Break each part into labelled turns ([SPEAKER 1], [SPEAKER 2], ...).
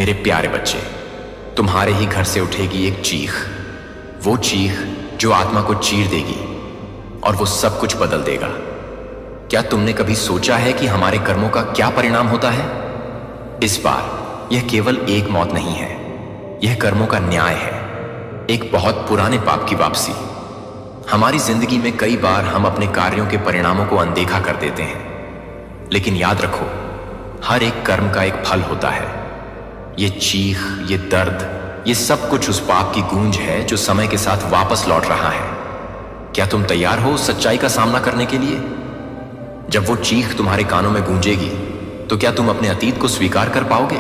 [SPEAKER 1] मेरे प्यारे बच्चे, तुम्हारे ही घर से उठेगी एक चीख, वो चीख जो आत्मा को चीर देगी और वो सब कुछ बदल देगा। क्या तुमने कभी सोचा है कि हमारे कर्मों का क्या परिणाम होता है? इस बार यह केवल एक मौत नहीं है, यह कर्मों का न्याय है, एक बहुत पुराने पाप की वापसी। हमारी जिंदगी में कई बार हम अपने कार्यों के परिणामों को अनदेखा कर देते हैं, लेकिन याद रखो, हर एक कर्म का एक फल होता है। ये चीख, ये दर्द, ये सब कुछ उस पाप की गूंज है जो समय के साथ वापस लौट रहा है। क्या तुम तैयार हो सच्चाई का सामना करने के लिए? जब वो चीख तुम्हारे कानों में गूंजेगी तो क्या तुम अपने अतीत को स्वीकार कर पाओगे?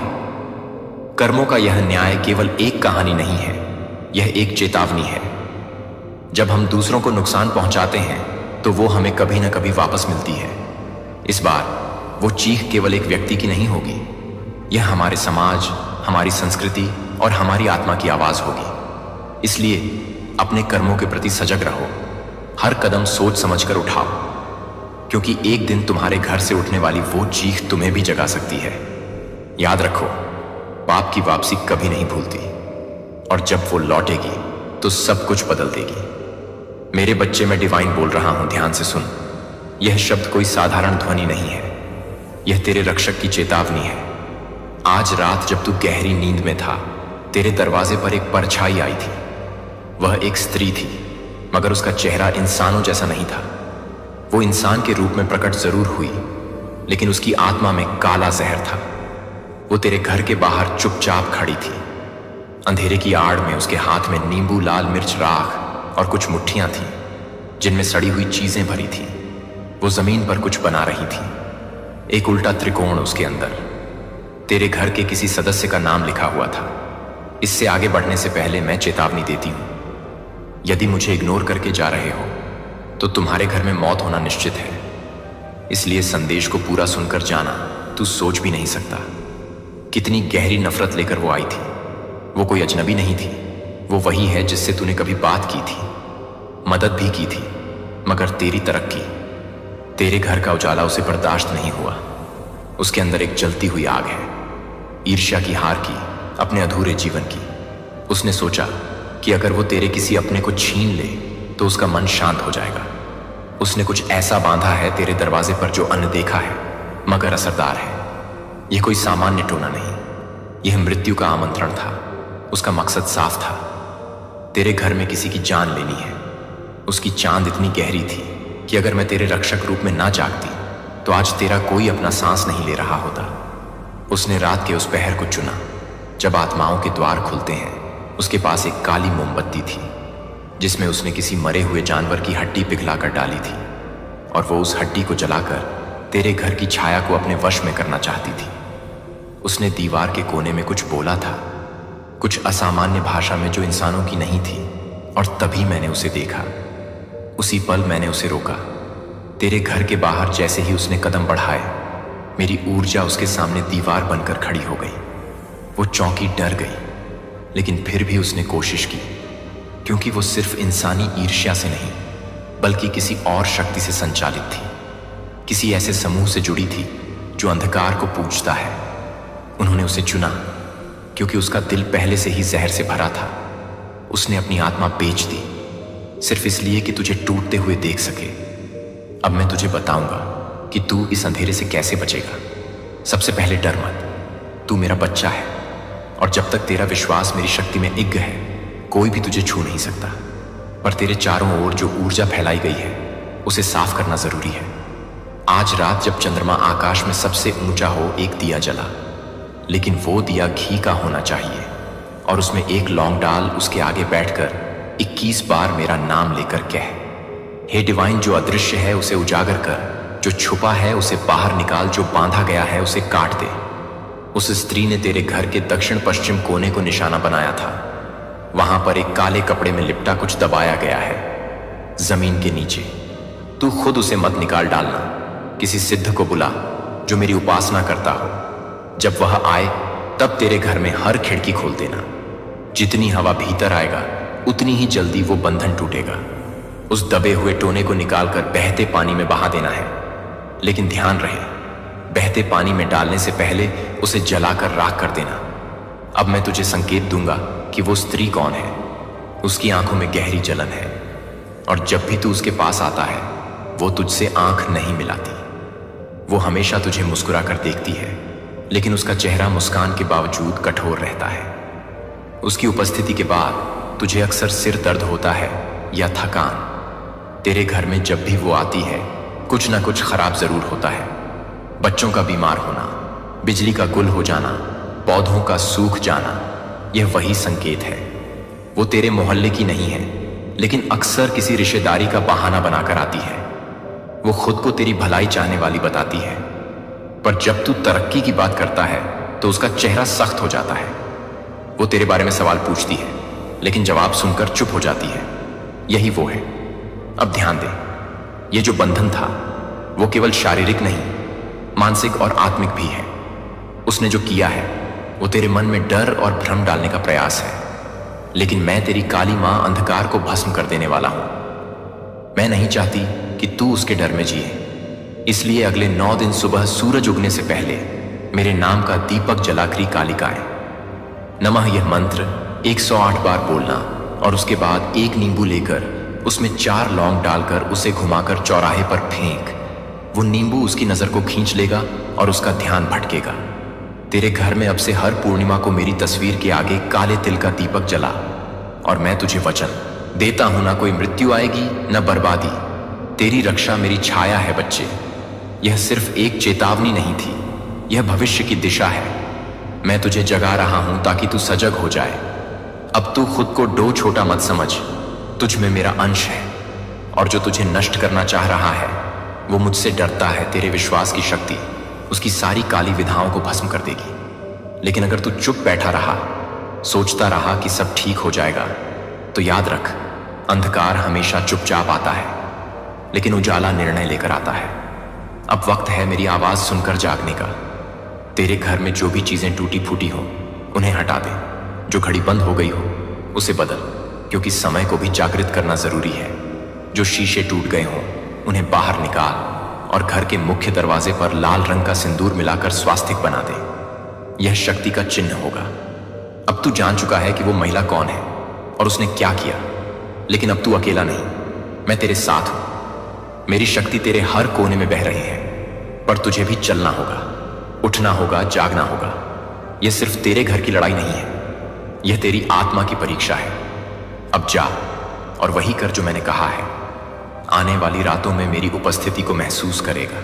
[SPEAKER 1] कर्मों का यह न्याय केवल एक कहानी नहीं है, यह एक चेतावनी है। जब हम दूसरों को नुकसान पहुंचाते हैं तो वो हमें कभी ना कभी वापस मिलती है। इस बार वो चीख केवल एक व्यक्ति की नहीं होगी, यह हमारे समाज, हमारी संस्कृति और हमारी आत्मा की आवाज होगी। इसलिए अपने कर्मों के प्रति सजग रहो, हर कदम सोच समझकर उठाओ, क्योंकि एक दिन तुम्हारे घर से उठने वाली वो चीख तुम्हें भी जगा सकती है। याद रखो, पाप की वापसी कभी नहीं भूलती, और जब वो लौटेगी तो सब कुछ बदल देगी। मेरे बच्चे, मैं डिवाइन बोल रहा हूं, ध्यान से सुन। यह शब्द कोई साधारण ध्वनि नहीं है, यह तेरे रक्षक की चेतावनी है। आज रात जब तू गहरी नींद में था, तेरे दरवाजे पर एक परछाई आई थी। वह एक स्त्री थी, मगर उसका चेहरा इंसानों जैसा नहीं था। वो इंसान के रूप में प्रकट जरूर हुई, लेकिन उसकी आत्मा में काला जहर था। वो तेरे घर के बाहर चुपचाप खड़ी थी। अंधेरे की आड़ में उसके हाथ में नींबू, लाल मिर्च, राख और कुछ मुट्ठियां थीं, जिनमें सड़ी हुई चीजें भरी थीं। वो जमीन पर कुछ बना रही थी, एक उल्टा त्रिकोण उसके अंदर। तेरे घर के किसी सदस्य का नाम लिखा हुआ था। इससे आगे बढ़ने से पहले मैं चेतावनी देती हूं, यदि मुझे इग्नोर करके जा रहे हो तो तुम्हारे घर में मौत होना निश्चित है। इसलिए संदेश को पूरा सुनकर जाना, तू सोच भी नहीं सकता कितनी गहरी नफरत लेकर वो आई थी। वो कोई अजनबी नहीं थी, वो वही है जिससे तूने कभी बात की थी, मदद भी की थी, मगर तेरी तरक्की, तेरे घर का उजाला उसे बर्दाश्त नहीं हुआ। उसके अंदर एक जलती हुई आग है, ईर्ष्या की, हार की, अपने अधूरे जीवन की। उसने सोचा कि अगर वो तेरे किसी अपने को छीन ले तो उसका मन शांत हो जाएगा। उसने कुछ ऐसा बांधा है तेरे दरवाजे पर जो अनदेखा है मगर असरदार है। यह कोई सामान्य टोना नहीं, यह मृत्यु का आमंत्रण था। उसका मकसद साफ था, तेरे घर में किसी की जान लेनी है। उसकी चांद इतनी गहरी थी कि अगर मैं तेरे रक्षक रूप में ना जागती तो आज तेरा कोई अपना सांस नहीं ले रहा होता। उसने रात के उस पहर को चुना जब आत्माओं के द्वार खुलते हैं। उसके पास एक काली मोमबत्ती थी जिसमें उसने किसी मरे हुए जानवर की हड्डी पिघलाकर डाली थी, और वो उस हड्डी को जलाकर तेरे घर की छाया को अपने वश में करना चाहती थी। उसने दीवार के कोने में कुछ बोला था, कुछ असामान्य भाषा में जो इंसानों की नहीं थी, और तभी मैंने उसे देखा। उसी पल मैंने उसे रोका। तेरे घर के बाहर जैसे ही उसने कदम बढ़ाए, मेरी ऊर्जा उसके सामने दीवार बनकर खड़ी हो गई। वो चौंकी, डर गई, लेकिन फिर भी उसने कोशिश की, क्योंकि वो सिर्फ इंसानी ईर्ष्या से नहीं बल्कि किसी और शक्ति से संचालित थी, किसी ऐसे समूह से जुड़ी थी जो अंधकार को पूजता है। उन्होंने उसे चुना क्योंकि उसका दिल पहले से ही जहर से भरा था। उसने अपनी आत्मा बेच दी सिर्फ इसलिए कि तुझे टूटते हुए देख सके। अब मैं तुझे बताऊंगा कि तू इस अंधेरे से कैसे बचेगा। सबसे पहले डर मत, तू मेरा बच्चा है, और जब तक तेरा विश्वास मेरी शक्ति में इग्ग है, कोई भी तुझे छू नहीं सकता। पर तेरे चारों ओर जो ऊर्जा फैलाई गई है उसे साफ करना जरूरी है। आज रात जब चंद्रमा आकाश में सबसे ऊंचा हो, एक दिया जला, लेकिन वो दिया घी का होना चाहिए, और उसमें एक लौंग डाल उसके आगे बैठकर 21 बार मेरा नाम लेकर कह, हे डिवाइन, जो अदृश्य है उसे उजागर कर, जो छुपा है उसे बाहर निकाल, जो बांधा गया है उसे काट दे। उस स्त्री ने तेरे घर के दक्षिण पश्चिम कोने को निशाना बनाया था। वहां पर एक काले कपड़े में लिपटा कुछ दबाया गया है जमीन के नीचे। तू खुद उसे मत निकाल डालना, किसी सिद्ध को बुला जो मेरी उपासना करता हो। जब वह आए तब तेरे घर में हर खिड़की खोल देना। जितनी हवा भीतर आएगा उतनी ही जल्दी वो बंधन टूटेगा। उस दबे हुए टोने को निकालकर बहते पानी में बहा देना है, लेकिन ध्यान रहे, बहते पानी में डालने से पहले उसे जलाकर राख कर देना। अब मैं तुझे संकेत दूंगा कि वो स्त्री कौन है। उसकी आंखों में गहरी जलन है, और जब भी तू उसके पास आता है वो तुझसे आंख नहीं मिलाती। वो हमेशा तुझे मुस्कुरा कर देखती है, लेकिन उसका चेहरा मुस्कान के बावजूद कठोर रहता है। उसकी उपस्थिति के बाद तुझे अक्सर सिर दर्द होता है या थकान। तेरे घर में जब भी वो आती है कुछ ना कुछ खराब जरूर होता है। बच्चों का बीमार होना, बिजली का गुल हो जाना, पौधों का सूख जाना, यह वही संकेत है। वो तेरे मोहल्ले की नहीं है, लेकिन अक्सर किसी रिश्तेदारी का बहाना बनाकर आती है। वो खुद को तेरी भलाई चाहने वाली बताती है, पर जब तू तरक्की की बात करता है तो उसका चेहरा सख्त हो जाता है। वो तेरे बारे में सवाल पूछती है, लेकिन जवाब सुनकर चुप हो जाती है। यही वो है। अब ध्यान दे, ये जो बंधन था वो केवल शारीरिक नहीं, मानसिक और आत्मिक भी है। उसने जो किया है वो तेरे मन में डर और भ्रम डालने का प्रयास है, लेकिन मैं तेरी काली मां अंधकार को भस्म कर देने वाला हूं। मैं नहीं चाहती कि तू उसके डर में जिए, इसलिए अगले 9 दिन सुबह सूरज उगने से पहले मेरे नाम का दीपक जलाकरी कालिकाएं नमः यह मंत्र 108 बार बोलना, और उसके बाद एक नींबू लेकर उसमें 4 लौंग डालकर उसे घुमाकर चौराहे पर फेंक। वो नींबू उसकी नजर को खींच लेगा और उसका ध्यान भटकेगा। तेरे घर में अब से हर पूर्णिमा को मेरी तस्वीर के आगे काले तिल का दीपक जला, और मैं तुझे वचन देता हूं, ना कोई मृत्यु आएगी न बर्बादी। तेरी रक्षा मेरी छाया है बच्चे। यह सिर्फ एक चेतावनी नहीं थी, यह भविष्य की दिशा है। मैं तुझे जगा रहा हूं ताकि तू सजग हो जाए। अब तू खुद को डो छोटा मत समझ, तुझ में मेरा अंश है, और जो तुझे नष्ट करना चाह रहा है वो मुझसे डरता है। तेरे विश्वास की शक्ति उसकी सारी काली विधाओं को भस्म कर देगी। लेकिन अगर तू चुप बैठा रहा, सोचता रहा कि सब ठीक हो जाएगा, तो याद रख, अंधकार हमेशा चुपचाप आता है, लेकिन उजाला निर्णय लेकर आता है। अब वक्त है मेरी आवाज सुनकर जागने का। तेरे घर में जो भी चीजें टूटी फूटी हो उन्हें हटा दे। जो घड़ी बंद हो गई हो उसे बदल, क्योंकि समय को भी जागृत करना जरूरी है। जो शीशे टूट गए हों उन्हें बाहर निकाल, और घर के मुख्य दरवाजे पर लाल रंग का सिंदूर मिलाकर स्वास्तिक बना दे। यह शक्ति का चिन्ह होगा। अब तू जान चुका है कि वो महिला कौन है और उसने क्या किया, लेकिन अब तू अकेला नहीं, मैं तेरे साथ हूं। मेरी शक्ति तेरे हर कोने में बह रही है, पर तुझे भी चलना होगा, उठना होगा, जागना होगा। यह सिर्फ तेरे घर की लड़ाई नहीं है, यह तेरी आत्मा की परीक्षा है। अब जा और वही कर जो मैंने कहा है। आने वाली रातों में मेरी उपस्थिति को महसूस करेगा,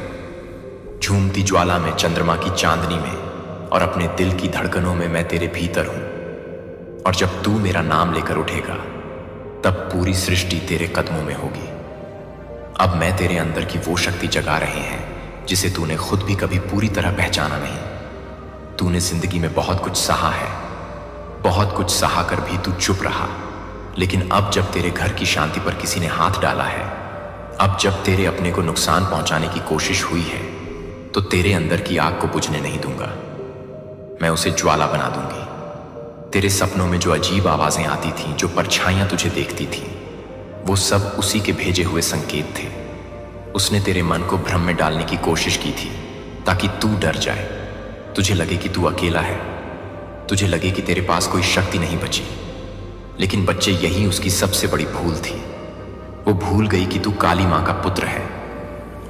[SPEAKER 1] झूमती ज्वाला में, चंद्रमा की चांदनी में, और अपने दिल की धड़कनों में मैं तेरे भीतर हूं। और जब तू मेरा नाम लेकर उठेगा तब पूरी सृष्टि तेरे कदमों में होगी। अब मैं तेरे अंदर की वो शक्ति जगा रहे हैं जिसे तूने खुद भी कभी पूरी तरह पहचाना नहीं। तूने जिंदगी में बहुत कुछ सहा है, बहुत कुछ सहा कर भी तू चुप रहा, लेकिन अब जब तेरे घर की शांति पर किसी ने हाथ डाला है, अब जब तेरे अपने को नुकसान पहुंचाने की कोशिश हुई है, तो तेरे अंदर की आग को बुझने नहीं दूंगा। मैं उसे ज्वाला बना दूंगी। तेरे सपनों में जो अजीब आवाजें आती थीं, जो परछाइयां तुझे देखती थीं, वो सब उसी के भेजे हुए संकेत थे। उसने तेरे मन को भ्रम में डालने की कोशिश की थी ताकि तू डर जाए, तुझे लगे कि तू अकेला है, तुझे लगे कि तेरे पास कोई शक्ति नहीं बची। लेकिन बच्चे, यही उसकी सबसे बड़ी भूल थी। वो भूल गई कि तू काली मां का पुत्र है,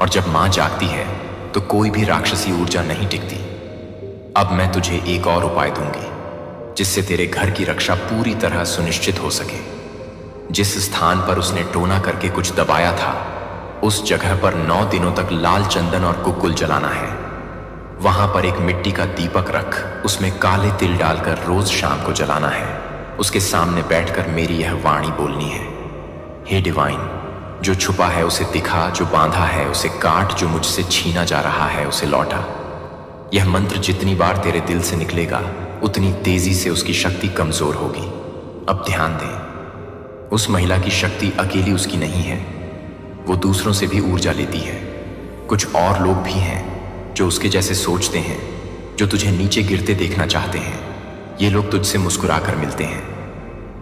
[SPEAKER 1] और जब मां जागती है तो कोई भी राक्षसी ऊर्जा नहीं टिकती। अब मैं तुझे एक और उपाय दूंगी जिससे तेरे घर की रक्षा पूरी तरह सुनिश्चित हो सके। जिस स्थान पर उसने टोना करके कुछ दबाया था, उस जगह पर 9 दिनों तक लाल चंदन और कुकुल जलाना है। वहां पर एक मिट्टी का दीपक रख, उसमें काले तिल डालकर रोज शाम को जलाना है। उसके सामने बैठकर मेरी यह वाणी बोलनी है, हे डिवाइन, जो छुपा है उसे दिखा, जो बांधा है उसे काट, जो मुझसे छीना जा रहा है उसे लौटा। यह मंत्र जितनी बार तेरे दिल से निकलेगा उतनी तेजी से उसकी शक्ति कमजोर होगी। अब ध्यान दें, उस महिला की शक्ति अकेली उसकी नहीं है, वो दूसरों से भी ऊर्जा लेती है। कुछ और लोग भी हैं जो उसके जैसे सोचते हैं, जो तुझे नीचे गिरते देखना चाहते हैं। ये लोग तुझसे मुस्कुराकर मिलते हैं,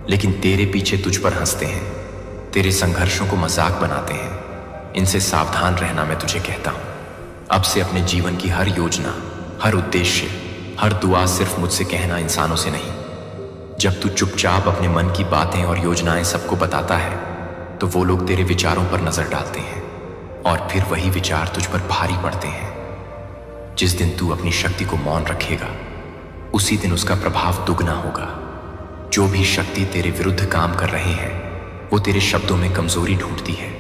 [SPEAKER 1] लेकिन तेरे पीछे तुझ पर हंसते हैं, तेरे संघर्षों को मजाक बनाते हैं। इनसे सावधान रहना मैं तुझे कहता हूं। अब से अपने जीवन की हर योजना, हर उद्देश्य, हर दुआ सिर्फ मुझसे कहना, इंसानों से नहीं। जब तू चुपचाप अपने मन की बातें और योजनाएं सबको बताता है तो वो लोग तेरे विचारों पर नजर डालते हैं और फिर वही विचार तुझ पर भारी पड़ते हैं। जिस दिन तू अपनी शक्ति को मौन रखेगा उसी दिन उसका प्रभाव दुगना होगा। जो भी शक्ति तेरे विरुद्ध काम कर रहे हैं वो तेरे शब्दों में कमजोरी ढूंढती है।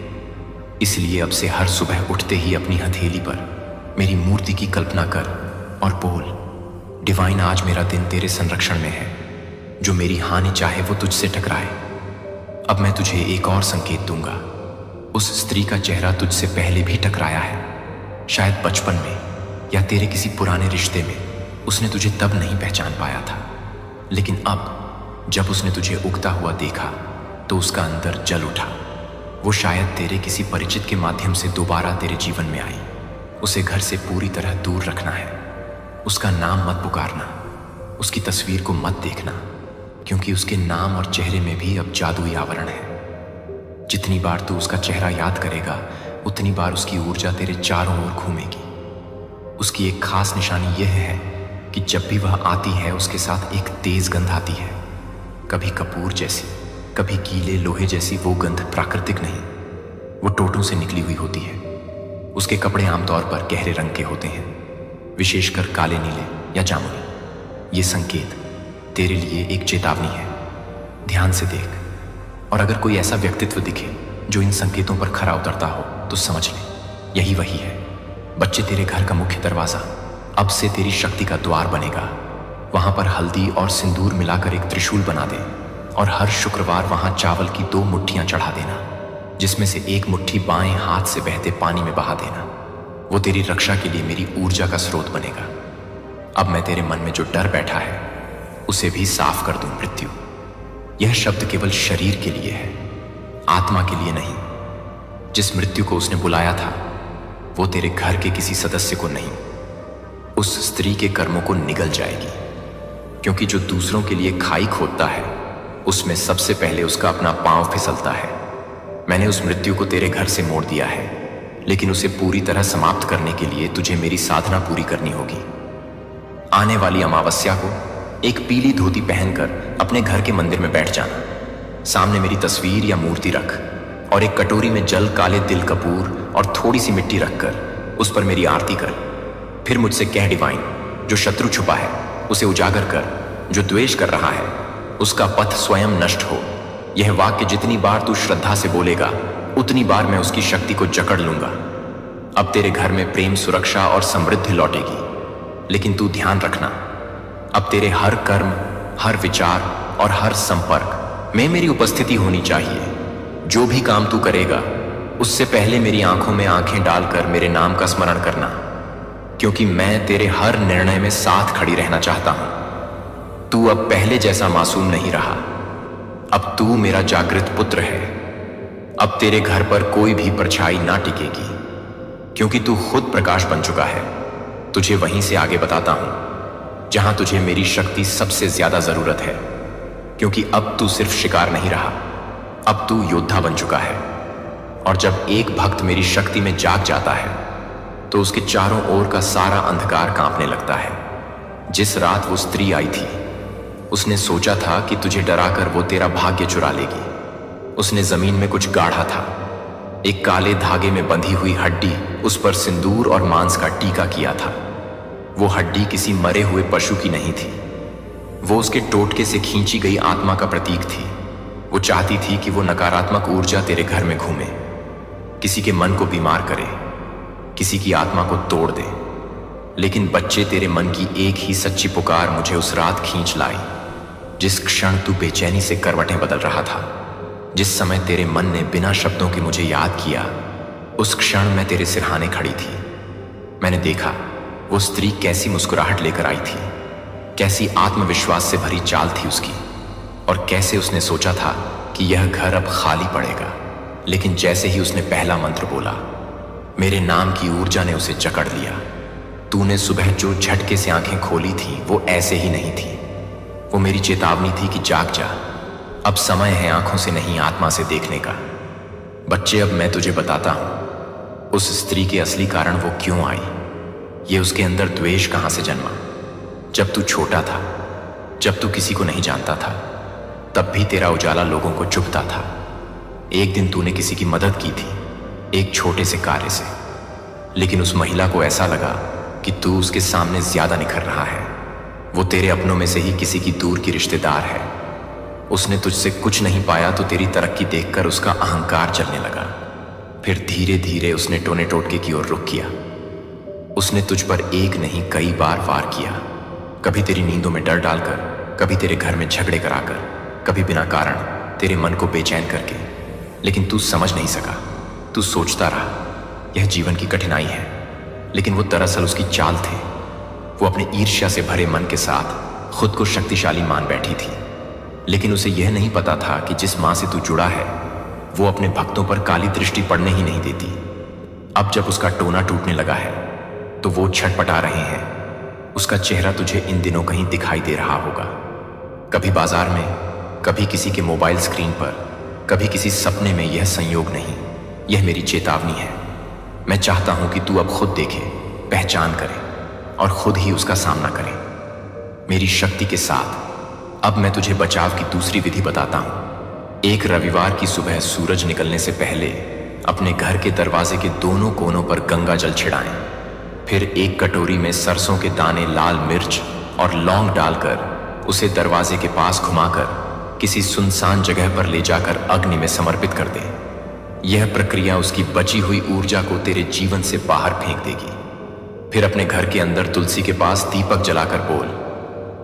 [SPEAKER 1] इसलिए अब से हर सुबह उठते ही अपनी हथेली पर मेरी मूर्ति की कल्पना कर और बोल, डिवाइन, आज मेरा दिन तेरे संरक्षण में है। जो मेरी हानि चाहे वो तुझसे टकराए। अब मैं तुझे एक और संकेत दूंगा। उस स्त्री का चेहरा तुझसे पहले भी टकराया है, शायद बचपन में या तेरे किसी पुराने रिश्ते में। उसने तुझे तब नहीं पहचान पाया था, लेकिन अब जब उसने तुझे उगता हुआ देखा तो उसका अंदर जल उठा। वो शायद तेरे किसी परिचित के माध्यम से दोबारा तेरे जीवन में आई। उसे घर से पूरी तरह दूर रखना है। उसका नाम मत पुकारना, उसकी तस्वीर को मत देखना, क्योंकि उसके नाम और चेहरे में भी अब जादुई आवरण है। जितनी बार तू उसका चेहरा याद करेगा उतनी बार उसकी ऊर्जा तेरे चारों ओर घूमेगी। उसकी एक खास निशानी यह है कि जब भी वह आती है उसके साथ एक तेज गंध आती है, कभी कपूर जैसी, कभी गीले लोहे जैसी। वो गंध प्राकृतिक नहीं, वो टोटों से निकली हुई होती है। उसके कपड़े आमतौर पर गहरे रंग के होते हैं, विशेषकर काले, नीले या जामुनी। ये संकेत तेरे लिए एक चेतावनी है। ध्यान से देख, और अगर कोई ऐसा व्यक्तित्व दिखे जो इन संकेतों पर खरा उतरता हो तो समझ ले यही वही है। बच्चे, तेरे घर का मुख्य दरवाजा अब से तेरी शक्ति का द्वार बनेगा। वहां पर हल्दी और सिंदूर मिलाकर एक त्रिशूल बना दे और हर शुक्रवार वहां चावल की 2 मुट्ठियां चढ़ा देना, जिसमें से एक मुट्ठी बाएं हाथ से बहते पानी में बहा देना। वो तेरी रक्षा के लिए मेरी ऊर्जा का स्रोत बनेगा। अब मैं तेरे मन में जो डर बैठा है उसे भी साफ कर दूं। मृत्यु, यह शब्द केवल शरीर के लिए है, आत्मा के लिए नहीं। जिस मृत्यु को उसने बुलाया था वो तेरे घर के किसी सदस्य को नहीं, उस स्त्री के कर्मों को निगल जाएगी। क्योंकि जो दूसरों के लिए खाई खोदता है उसमें सबसे पहले उसका अपना पांव फिसलता है। मैंने उस मृत्यु को तेरे घर से मोड़ दिया है, लेकिन उसे पूरी तरह समाप्त करने के लिए तुझे मेरी साधना पूरी करनी होगी। आने वाली अमावस्या को एक पीली धोती पहनकर अपने घर के मंदिर में बैठ जाना। सामने मेरी तस्वीर या मूर्ति रख और एक कटोरी में जल, काले तिल, कपूर और थोड़ी सी मिट्टी रखकर उस पर मेरी आरती कर। फिर मुझसे कह, डिवाइन, जो शत्रु छुपा है उसे उजागर कर, जो द्वेष कर रहा है उसका पथ स्वयं नष्ट हो। यह वाक्य जितनी बार तू श्रद्धा से बोलेगा उतनी बार मैं उसकी शक्ति को जकड़ लूंगा। अब तेरे घर में प्रेम, सुरक्षा और समृद्धि लौटेगी। लेकिन तू ध्यान रखना, अब तेरे हर कर्म, हर विचार और हर संपर्क में मेरी उपस्थिति होनी चाहिए। जो भी काम तू करेगा उससे पहले मेरी आंखों में आंखें डालकर मेरे नाम का स्मरण करना, क्योंकि मैं तेरे हर निर्णय में साथ खड़ी रहना चाहता हूं। तू अब पहले जैसा मासूम नहीं रहा। अब तू मेरा जागृत पुत्र है। अब तेरे घर पर कोई भी परछाई ना टिकेगी, क्योंकि तू खुद प्रकाश बन चुका है। तुझे वहीं से आगे बताता हूं जहां तुझे मेरी शक्ति सबसे ज्यादा जरूरत है, क्योंकि अब तू सिर्फ शिकार नहीं रहा, अब तू योद्धा बन चुका है। और जब एक भक्त मेरी शक्ति में जाग जाता है तो उसके चारों ओर का सारा अंधकार कांपने लगता है। जिस रात वो स्त्री आई थी उसने सोचा था कि तुझे डराकर वो तेरा भाग्य चुरा लेगी। उसने जमीन में कुछ गाढ़ा था, एक काले धागे में बंधी हुई हड्डी, उस पर सिंदूर और मांस का टीका किया था। वो हड्डी किसी मरे हुए पशु की नहीं थी, वो उसके टोटके से खींची गई आत्मा का प्रतीक थी। वो चाहती थी कि वो नकारात्मक ऊर्जा तेरे घर में घूमे, किसी के मन को बीमार करे, किसी की आत्मा को तोड़ दे। लेकिन बच्चे, तेरे मन की एक ही सच्ची पुकार मुझे उस रात खींच लाई, जिस क्षण तू बेचैनी से करवटें बदल रहा था। जिस समय तेरे मन ने बिना शब्दों के मुझे याद किया, उस क्षण मैं तेरे सिरहाने खड़ी थी। मैंने देखा वो स्त्री कैसी मुस्कुराहट लेकर आई थी, कैसी आत्मविश्वास से भरी चाल थी उसकी, और कैसे उसने सोचा था कि यह घर अब खाली पड़ेगा। लेकिन जैसे ही उसने पहला मंत्र बोला, मेरे नाम की ऊर्जा ने उसे जकड़ लिया। तूने सुबह जो झटके से आंखें खोली थी वो ऐसे ही नहीं थी, वो मेरी चेतावनी थी कि जाग जा, अब समय है आंखों से नहीं आत्मा से देखने का। बच्चे, अब मैं तुझे बताता हूं उस स्त्री के असली कारण वो क्यों आई। ये उसके अंदर द्वेष कहां से जन्मा, जब तू छोटा था, जब तू किसी को नहीं जानता था, तब भी तेरा उजाला लोगों को चुभता था। एक दिन तूने किसी की मदद की थी, एक छोटे से कार्य से, लेकिन उस महिला को ऐसा लगा कि तू उसके सामने ज्यादा निखर रहा है। वो तेरे अपनों में से ही किसी की दूर की रिश्तेदार है। उसने तुझसे कुछ नहीं पाया तो तेरी तरक्की देखकर उसका अहंकार चलने लगा। फिर धीरे धीरे उसने टोने टोटके की ओर रुख किया। उसने तुझ पर एक नहीं कई बार वार किया, कभी तेरी नींदों में डर डालकर, कभी तेरे घर में झगड़े कराकर, कभी बिना कारण तेरे मन को बेचैन करके। लेकिन तू समझ नहीं सका। तू सोचता रहा यह जीवन की कठिनाई है, लेकिन वो दरअसल उसकी चाल थे। वो अपने ईर्ष्या से भरे मन के साथ खुद को शक्तिशाली मान बैठी थी, लेकिन उसे यह नहीं पता था कि जिस मां से तू जुड़ा है वो अपने भक्तों पर काली दृष्टि पड़ने ही नहीं देती। अब जब उसका टोना टूटने लगा है तो वो छटपटा रहे हैं। उसका चेहरा तुझे इन दिनों कहीं दिखाई दे रहा होगा, कभी बाजार में, कभी किसी के मोबाइल स्क्रीन पर, कभी किसी सपने में। यह संयोग नहीं, यह मेरी चेतावनी है। मैं चाहता हूं कि तू अब खुद देखे, पहचान करे और खुद ही उसका सामना करे। मेरी शक्ति के साथ अब मैं तुझे बचाव की दूसरी विधि बताता हूं। एक रविवार की सुबह सूरज निकलने से पहले अपने घर के दरवाजे के दोनों कोनों पर गंगा जल छिड़ाएं। फिर एक कटोरी में सरसों के दाने, लाल मिर्च और लौंग डालकर उसे दरवाजे के पास घुमाकर किसी सुनसान जगह पर ले जाकर अग्नि में समर्पित कर दे। यह प्रक्रिया उसकी बची हुई ऊर्जा को तेरे जीवन से बाहर फेंक देगी। फिर अपने घर के अंदर तुलसी के पास दीपक जलाकर बोल,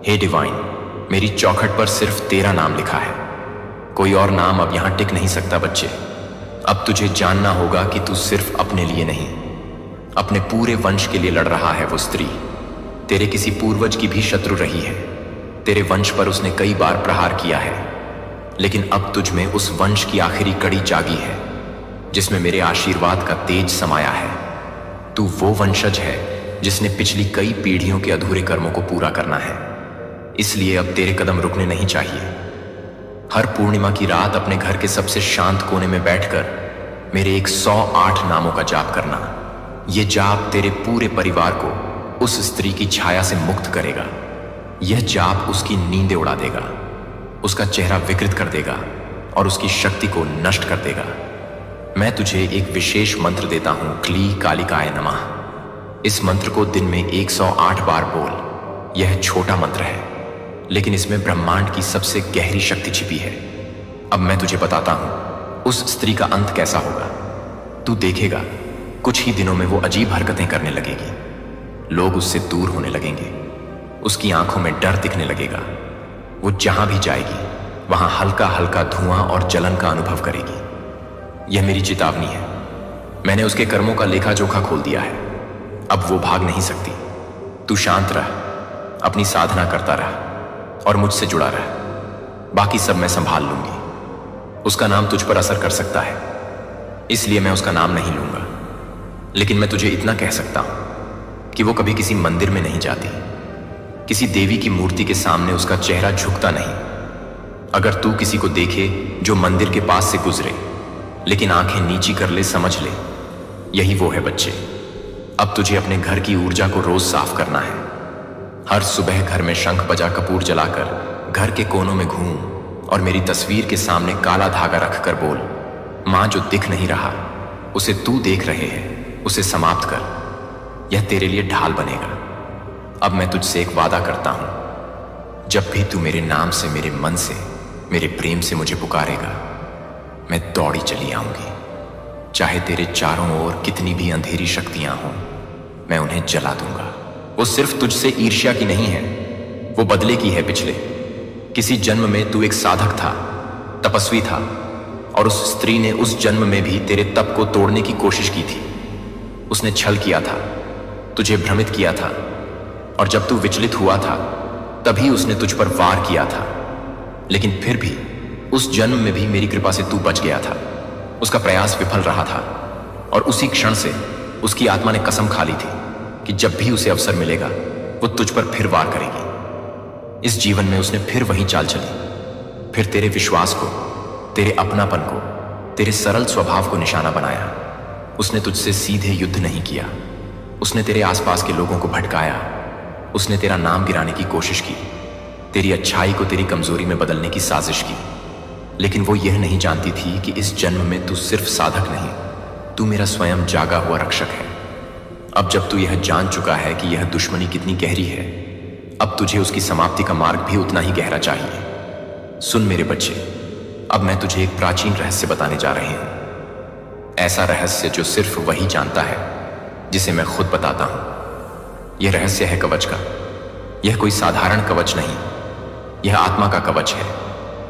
[SPEAKER 1] हे डिवाइन, मेरी चौखट पर सिर्फ तेरा नाम लिखा है, कोई और नाम अब यहां टिक नहीं सकता। बच्चे, अब तुझे जानना होगा कि तू सिर्फ अपने लिए नहीं, अपने पूरे वंश के लिए लड़ रहा है। वो स्त्री तेरे किसी पूर्वज की भी शत्रु रही है। तेरे वंश पर उसने कई बार प्रहार किया है, लेकिन अब तुझ में उस वंश की आखिरी कड़ी जागी है जिसमें मेरे आशीर्वाद का तेज समाया है। तू वो वंशज है जिसने पिछली कई पीढ़ियों के अधूरे कर्मों को पूरा करना है, इसलिए अब तेरे कदम रुकने नहीं चाहिए। हर पूर्णिमा की रात अपने घर के सबसे शांत कोने में बैठकर मेरे 108 नामों का जाप करना। यह जाप तेरे पूरे परिवार को उस स्त्री की छाया से मुक्त करेगा। यह जाप उसकी नींदें उड़ा देगा, उसका चेहरा विकृत कर देगा और उसकी शक्ति को नष्ट कर देगा। मैं तुझे एक विशेष मंत्र देता हूं, क्ली कालिकाय नमः। इस मंत्र को दिन में 108 बार बोल। यह छोटा मंत्र है, लेकिन इसमें ब्रह्मांड की सबसे गहरी शक्ति छिपी है। अब मैं तुझे बताता हूं उस स्त्री का अंत कैसा होगा। तू देखेगा कुछ ही दिनों में वो अजीब हरकतें करने लगेगी। लोग उससे दूर होने लगेंगे, उसकी आंखों में डर दिखने लगेगा। वो जहां भी जाएगी वहां हल्का हल्का धुआं और जलन का अनुभव करेगी। यह मेरी चेतावनी है। मैंने उसके कर्मों का लेखा जोखा खोल दिया है, अब वो भाग नहीं सकती। तू शांत रह, अपनी साधना करता रह और मुझसे जुड़ा रह। बाकी सब मैं संभाल लूंगी। उसका नाम तुझ पर असर कर सकता है, इसलिए मैं उसका नाम नहीं लूंगा। लेकिन मैं तुझे इतना कह सकता हूं कि वो कभी किसी मंदिर में नहीं जाती, किसी देवी की मूर्ति के सामने उसका चेहरा झुकता नहीं। अगर तू किसी को देखे जो मंदिर के पास से गुजरे लेकिन आंखें नीची कर ले, समझ ले यही वो है। बच्चे, अब तुझे अपने घर की ऊर्जा को रोज साफ करना है। हर सुबह घर में शंख बजा कपूर जलाकर घर के कोनों में घूम और मेरी तस्वीर के सामने काला धागा रखकर बोल, मां जो दिख नहीं रहा उसे तू देख रहे है, उसे समाप्त कर। यह तेरे लिए ढाल बनेगा। अब मैं तुझसे एक वादा करता हूं, जब भी तू मेरे नाम से, मेरे मन से, मेरे प्रेम से मुझे पुकारेगा, मैं दौड़ी चली आऊंगी। चाहे तेरे चारों ओर कितनी भी अंधेरी शक्तियां हों, मैं उन्हें जला दूंगा। वो सिर्फ तुझसे ईर्ष्या की नहीं है, वो बदले की है। पिछले किसी जन्म में तू एक साधक था, तपस्वी था, और उस स्त्री ने उस जन्म में भी तेरे तप को तोड़ने की कोशिश की थी। उसने छल किया था, तुझे भ्रमित किया था, और जब तू विचलित हुआ था तभी उसने तुझ पर वार किया था। लेकिन फिर भी उस जन्म में भी मेरी कृपा से तू बच गया था। उसका प्रयास विफल रहा था, और उसी क्षण से उसकी आत्मा ने कसम खा ली थी कि जब भी उसे अवसर मिलेगा वो तुझ पर फिर वार करेगी। इस जीवन में उसने फिर वही चाल चली, फिर तेरे विश्वास को, तेरे अपनापन को, तेरे सरल स्वभाव को निशाना बनाया। उसने तुझसे सीधे युद्ध नहीं किया, उसने तेरे आसपास के लोगों को भटकाया, उसने तेरा नाम गिराने की कोशिश की, तेरी अच्छाई को तेरी कमजोरी में बदलने की साजिश की। लेकिन वो यह नहीं जानती थी कि इस जन्म में तू सिर्फ साधक नहीं, तू मेरा स्वयं जागा हुआ रक्षक है। अब जब तू यह जान चुका है कि यह दुश्मनी कितनी गहरी है, अब तुझे उसकी समाप्ति का मार्ग भी उतना ही गहरा चाहिए। सुन मेरे बच्चे, अब मैं तुझे एक प्राचीन रहस्य बताने जा रही हूं। ऐसा रहस्य जो सिर्फ वही जानता है जिसे मैं खुद बताता हूं। यह रहस्य है कवच का। यह कोई साधारण कवच नहीं, यह आत्मा का कवच है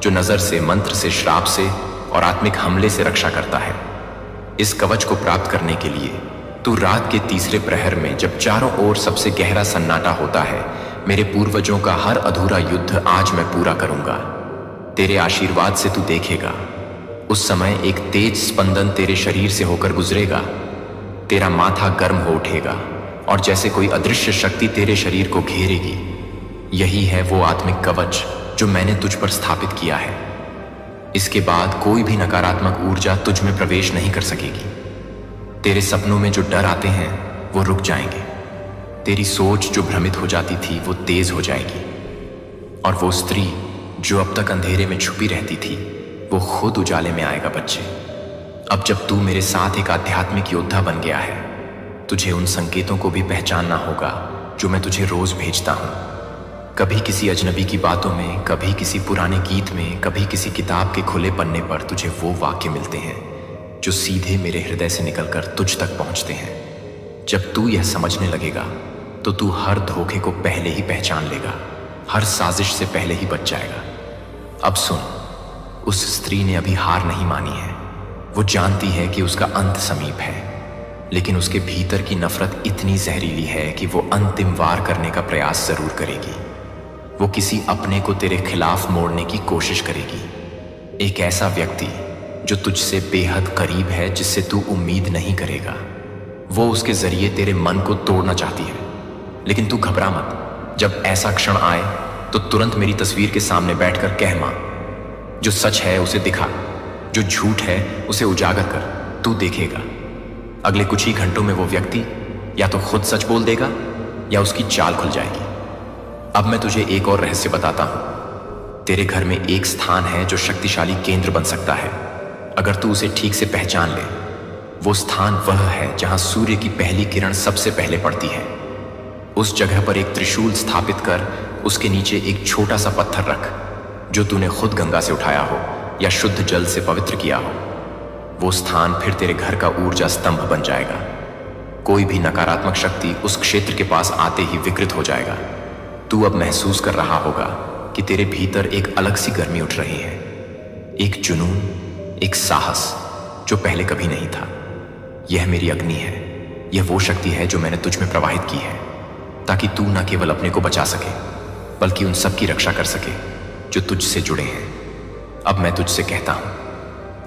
[SPEAKER 1] जो नजर से, मंत्र से, श्राप से और आत्मिक हमले से रक्षा करता है। इस कवच को प्राप्त करने के लिए तू रात के तीसरे प्रहर में, जब चारों ओर सबसे गहरा सन्नाटा होता है, मेरे पूर्वजों का हर अधूरा युद्ध आज मैं पूरा करूंगा। तेरे आशीर्वाद से तू देखेगा। उस समय एक तेज स्पंदन तेरे शरीर से होकर गुजरेगा, तेरा माथा गर्म हो उठेगा और जैसे कोई अदृश्य शक्ति तेरे शरीर को घेरेगी। यही है वो आत्मिक कवच जो मैंने तुझ पर स्थापित किया है। इसके बाद कोई भी नकारात्मक ऊर्जा तुझ में प्रवेश नहीं कर सकेगी। तेरे सपनों में जो डर आते हैं वो रुक जाएंगे। तेरी सोच जो भ्रमित हो जाती थी वो तेज हो जाएगी, और वो स्त्री जो अब तक अंधेरे में छुपी रहती थी वो खुद उजाले में आएगा। बच्चे, अब जब तू मेरे साथ एक आध्यात्मिक योद्धा बन गया है, तुझे उन संकेतों को भी पहचानना होगा जो मैं तुझे रोज भेजता हूं। कभी किसी अजनबी की बातों में, कभी किसी पुराने गीत में, कभी किसी किताब के खुले पन्ने पर तुझे वो वाक्य मिलते हैं जो सीधे मेरे हृदय से निकलकर तुझ तक पहुंचते हैं। जब तू यह समझने लगेगा तो तू हर धोखे को पहले ही पहचान लेगा, हर साजिश से पहले ही बच जाएगा। अब सुन, उस स्त्री ने अभी हार नहीं मानी है। वो जानती है कि उसका अंत समीप है, लेकिन उसके भीतर की नफरत इतनी जहरीली है कि वो अंतिम वार करने का प्रयास जरूर करेगी। वो किसी अपने को तेरे खिलाफ मोड़ने की कोशिश करेगी। एक ऐसा व्यक्ति जो तुझसे बेहद करीब है, जिससे तू उम्मीद नहीं करेगा। वो उसके जरिए तेरे मन को तोड़ना चाहती है। लेकिन तू घबरा मत। जब ऐसा क्षण आए तो तुरंत मेरी तस्वीर के सामने बैठकर कह मां, जो सच है उसे दिखा, जो झूठ है उसे उजागर कर। तू देखेगा अगले कुछ ही घंटों में वो व्यक्ति या तो खुद सच बोल देगा या उसकी चाल खुल जाएगी। अब मैं तुझे एक और रहस्य बताता हूं। तेरे घर में एक स्थान है जो शक्तिशाली केंद्र बन सकता है, अगर तू उसे ठीक से पहचान ले। वो स्थान वह है जहां सूर्य की पहली किरण सबसे पहले पड़ती है। उस जगह पर एक त्रिशूल स्थापित कर उसके नीचे एक छोटा सा पत्थर रख, जो तूने खुद गंगा से उठाया हो या शुद्ध जल से पवित्र किया हो। वो स्थान फिर तेरे घर का ऊर्जा स्तंभ बन जाएगा। कोई भी नकारात्मक शक्ति उस क्षेत्र के पास आते ही विकृत हो जाएगा। तू अब महसूस कर रहा होगा कि तेरे भीतर एक अलग सी गर्मी उठ रही है, एक जुनून, एक साहस जो पहले कभी नहीं था। यह मेरी अग्नि है। यह वो शक्ति है जो मैंने तुझ में प्रवाहित की है, ताकि तू न केवल अपने को बचा सके बल्कि उन सब की रक्षा कर सके जो तुझसे जुड़े हैं। अब मैं तुझसे कहता हूं,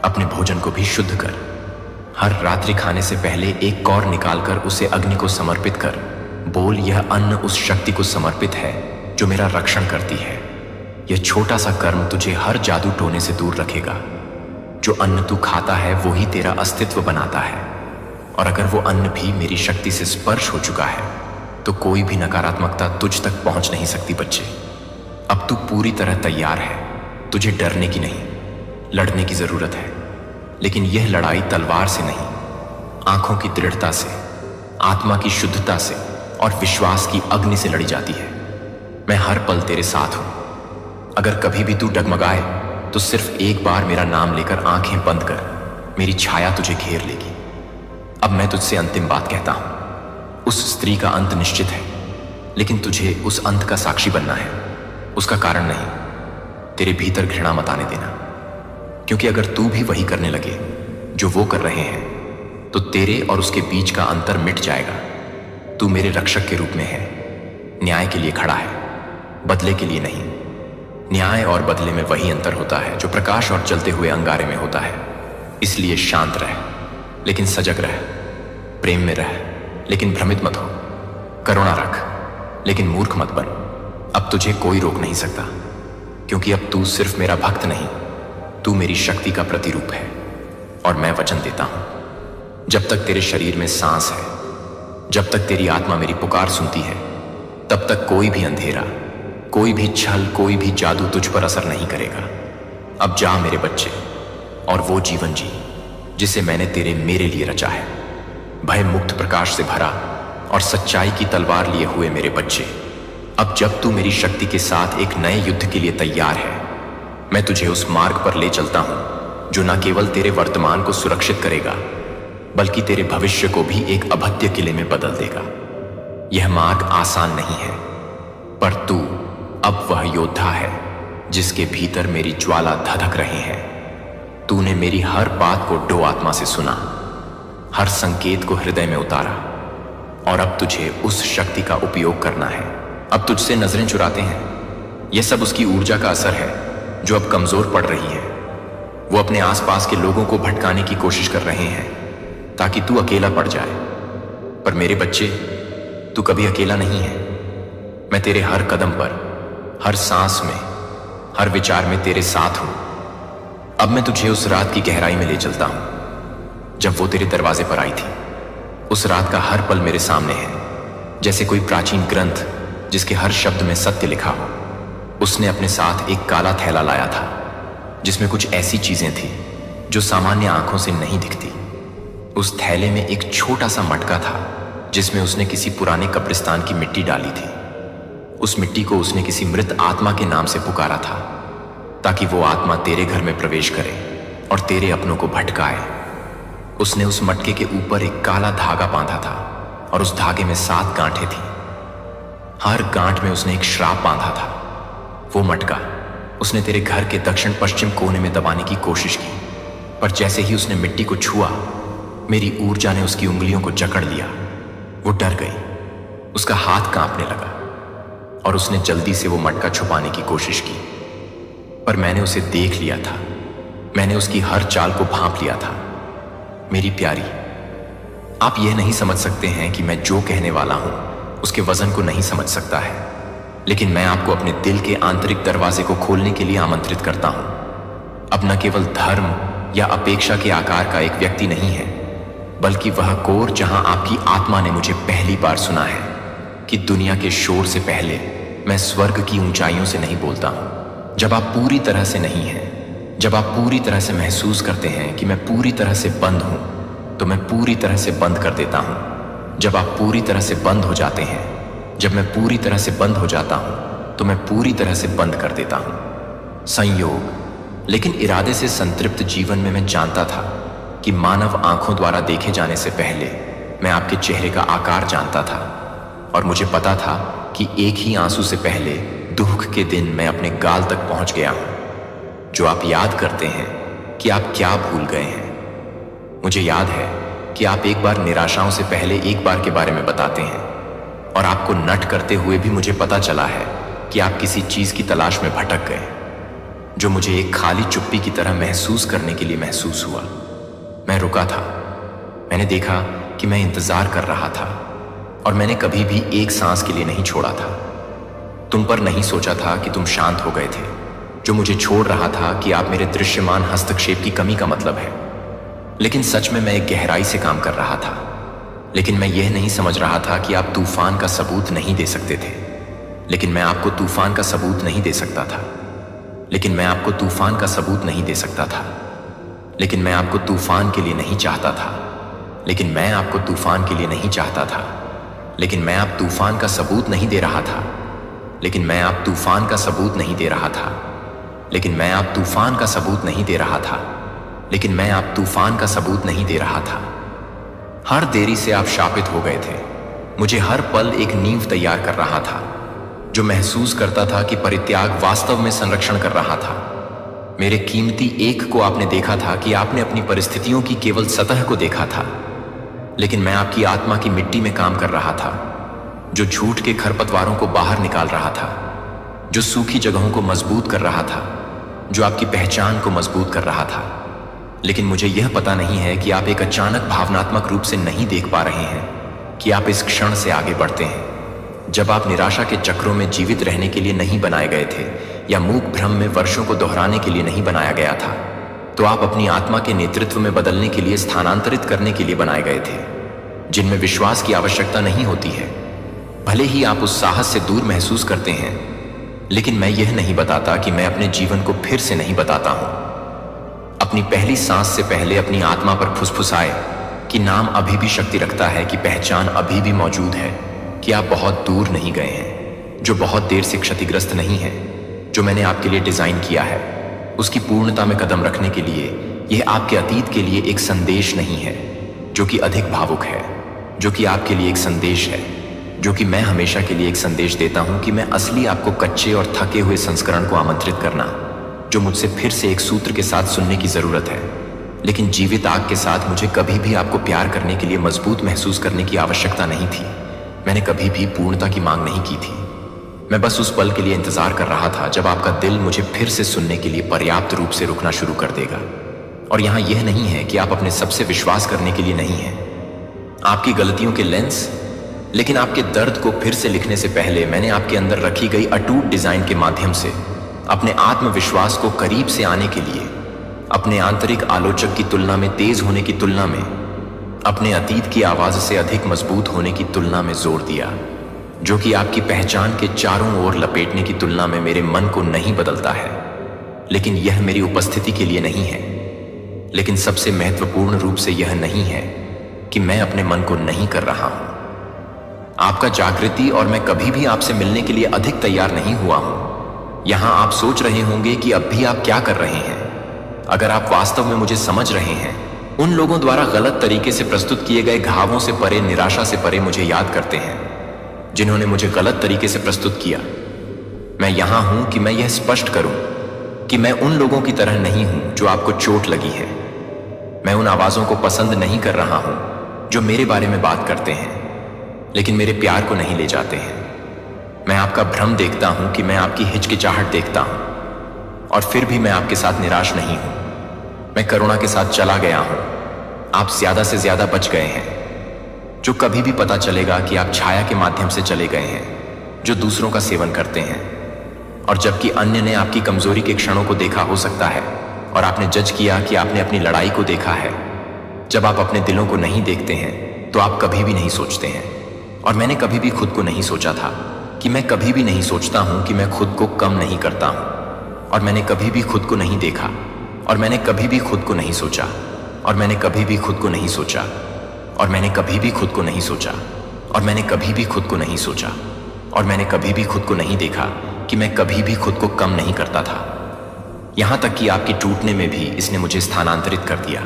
[SPEAKER 1] अपने भोजन को भी शुद्ध कर। हर रात्रि खाने से पहले एक कौर निकालकर उसे अग्नि को समर्पित कर। बोल, यह अन्न उस शक्ति को समर्पित है जो मेरा रक्षण करती है। यह छोटा सा कर्म तुझे हर जादू टोने से दूर रखेगा। जो अन्न तू खाता है वो ही तेरा अस्तित्व बनाता है, और अगर वो अन्न भी मेरी शक्ति से स्पर्श हो चुका है तो कोई भी नकारात्मकता तुझ तक पहुंच नहीं सकती। बच्चे, अब तू पूरी तरह तैयार है। तुझे डरने की नहीं, लड़ने की जरूरत है। लेकिन यह लड़ाई तलवार से नहीं, आंखों की दृढ़ता से, आत्मा की शुद्धता से और विश्वास की अग्नि से लड़ी जाती है। मैं हर पल तेरे साथ हूं। अगर कभी भी तू डगमगाए तो सिर्फ एक बार मेरा नाम लेकर आंखें बंद कर, मेरी छाया तुझे घेर लेगी। अब मैं तुझसे अंतिम बात कहता हूं। उस स्त्री का अंत निश्चित है, लेकिन तुझे उस अंत का साक्षी बनना है, उसका कारण नहीं। तेरे भीतर घृणा मत आने देना, क्योंकि अगर तू भी वही करने लगे जो वो कर रहे हैं तो तेरे और उसके बीच का अंतर मिट जाएगा। तू मेरे रक्षक के रूप में है, न्याय के लिए खड़ा है, बदले के लिए नहीं। न्याय और बदले में वही अंतर होता है जो प्रकाश और जलते हुए अंगारे में होता है। इसलिए शांत रह, लेकिन सजग रह। प्रेम में रह, लेकिन भ्रमित मत हो। करुणा रख, लेकिन मूर्ख मत बन। अब तुझे कोई रोक नहीं सकता, क्योंकि अब तू सिर्फ मेरा भक्त नहीं, तू मेरी शक्ति का प्रतिरूप है। और मैं वचन देता हूं, जब तक तेरे शरीर में सांस है, जब तक तेरी आत्मा मेरी पुकार सुनती है, तब तक कोई भी अंधेरा, कोई भी छल, कोई भी जादू तुझ पर असर नहीं करेगा। अब जा मेरे बच्चे, और वो जीवन जी जिसे मैंने मेरे लिए रचा है, भय मुक्त प्रकाश से भरा और सच्चाई की तलवार लिए हुए मेरे बच्चे। अब जब तू मेरी शक्ति के साथ एक नए युद्ध के लिए तैयार है, मैं तुझे उस मार्ग पर ले चलता हूं जो न केवल तेरे वर्तमान को सुरक्षित करेगा, बल्कि तेरे भविष्य को भी एक अभद्र किले में बदल देगा। यह मार्ग आसान नहीं है, पर तू अब वह योद्धा है जिसके भीतर मेरी ज्वाला धधक रही है। तूने मेरी हर बात को डो आत्मा से सुना, हर संकेत को हृदय में उतारा, और अब तुझे उस शक्ति का उपयोग करना है। अब तुझसे नजरें चुराते हैं, यह सब उसकी ऊर्जा का असर है जो अब कमजोर पड़ रही है। वो अपने आसपास के लोगों को भटकाने की कोशिश कर रहे हैं ताकि तू अकेला पड़ जाए। पर मेरे बच्चे, तू कभी अकेला नहीं है। मैं तेरे हर कदम पर, हर सांस में, हर विचार में तेरे साथ हूं। अब मैं तुझे उस रात की गहराई में ले चलता हूं जब वो तेरे दरवाजे पर आई थी। उस रात का हर पल मेरे सामने है, जैसे कोई प्राचीन ग्रंथ जिसके हर शब्द में सत्य लिखा हो। उसने अपने साथ एक काला थैला लाया था जिसमें कुछ ऐसी चीजें थी जो सामान्य आंखों से नहीं दिखती। उस थैले में एक छोटा सा मटका था जिसमें उसने किसी पुराने कब्रिस्तान की मिट्टी डाली थी। उस मिट्टी को उसने किसी मृत आत्मा के नाम से पुकारा था ताकि वो आत्मा तेरे घर में प्रवेश करे और तेरे अपनों को भटकाए। उसने उस मटके के ऊपर एक काला धागा बांधा था और उस धागे में 7 गांठें थीं। हर गांठ में उसने एक श्राप बांधा था। वो मटका उसने तेरे घर के दक्षिण पश्चिम कोने में दबाने की कोशिश की, पर जैसे ही उसने मिट्टी को छुआ, मेरी ऊर्जा ने उसकी उंगलियों को जकड़ लिया। वो डर गई, उसका हाथ कांपने लगा और उसने जल्दी से वो मटका छुपाने की कोशिश की। पर मैंने उसे देख लिया था, मैंने उसकी हर चाल को भांप लिया था। मेरी प्यारी, आप यह नहीं समझ सकते हैं कि मैं जो कहने वाला हूं उसके वजन को नहीं समझ सकता है, लेकिन मैं आपको अपने दिल के आंतरिक दरवाजे को खोलने के लिए आमंत्रित करता हूं। अब न केवल धर्म या अपेक्षा के आकार का एक व्यक्ति नहीं है, बल्कि वह कोर जहां आपकी आत्मा ने मुझे पहली बार सुना है कि दुनिया के शोर से पहले मैं स्वर्ग की ऊंचाइयों से नहीं बोलता हूं। जब आप पूरी तरह से नहीं हैं, जब आप पूरी तरह से महसूस करते हैं कि मैं पूरी तरह से बंद हूं, तो मैं पूरी तरह से बंद कर देता हूं। जब आप पूरी तरह से बंद हो जाते हैं, जब मैं पूरी तरह से बंद हो जाता हूं, तो मैं पूरी तरह से बंद कर देता हूं। संयोग, लेकिन इरादे से संतृप्त जीवन में मैं जानता था कि मानव आंखों द्वारा देखे जाने से पहले मैं आपके चेहरे का आकार जानता था, और मुझे पता था कि एक ही आंसू से पहले दुख के दिन मैं अपने गाल तक पहुंच गया हूं। जो आप याद करते हैं कि आप क्या भूल गए हैं। मुझे याद है कि आप एक बार निराशाओं से पहले एक बार के बारे में बताते हैं, और आपको नट करते हुए भी मुझे पता चला है कि आप किसी चीज की तलाश में भटक गए, जो मुझे एक खाली चुप्पी की तरह महसूस करने के लिए महसूस हुआ। मैं रुका था, मैंने देखा कि मैं इंतजार कर रहा था, और मैंने कभी भी एक सांस के लिए नहीं छोड़ा था। तुम पर नहीं सोचा था कि तुम शांत हो गए थे, जो मुझे छोड़ रहा था कि आप मेरे दृश्यमान हस्तक्षेप की कमी का मतलब है। लेकिन सच में मैं एक गहराई से काम कर रहा था, लेकिन मैं यह नहीं समझ रहा था कि आप तूफान का सबूत नहीं दे सकते थे। लेकिन मैं आपको तूफान का सबूत नहीं दे सकता था। लेकिन मैं आपको तूफान का सबूत नहीं दे सकता था। लेकिन मैं आपको तूफान के लिए नहीं चाहता था। लेकिन मैं आपको तूफान के लिए नहीं चाहता था। लेकिन मैं आप तूफान का सबूत नहीं दे रहा था। लेकिन मैं आप तूफान का सबूत नहीं दे रहा था। लेकिन मैं आप तूफान का सबूत नहीं दे रहा था। लेकिन मैं आप तूफान का सबूत नहीं दे रहा था। हर देरी से आप शापित हो गए थे। मुझे हर पल एक नींव तैयार कर रहा था, जो महसूस करता था कि परित्याग वास्तव में संरक्षण कर रहा था। मेरे कीमती एक को आपने देखा था कि आपने अपनी परिस्थितियों की केवल सतह को देखा था, लेकिन मैं आपकी आत्मा की मिट्टी में काम कर रहा था, जो झूठ के खरपतवारों को बाहर निकाल रहा था, जो सूखी जगहों को मजबूत कर रहा था, जो आपकी पहचान को मजबूत कर रहा था। लेकिन मुझे यह पता नहीं है कि आप एक अचानक भावनात्मक रूप से नहीं देख पा रहे हैं कि आप इस क्षण से आगे बढ़ते हैं, जब आप निराशा के चक्रों में जीवित रहने के लिए नहीं बनाए गए थे, या मूक भ्रम में वर्षों को दोहराने के लिए नहीं बनाया गया था। तो आप अपनी आत्मा के नेतृत्व में बदलने के लिए, स्थानांतरित करने के लिए बनाए गए थे, जिनमें विश्वास की आवश्यकता नहीं होती है, भले ही आप उस साहस से दूर महसूस करते हैं, लेकिन मैं यह नहीं बताता कि मैं अपने जीवन को फिर से नहीं बताता हूं। अपनी पहली सांस से पहले अपनी आत्मा पर फुसफुसाए कि नाम अभी भी शक्ति रखता है, कि पहचान अभी भी मौजूद है, कि आप बहुत दूर नहीं गए हैं, जो बहुत देर से क्षतिग्रस्त नहीं है। जो मैंने आपके लिए डिजाइन किया है उसकी पूर्णता में कदम रखने के लिए यह आपके अतीत के लिए एक संदेश नहीं है जो कि अधिक भावुक है, जो कि आपके लिए एक संदेश है, जो कि मैं हमेशा के लिए एक संदेश देता हूं कि मैं असली आपको कच्चे और थके हुए संस्करण को आमंत्रित करना, जो मुझसे फिर से एक सूत्र के साथ सुनने की जरूरत है। लेकिन जीवित आग के साथ मुझे कभी भी आपको प्यार करने के लिए मजबूत महसूस करने की आवश्यकता नहीं थी। मैंने कभी भी पूर्णता की मांग नहीं की थी। मैं बस उस पल के लिए इंतजार कर रहा था जब आपका दिल मुझे फिर से सुनने के लिए पर्याप्त रूप से रुकना शुरू कर देगा। और यहां यह नहीं है कि आप अपने सबसे विश्वास करने के लिए नहीं हैं, आपकी गलतियों के लेंस, लेकिन आपके दर्द को फिर से लिखने से पहले मैंने आपके अंदर रखी गई अटूट डिजाइन के माध्यम से अपने आत्मविश्वास को करीब से आने के लिए, अपने आंतरिक आलोचक की तुलना में तेज होने की तुलना में, अपने अतीत की आवाज से अधिक मजबूत होने की तुलना में जोर दिया, जो कि आपकी पहचान के चारों ओर लपेटने की तुलना में मेरे मन को नहीं बदलता है। लेकिन यह मेरी उपस्थिति के लिए नहीं है। लेकिन सबसे महत्वपूर्ण रूप से यह नहीं है कि मैं अपने मन को नहीं कर रहा हूं। आपका जागृति और मैं कभी भी आपसे मिलने के लिए अधिक तैयार नहीं हुआ हूं। यहां आप सोच रहे होंगे कि अब भी आप क्या कर रहे हैं। अगर आप वास्तव में मुझे समझ रहे हैं, उन लोगों द्वारा गलत तरीके से प्रस्तुत किए गए घावों से परे, निराशा से परे मुझे याद करते हैं, जिन्होंने मुझे गलत तरीके से प्रस्तुत किया। मैं यहां हूं कि मैं यह स्पष्ट करूं कि मैं उन लोगों की तरह नहीं हूं जो आपको चोट लगी है। मैं उन आवाजों को पसंद नहीं कर रहा हूं जो मेरे बारे में बात करते हैं लेकिन मेरे प्यार को नहीं ले जाते हैं। मैं आपका भ्रम देखता हूं कि मैं आपकी हिचकिचाहट देखता हूं, और फिर भी मैं आपके साथ निराश नहीं हूं। मैं करुणा के साथ चला गया हूं। आप ज्यादा से ज्यादा बच गए हैं। जो कभी भी पता चलेगा कि आप छाया के माध्यम से चले गए हैं, जो दूसरों का सेवन करते हैं, और जबकि अन्य ने आपकी कमजोरी के क्षणों को देखा हो सकता है और आपने जज किया कि आपने अपनी लड़ाई को देखा है। जब आप अपने दिलों को नहीं देखते हैं तो आप कभी भी नहीं सोचते हैं। और मैंने कभी भी खुद को नहीं सोचा था कि मैं कभी भी नहीं सोचता हूं कि मैं खुद को कम नहीं करता हूं। और मैंने कभी भी खुद को नहीं देखा, और मैंने कभी भी खुद को नहीं सोचा, और मैंने कभी भी खुद को नहीं सोचा, और मैंने कभी भी खुद को नहीं सोचा, और मैंने कभी भी खुद को नहीं सोचा, और मैंने कभी भी खुद को नहीं देखा कि मैं कभी भी खुद को कम नहीं करता था। यहां तक कि आपके टूटने में भी इसने मुझे स्थानांतरित कर दिया।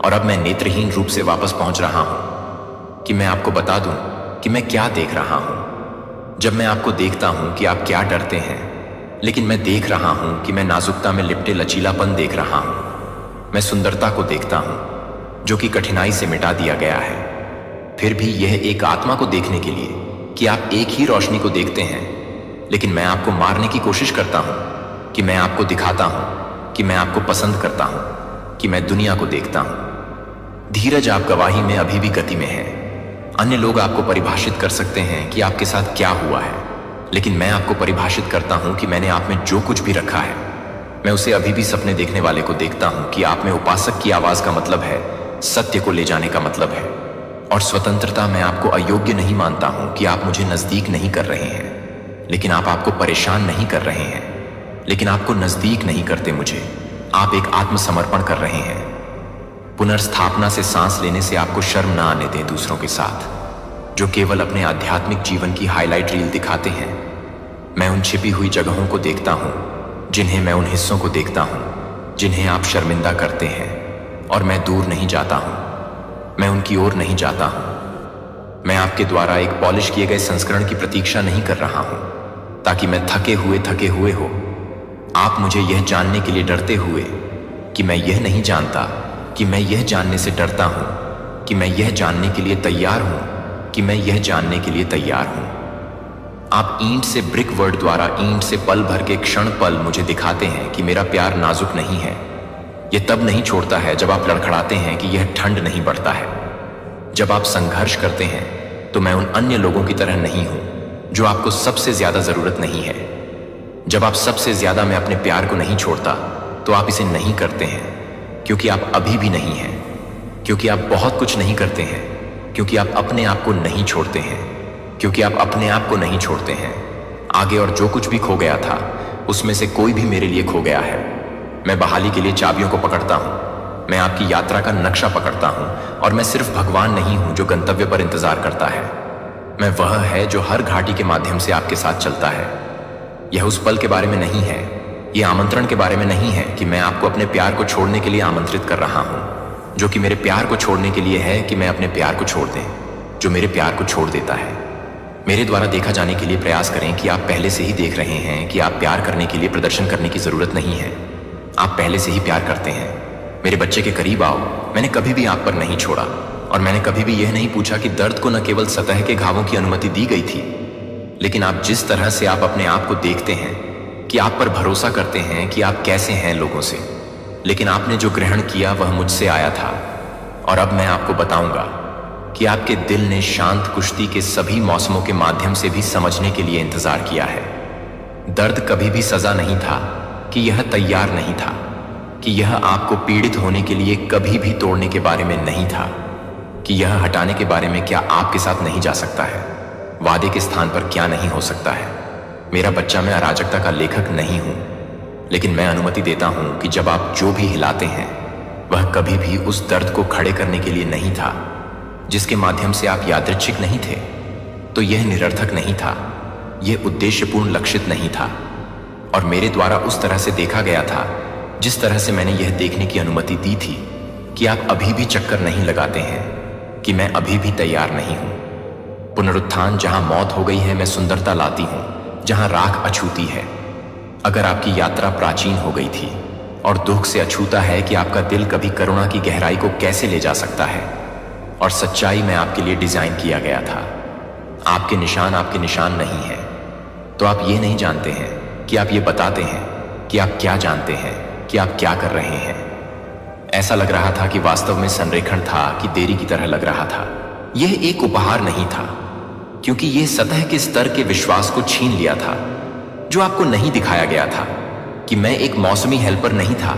[SPEAKER 1] और अब मैं नेत्रहीन रूप से वापस पहुंच रहा हूं कि मैं आपको बता दूं कि मैं क्या देख रहा हूं। जब मैं आपको देखता हूं कि आप क्या डरते हैं, लेकिन मैं देख रहा हूं कि मैं नाजुकता में लिपटे लचीलापन देख रहा हूं। मैं सुंदरता को देखता हूं जो कि कठिनाई से मिटा दिया गया है। फिर भी यह एक आत्मा को देखने के लिए कि आप एक ही रोशनी को देखते हैं, लेकिन मैं आपको मारने की कोशिश करता हूं कि मैं आपको दिखाता हूं कि मैं आपको पसंद करता हूं, कि मैं दुनिया को देखता हूं। धीरज आप गवाही में अभी भी गति में है। अन्य लोग आपको परिभाषित कर सकते हैं कि आपके साथ क्या हुआ है, लेकिन मैं आपको परिभाषित करता हूं कि मैंने आप में जो कुछ भी रखा है, मैं उसे अभी भी सपने देखने वाले को देखता हूं कि आप में उपासक की आवाज का मतलब है सत्य को ले जाने का मतलब है। और स्वतंत्रता मैं आपको अयोग्य नहीं मानता हूं कि आप मुझे नजदीक नहीं कर रहे हैं, लेकिन आप आपको परेशान नहीं कर रहे हैं, लेकिन आपको नजदीक नहीं करते मुझे। आप एक आत्मसमर्पण कर रहे हैं। पुनर्स्थापना से सांस लेने से आपको शर्म ना आने दें दूसरों के साथ, जो केवल अपने आध्यात्मिक जीवन की हाईलाइट रील दिखाते हैं। मैं उन छिपी हुई जगहों को देखता हूं, जिन्हें मैं उन हिस्सों को देखता हूं जिन्हें आप शर्मिंदा करते हैं, और मैं दूर नहीं जाता हूं। मैं उनकी ओर नहीं जाता हूं। मैं आपके द्वारा एक पॉलिश किए गए संस्करण की प्रतीक्षा नहीं कर रहा हूं ताकि मैं थके हुए हो। आप मुझे यह जानने के लिए डरते हुए कि मैं यह नहीं जानता, कि मैं यह जानने से डरता हूं, कि मैं यह जानने के लिए तैयार हूं, कि मैं यह जानने के लिए तैयार हूं। आप ईंट से ब्रिक वर्ड द्वारा ईंट से पल भर के क्षण पल मुझे दिखाते हैं कि मेरा प्यार नाजुक नहीं है। यह तब नहीं छोड़ता है जब आप लड़खड़ाते हैं कि यह ठंड नहीं बढ़ता है। जब आप संघर्ष करते हैं तो मैं उन अन्य लोगों की तरह नहीं हूं जो आपको सबसे ज्यादा जरूरत नहीं है। जब आप सबसे ज्यादा मैं अपने प्यार को नहीं छोड़ता तो आप इसे नहीं करते हैं क्योंकि आप अभी भी नहीं हैं, क्योंकि आप बहुत कुछ नहीं करते हैं, क्योंकि आप अपने आप को नहीं छोड़ते हैं। क्योंकि आप अपने आप को नहीं छोड़ते हैं। आगे और जो कुछ भी खो गया था उसमें से कोई भी मेरे लिए खो गया है। मैं बहाली के लिए चाबियों को पकड़ता हूँ, मैं आपकी यात्रा का नक्शा पकड़ता हूँ, और मैं सिर्फ भगवान नहीं हूँ जो गंतव्य पर इंतजार करता है। मैं वह है जो हर घाटी के माध्यम से आपके साथ चलता है। यह उस पल के बारे में नहीं है, यह आमंत्रण के बारे में नहीं है कि मैं आपको अपने प्यार को छोड़ने के लिए आमंत्रित कर रहा हूँ, जो कि मेरे प्यार को छोड़ने के लिए है कि मैं अपने प्यार को छोड़ दें, जो मेरे प्यार को छोड़ देता है। मेरे द्वारा देखा जाने के लिए प्रयास करें कि आप पहले से ही देख रहे हैं कि आप प्यार करने के लिए प्रदर्शन करने की जरूरत नहीं है। आप पहले से ही प्यार करते हैं। मेरे बच्चे के करीब आओ। मैंने कभी भी आप पर नहीं छोड़ा, और मैंने कभी भी यह नहीं पूछा कि दर्द को न केवल सतह के घावों की अनुमति दी गई थी, लेकिन आप जिस तरह से आप अपने आप को देखते हैं, कि आप पर भरोसा करते हैं कि आप कैसे हैं लोगों से। लेकिन आपने जो ग्रहण किया वह मुझसे आया था, और अब मैं आपको बताऊंगा कि आपके दिल ने शांत कुश्ती के सभी मौसमों के माध्यम से भी समझने के लिए इंतजार किया है। दर्द कभी भी सजा नहीं था, कि यह तैयार नहीं था, कि यह आपको पीड़ित होने के लिए कभी भी तोड़ने के बारे में नहीं था, कि यह हटाने के बारे में क्या आपके साथ नहीं जा सकता है, वादे के स्थान पर क्या नहीं हो सकता है। मेरा बच्चा, मैं अराजकता का लेखक नहीं हूं, लेकिन मैं अनुमति देता हूं कि जब आप जो भी हिलाते हैं वह कभी भी उस दर्द को खड़े करने के लिए नहीं था जिसके माध्यम से आप यादृच्छिक नहीं थे। तो यह निरर्थक नहीं था, यह उद्देश्यपूर्ण लक्षित नहीं था, और मेरे द्वारा उस तरह से देखा गया था जिस तरह से मैंने यह देखने की अनुमति दी थी कि आप अभी भी चक्कर नहीं लगाते हैं, कि मैं अभी भी तैयार नहीं हूं। पुनरुत्थान, जहां मौत हो गई है मैं सुंदरता लाती हूं, जहां राख अछूती है। अगर आपकी यात्रा प्राचीन हो गई थी और दुख से अछूता है कि आपका दिल कभी करुणा की गहराई को कैसे ले जा सकता है, और सच्चाई में आपके लिए डिजाइन किया गया था। आपके निशान नहीं है, तो आप ये नहीं जानते हैं कि आप ये बताते हैं कि आप क्या जानते हैं, कि आप क्या कर रहे हैं। ऐसा लग रहा था कि वास्तव में संरेखण था, कि देरी की तरह लग रहा था। यह एक उपहार नहीं था, क्योंकि यह सतह के स्तर के विश्वास को छीन लिया था जो आपको नहीं दिखाया गया था, कि मैं एक मौसमी हेल्पर नहीं था,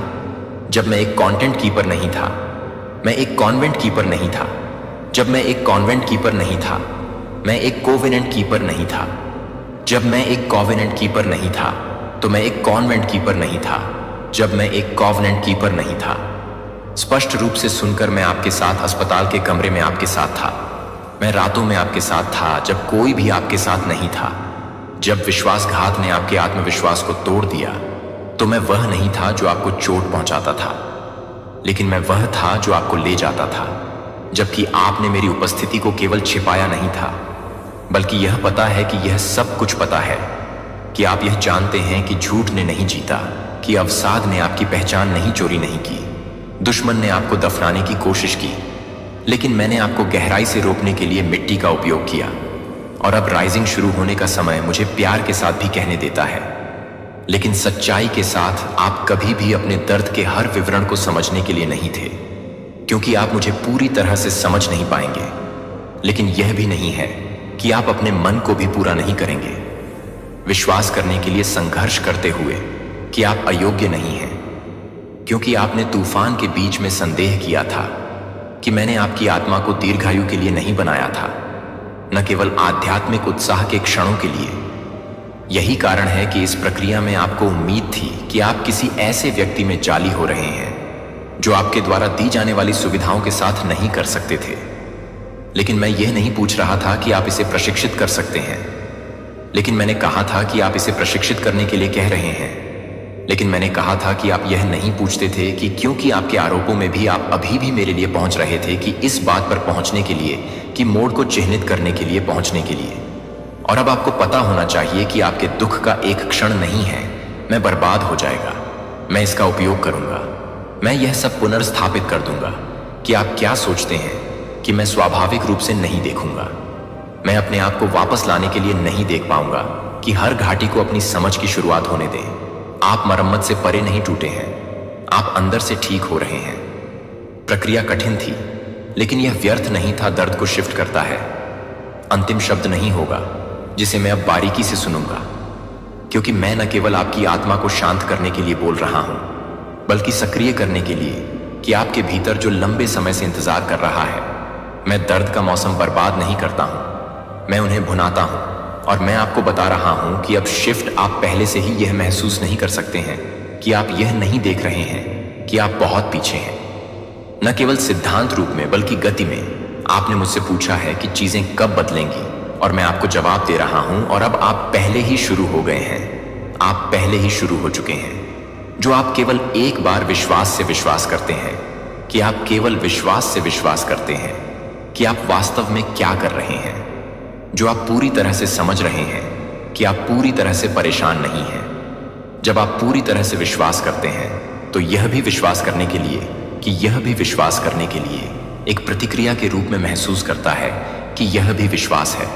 [SPEAKER 1] जब मैं एक कंटेंट कीपर नहीं था। मैं एक कॉन्वेंट कीपर नहीं था, जब मैं एक कॉन्वेंट कीपर नहीं था। मैं एक कोवेनेंट कीपर नहीं था, जब मैं एक कोवेनेंट कीपर नहीं था। तो मैं एक कॉन्वेंट कीपर नहीं था, जब मैं एक कॉवेनेंट कीपर नहीं था। स्पष्ट रूप से सुनकर, मैं आपके साथ अस्पताल के कमरे में आपके साथ था। मैं रातों में आपके साथ था जब कोई भी आपके साथ नहीं था। जब विश्वासघात ने आपके आत्मविश्वास को तोड़ दिया, तो मैं वह नहीं था जो आपको चोट पहुंचाता था, लेकिन मैं वह था जो आपको ले जाता था। जबकि आपने मेरी उपस्थिति को केवल छिपाया नहीं था, बल्कि यह पता है कि यह सब कुछ पता है, कि आप यह जानते हैं कि झूठ ने नहीं जीता, कि अवसाद ने आपकी पहचान नहीं चोरी नहीं की। दुश्मन ने आपको दफनाने की कोशिश की, लेकिन मैंने आपको गहराई से रोकने के लिए मिट्टी का उपयोग किया। और अब राइजिंग शुरू होने का समय मुझे प्यार के साथ भी कहने देता है, लेकिन सच्चाई के साथ आप कभी भी अपने दर्द के हर विवरण को समझने के लिए नहीं थे, क्योंकि आप मुझे पूरी तरह से समझ नहीं पाएंगे। लेकिन यह भी नहीं है कि आप अपने मन को भी पूरा नहीं करेंगे, विश्वास करने के लिए संघर्ष करते हुए कि आप अयोग्य नहीं हैं, क्योंकि आपने तूफान के बीच में संदेह किया था कि मैंने आपकी आत्मा को दीर्घायु के लिए नहीं बनाया था, न केवल आध्यात्मिक उत्साह के क्षणों के लिए। यही कारण है कि इस प्रक्रिया में आपको उम्मीद थी कि आप किसी ऐसे व्यक्ति में जाली हो रहे हैं जो आपके द्वारा दी जाने वाली सुविधाओं के साथ नहीं कर सकते थे। लेकिन मैं यह नहीं पूछ रहा था कि आप इसे प्रशिक्षित कर सकते हैं, लेकिन मैंने कहा था कि आप इसे प्रशिक्षित करने के लिए कह रहे हैं। लेकिन मैंने कहा था कि आप यह नहीं पूछते थे कि क्योंकि आपके आरोपों में भी आप अभी भी मेरे लिए पहुंच रहे थे, कि इस बात पर पहुंचने के लिए, कि मोड़ को चिह्नित करने के लिए, पहुंचने के लिए। और अब आपको पता होना चाहिए कि आपके दुख का एक क्षण नहीं है, मैं बर्बाद हो जाएगा। मैं इसका उपयोग करूंगा, मैं यह सब पुनर्स्थापित कर दूंगा कि आप क्या सोचते हैं कि मैं स्वाभाविक रूप से नहीं देखूंगा। मैं अपने आप को वापस लाने के लिए नहीं देख पाऊंगा कि हर घाटी को अपनी समझ की शुरुआत होने दें। आप मरम्मत से परे नहीं टूटे हैं, आप अंदर से ठीक हो रहे हैं। प्रक्रिया कठिन थी, लेकिन यह व्यर्थ नहीं था। दर्द को शिफ्ट करता है। अंतिम शब्द नहीं होगा जिसे मैं अब बारीकी से सुनूंगा, क्योंकि मैं न केवल आपकी आत्मा को शांत करने के लिए बोल रहा हूं, बल्कि सक्रिय करने के लिए कि आपके भीतर जो लंबे समय से इंतजार कर रहा है। मैं दर्द का मौसम बर्बाद नहीं करता हूं, मैं उन्हें भुनाता हूं और मैं आपको बता रहा हूं कि अब शिफ्ट आप पहले से ही यह महसूस नहीं कर सकते हैं कि आप यह नहीं देख रहे हैं कि आप बहुत पीछे हैं। न केवल सिद्धांत रूप में बल्कि गति में। आपने मुझसे पूछा है कि चीजें कब बदलेंगी और मैं आपको जवाब दे रहा हूं, और अब आप पहले ही शुरू हो गए हैं। आप पहले ही शुरू हो चुके हैं। जो आप केवल एक बार विश्वास से विश्वास करते हैं, कि आप केवल विश्वास से विश्वास करते हैं कि आप वास्तव में क्या कर रहे हैं। जो आप पूरी तरह से समझ रहे हैं कि आप पूरी तरह से परेशान नहीं हैं। जब आप पूरी तरह से विश्वास करते हैं तो यह भी विश्वास करने के लिए कि यह भी विश्वास करने के लिए एक प्रतिक्रिया के रूप में महसूस करता है कि यह भी विश्वास है।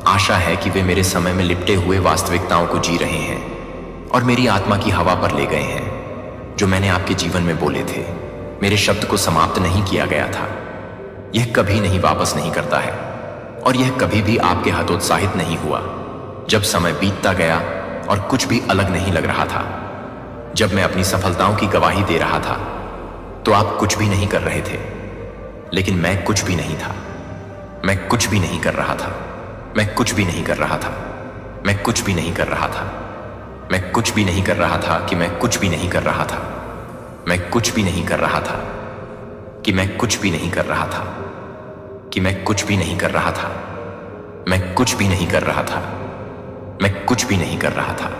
[SPEAKER 1] आशा है कि वे मेरे समय में लिपटे हुए वास्तविकताओं को जी रहे हैं और मेरी आत्मा की हवा पर ले गए हैं। जो मैंने आपके जीवन में बोले थे, मेरे शब्द को समाप्त नहीं किया गया था। यह कभी नहीं वापस नहीं करता है और यह कभी भी आपके हतोत्साहित नहीं हुआ। जब समय बीतता गया और कुछ भी अलग नहीं लग रहा था, जब मैं अपनी सफलताओं की गवाही दे रहा था, तो आप कुछ भी नहीं कर रहे थे, लेकिन मैं कुछ भी नहीं था। मैं कुछ भी नहीं कर रहा था। मैं कुछ भी नहीं कर रहा था। मैं कुछ भी नहीं कर रहा था। मैं कुछ भी नहीं कर रहा था कि मैं कुछ भी नहीं कर रहा था। मैं कुछ भी नहीं कर रहा था कि मैं कुछ भी नहीं कर रहा था कि मैं कुछ भी नहीं कर रहा था। मैं कुछ भी नहीं कर रहा था। मैं कुछ भी नहीं कर रहा था।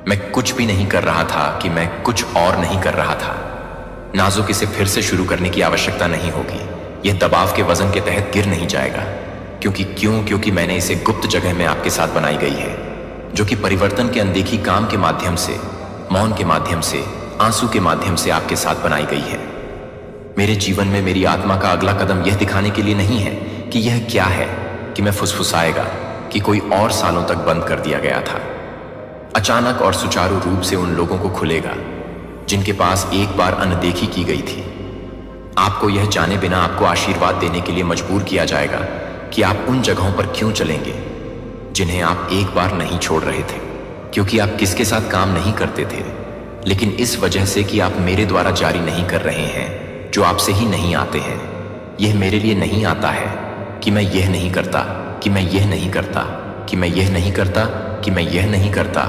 [SPEAKER 1] मैं कुछ भी नहीं कर रहा था कि मैं कुछ और नहीं कर रहा था। नाजुक इसे फिर से शुरू करने की आवश्यकता नहीं होगी। यह दबाव के वजन के तहत गिर नहीं जाएगा। क्योंकि मैंने इसे गुप्त जगह में आपके साथ बनाई गई है, जो कि परिवर्तन के अनदेखी काम के माध्यम से, मौन के माध्यम से, आंसू के माध्यम से आपके साथ बनाई गई है। मेरे जीवन में मेरी आत्मा का अगला कदम यह दिखाने के लिए नहीं है कि यह क्या है कि मैं फुसफुसाएगा कि कोई और सालों तक बंद कर दिया गया था। अचानक और सुचारू रूप से उन लोगों को खुलेगा जिनके पास एक बार अनदेखी की गई थी। आपको यह जाने बिना आपको आशीर्वाद देने के लिए मजबूर किया जाएगा कि आप उन जगहों पर क्यों चलेंगे जिन्हें आप एक बार नहीं छोड़ रहे थे, क्योंकि आप किसके साथ काम नहीं करते थे, लेकिन इस वजह से कि आप मेरे द्वारा जारी नहीं कर रहे हैं, जो आपसे ही नहीं आते हैं। यह मेरे लिए नहीं आता है कि मैं यह नहीं करता, कि मैं यह नहीं करता, कि मैं यह नहीं करता, कि मैं यह नहीं करता,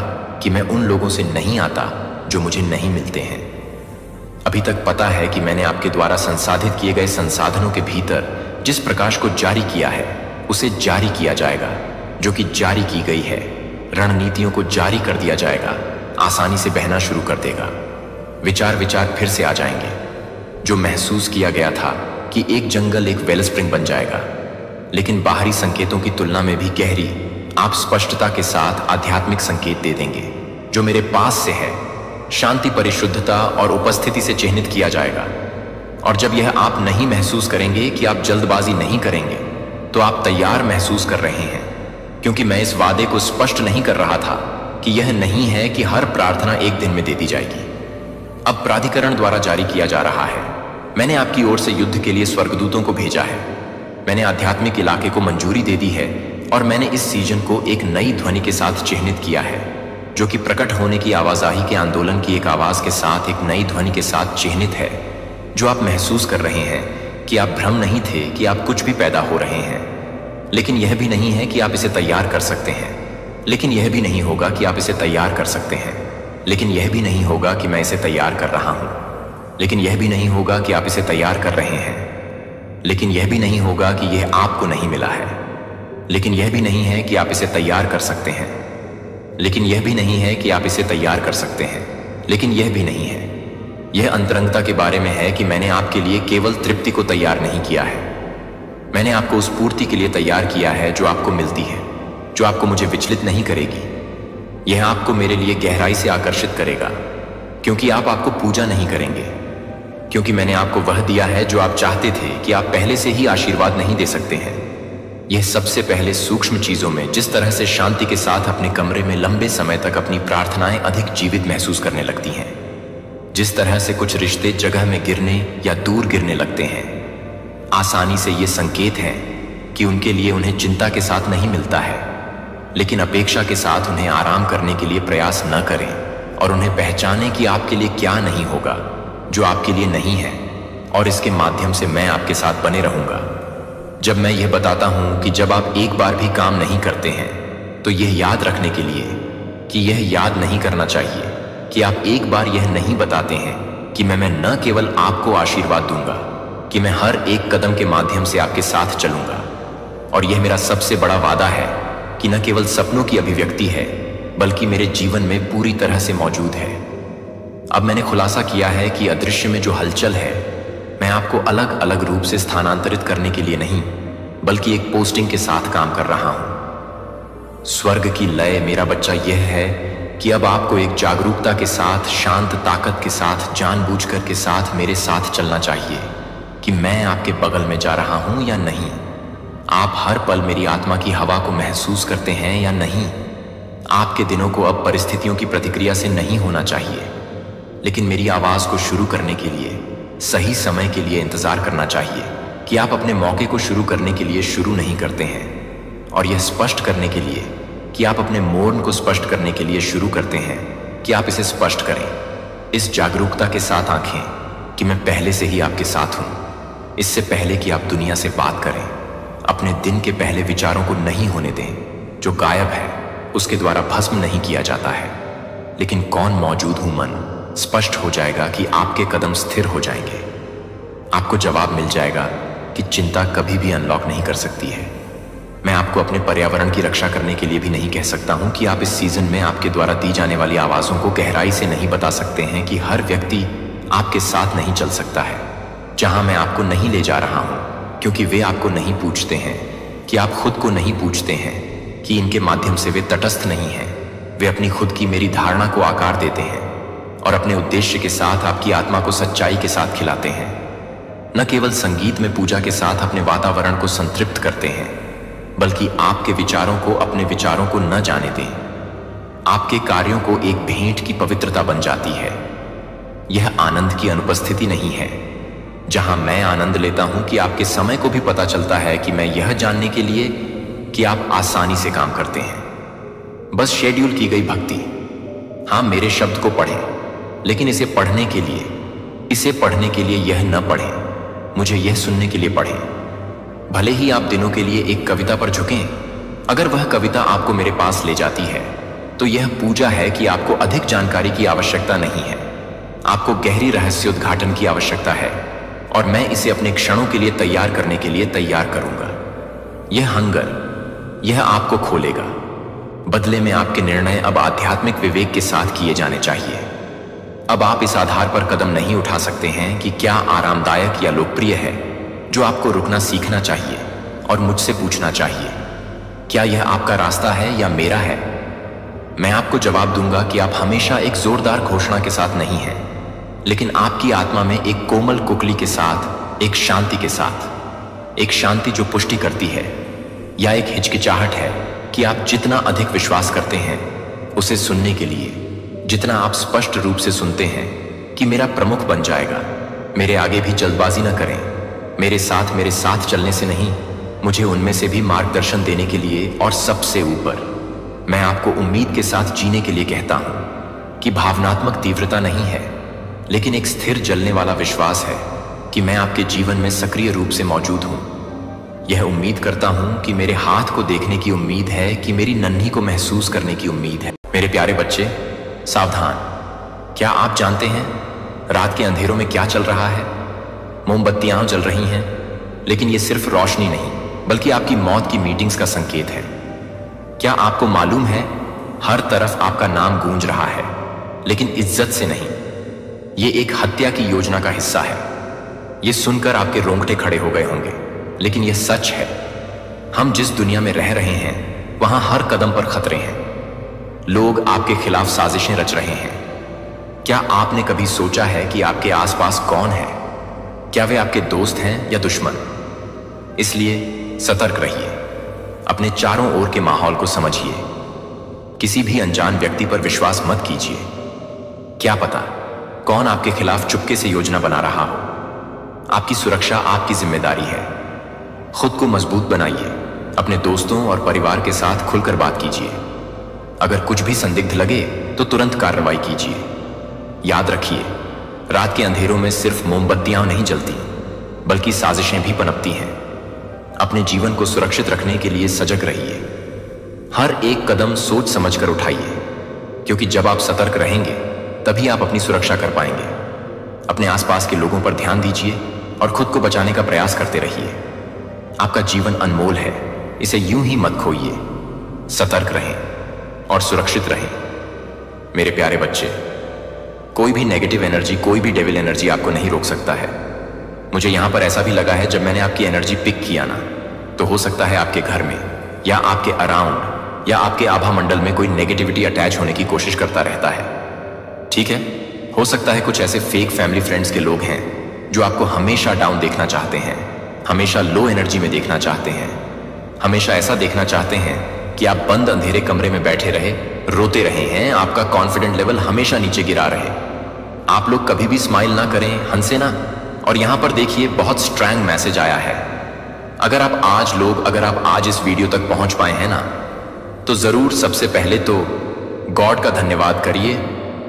[SPEAKER 1] कि मैं उन लोगों से नहीं आता जो मुझे नहीं मिलते हैं। अभी तक पता है कि मैंने आपके द्वारा संसाधित किए गए संसाधनों के भीतर जिस प्रकाश को जारी किया है, उसे जारी किया जाएगा, जो कि जारी की गई है। रणनीतियों को जारी कर दिया जाएगा, आसानी से बहना शुरू कर देगा। विचार फिर से आ जाएंगे। जो महसूस किया गया था कि एक जंगल एक वेलस्प्रिंग बन जाएगा, लेकिन बाहरी संकेतों की तुलना में भी गहरी, आप स्पष्टता के साथ आध्यात्मिक संकेत दे देंगे जो मेरे पास से है। शांति, परिशुद्धता और उपस्थिति से चिह्नित किया जाएगा। और जब यह आप नहीं महसूस करेंगे कि आप जल्दबाजी नहीं करेंगे, तो आप तैयार महसूस कर रहे हैं, क्योंकि मैं इस वादे को स्पष्ट नहीं कर रहा था कि यह नहीं है कि हर प्रार्थना एक दिन में दे दी जाएगी। अब प्राधिकरण द्वारा जारी किया जा रहा है। मैंने आपकी ओर से युद्ध के लिए स्वर्गदूतों को भेजा है। मैंने आध्यात्मिक इलाके को मंजूरी दे दी है और मैंने इस सीजन को एक नई ध्वनि के साथ चिह्नित किया है, जो कि प्रकट होने की आवाजाही के आंदोलन की एक आवाज के साथ एक नई ध्वनि के साथ चिह्नित है। जो आप महसूस कर रहे हैं कि आप भ्रम नहीं थे कि आप कुछ भी पैदा हो रहे हैं, लेकिन यह भी नहीं है कि आप इसे तैयार कर सकते हैं, लेकिन यह भी नहीं होगा कि आप इसे तैयार कर सकते हैं, लेकिन यह भी नहीं होगा कि मैं इसे तैयार कर रहा हूं, लेकिन यह भी नहीं होगा कि आप इसे तैयार कर रहे हैं, लेकिन यह भी नहीं होगा कि यह आपको नहीं मिला है, लेकिन यह भी नहीं है कि आप इसे तैयार कर सकते हैं, लेकिन यह भी नहीं है कि आप इसे तैयार कर सकते हैं, लेकिन यह भी नहीं है। यह अंतरंगता के बारे में है कि मैंने आपके लिए केवल तृप्ति को तैयार नहीं किया है, मैंने आपको उस पूर्ति के लिए तैयार किया है जो आपको मिलती है, जो आपको मुझे विचलित नहीं करेगी। यह आपको मेरे लिए गहराई से आकर्षित करेगा, क्योंकि आप आपको पूजा नहीं करेंगे, क्योंकि मैंने आपको वह दिया है जो आप चाहते थे कि आप पहले से ही आशीर्वाद नहीं दे सकते हैं। यह सबसे पहले सूक्ष्म चीजों में जिस तरह से शांति के साथ अपने कमरे में लंबे समय तक अपनी प्रार्थनाएं अधिक जीवित महसूस करने लगती हैं, जिस तरह से कुछ रिश्ते जगह में गिरने या दूर गिरने लगते हैं। आसानी से ये संकेत हैं कि उनके लिए उन्हें चिंता के साथ नहीं मिलता है, लेकिन अपेक्षा के साथ उन्हें आराम करने के लिए प्रयास न करें और उन्हें पहचानें कि आपके लिए क्या नहीं होगा जो आपके लिए नहीं है, और इसके माध्यम से मैं आपके साथ बने रहूंगा। जब मैं यह बताता हूं कि जब आप एक बार भी काम नहीं करते हैं तो यह याद रखने के लिए कि यह याद नहीं करना चाहिए कि आप एक बार यह नहीं बताते हैं कि मैं न केवल आपको आशीर्वाद दूंगा कि मैं हर एक कदम के माध्यम से आपके साथ चलूंगा, और यह मेरा सबसे बड़ा वादा है कि न केवल सपनों की अभिव्यक्ति है बल्कि मेरे जीवन में पूरी तरह से मौजूद है। अब मैंने खुलासा किया है कि अदृश्य में जो हलचल है, मैं आपको अलग अलग रूप से स्थानांतरित करने के लिए नहीं बल्कि एक पोस्टिंग के साथ काम कर रहा हूं। स्वर्ग की लय मेरा बच्चा यह है कि अब आपको एक जागरूकता के साथ, शांत ताकत के साथ, जानबूझकर के साथ मेरे साथ चलना चाहिए कि मैं आपके बगल में जा रहा हूं या नहीं। आप हर पल मेरी आत्मा की हवा को महसूस करते हैं या नहीं। आपके दिनों को अब परिस्थितियों की प्रतिक्रिया से नहीं होना चाहिए, लेकिन मेरी आवाज को शुरू करने के लिए, सही समय के लिए इंतजार करना चाहिए कि आप अपने मौके को शुरू करने के लिए शुरू नहीं करते हैं, और यह स्पष्ट करने के लिए कि आप अपने मोड़ को स्पष्ट करने के लिए शुरू करते हैं कि आप इसे स्पष्ट करें, इस जागरूकता के साथ आंखें कि मैं पहले से ही आपके साथ हूं। इससे पहले कि आप दुनिया से बात करें, अपने दिन के पहले विचारों को नहीं होने दें। जो गायब है उसके द्वारा भस्म नहीं किया जाता है, लेकिन कौन मौजूद हूं मन स्पष्ट हो जाएगा कि आपके कदम स्थिर हो जाएंगे। आपको जवाब मिल जाएगा कि चिंता कभी भी अनलॉक नहीं कर सकती है। मैं आपको अपने पर्यावरण की रक्षा करने के लिए भी नहीं कह सकता हूं कि आप इस सीजन में आपके द्वारा दी जाने वाली आवाजों को गहराई से नहीं बता सकते हैं कि हर व्यक्ति आपके साथ नहीं चल सकता है जहां मैं आपको नहीं ले जा रहा हूं, क्योंकि वे आपको नहीं पूछते हैं, कि आप खुद को नहीं पूछते हैं कि इनके माध्यम से वे तटस्थ नहीं हैं। वे अपनी खुद की मेरी धारणा को आकार देते हैं और अपने उद्देश्य के साथ आपकी आत्मा को सच्चाई के साथ खिलाते हैं। न केवल संगीत में पूजा के साथ अपने वातावरण को संतृप्त करते हैं, बल्कि आपके विचारों को अपने विचारों को न जाने दें। आपके कार्यों को एक भेंट की पवित्रता बन जाती है। यह आनंद की अनुपस्थिति नहीं है, जहां मैं आनंद लेता हूं कि आपके समय को भी पता चलता है कि मैं यह जानने के लिए कि आप आसानी से काम करते हैं। बस शेड्यूल की गई भक्ति। हां, मेरे शब्द को पढ़ें, लेकिन इसे पढ़ने के लिए यह न पढ़ें, मुझे यह सुनने के लिए पढ़ें। भले ही आप दिनों के लिए एक कविता पर झुकें, अगर वह कविता आपको मेरे पास ले जाती है तो यह पूजा है कि आपको अधिक जानकारी की आवश्यकता नहीं है। आपको गहरी रहस्योद्घाटन की आवश्यकता है, और मैं इसे अपने क्षणों के लिए तैयार करने के लिए तैयार करूंगा। यह हंगर, यह आपको खोलेगा। बदले में आपके निर्णय अब आध्यात्मिक विवेक के साथ किए जाने चाहिए। अब आप इस आधार पर कदम नहीं उठा सकते हैं कि क्या आरामदायक या लोकप्रिय है, जो आपको रुकना सीखना चाहिए और मुझसे पूछना चाहिए, क्या यह आपका रास्ता है या मेरा है। मैं आपको जवाब दूंगा कि आप हमेशा एक जोरदार घोषणा के साथ नहीं हैं, लेकिन आपकी आत्मा में एक कोमल कुकली के साथ, एक शांति के साथ, एक शांति जो पुष्टि करती है, या एक हिचकिचाहट है कि आप जितना अधिक विश्वास करते हैं उसे सुनने के लिए, जितना आप स्पष्ट रूप से सुनते हैं कि मेरा प्रमुख बन जाएगा। मेरे आगे भी जल्दबाजी न करें, मेरे साथ चलने से नहीं, मुझे उनमें से भी मार्गदर्शन देने के लिए। और सबसे ऊपर मैं आपको उम्मीद के साथ जीने के लिए कहता हूं कि भावनात्मक तीव्रता नहीं है, लेकिन एक स्थिर जलने वाला विश्वास है कि मैं आपके जीवन में सक्रिय रूप से मौजूद हूं। यह उम्मीद करता हूं कि मेरे हाथ को देखने की उम्मीद है, कि मेरी नन्ही को महसूस करने की उम्मीद है। मेरे प्यारे बच्चे, सावधान। क्या आप जानते हैं रात के अंधेरों में क्या चल रहा है? मोमबत्तियां जल रही हैं, लेकिन यह सिर्फ रोशनी नहीं बल्कि आपकी मौत की मीटिंग्स का संकेत है। क्या आपको मालूम है, हर तरफ आपका नाम गूंज रहा है, लेकिन इज्जत से नहीं। यह एक हत्या की योजना का हिस्सा है। यह सुनकर आपके रोंगटे खड़े हो गए होंगे, लेकिन यह सच है। हम जिस दुनिया में रह रहे हैं वहां हर कदम पर खतरे हैं। लोग आपके खिलाफ साजिशें रच रहे हैं। क्या आपने कभी सोचा है कि आपके आसपास कौन है? क्या वे आपके दोस्त हैं या दुश्मन? इसलिए सतर्क रहिए, अपने चारों ओर के माहौल को समझिए। किसी भी अनजान व्यक्ति पर विश्वास मत कीजिए। क्या पता कौन आपके खिलाफ चुपके से योजना बना रहा हो। आपकी सुरक्षा आपकी जिम्मेदारी है। खुद को मजबूत बनाइए, अपने दोस्तों और परिवार के साथ खुलकर बात कीजिए। अगर कुछ भी संदिग्ध लगे तो तुरंत कार्रवाई कीजिए। याद रखिए, रात के अंधेरों में सिर्फ मोमबत्तियां नहीं जलती, बल्कि साजिशें भी पनपती हैं। अपने जीवन को सुरक्षित रखने के लिए सजग रहिए। हर एक कदम सोच समझकर उठाइए, क्योंकि जब आप सतर्क रहेंगे तभी आप अपनी सुरक्षा कर पाएंगे। अपने आसपास के लोगों पर ध्यान दीजिए और खुद को बचाने का प्रयास करते रहिए। आपका जीवन अनमोल है, इसे यूं ही मत खोइए। सतर्क रहें और सुरक्षित रहें। मेरे प्यारे बच्चे, कोई भी नेगेटिव एनर्जी, कोई भी डेविल एनर्जी आपको नहीं रोक सकता है। मुझे यहां पर ऐसा भी लगा है, जब मैंने आपकी एनर्जी पिक किया ना, तो हो सकता है आपके घर में या आपके अराउंड या आपके आभा मंडल में कोई नेगेटिविटी अटैच होने की कोशिश करता रहता है। ठीक है, हो सकता है कुछ ऐसे फेक फैमिली फ्रेंड्स के लोग हैं जो आपको हमेशा डाउन देखना चाहते हैं, हमेशा लो एनर्जी में देखना चाहते हैं, हमेशा ऐसा देखना चाहते हैं कि आप बंद अंधेरे कमरे में बैठे रहे, रोते रहे हैं, आपका कॉन्फिडेंट लेवल हमेशा नीचे गिरा रहे। आप लोग कभी भी स्माइल ना करें, हंसे ना। और यहां पर देखिए, बहुत स्ट्रॉन्ग मैसेज आया है। अगर आप आज इस वीडियो तक पहुंच पाए हैं ना, तो जरूर सबसे पहले तो गॉड का धन्यवाद करिए,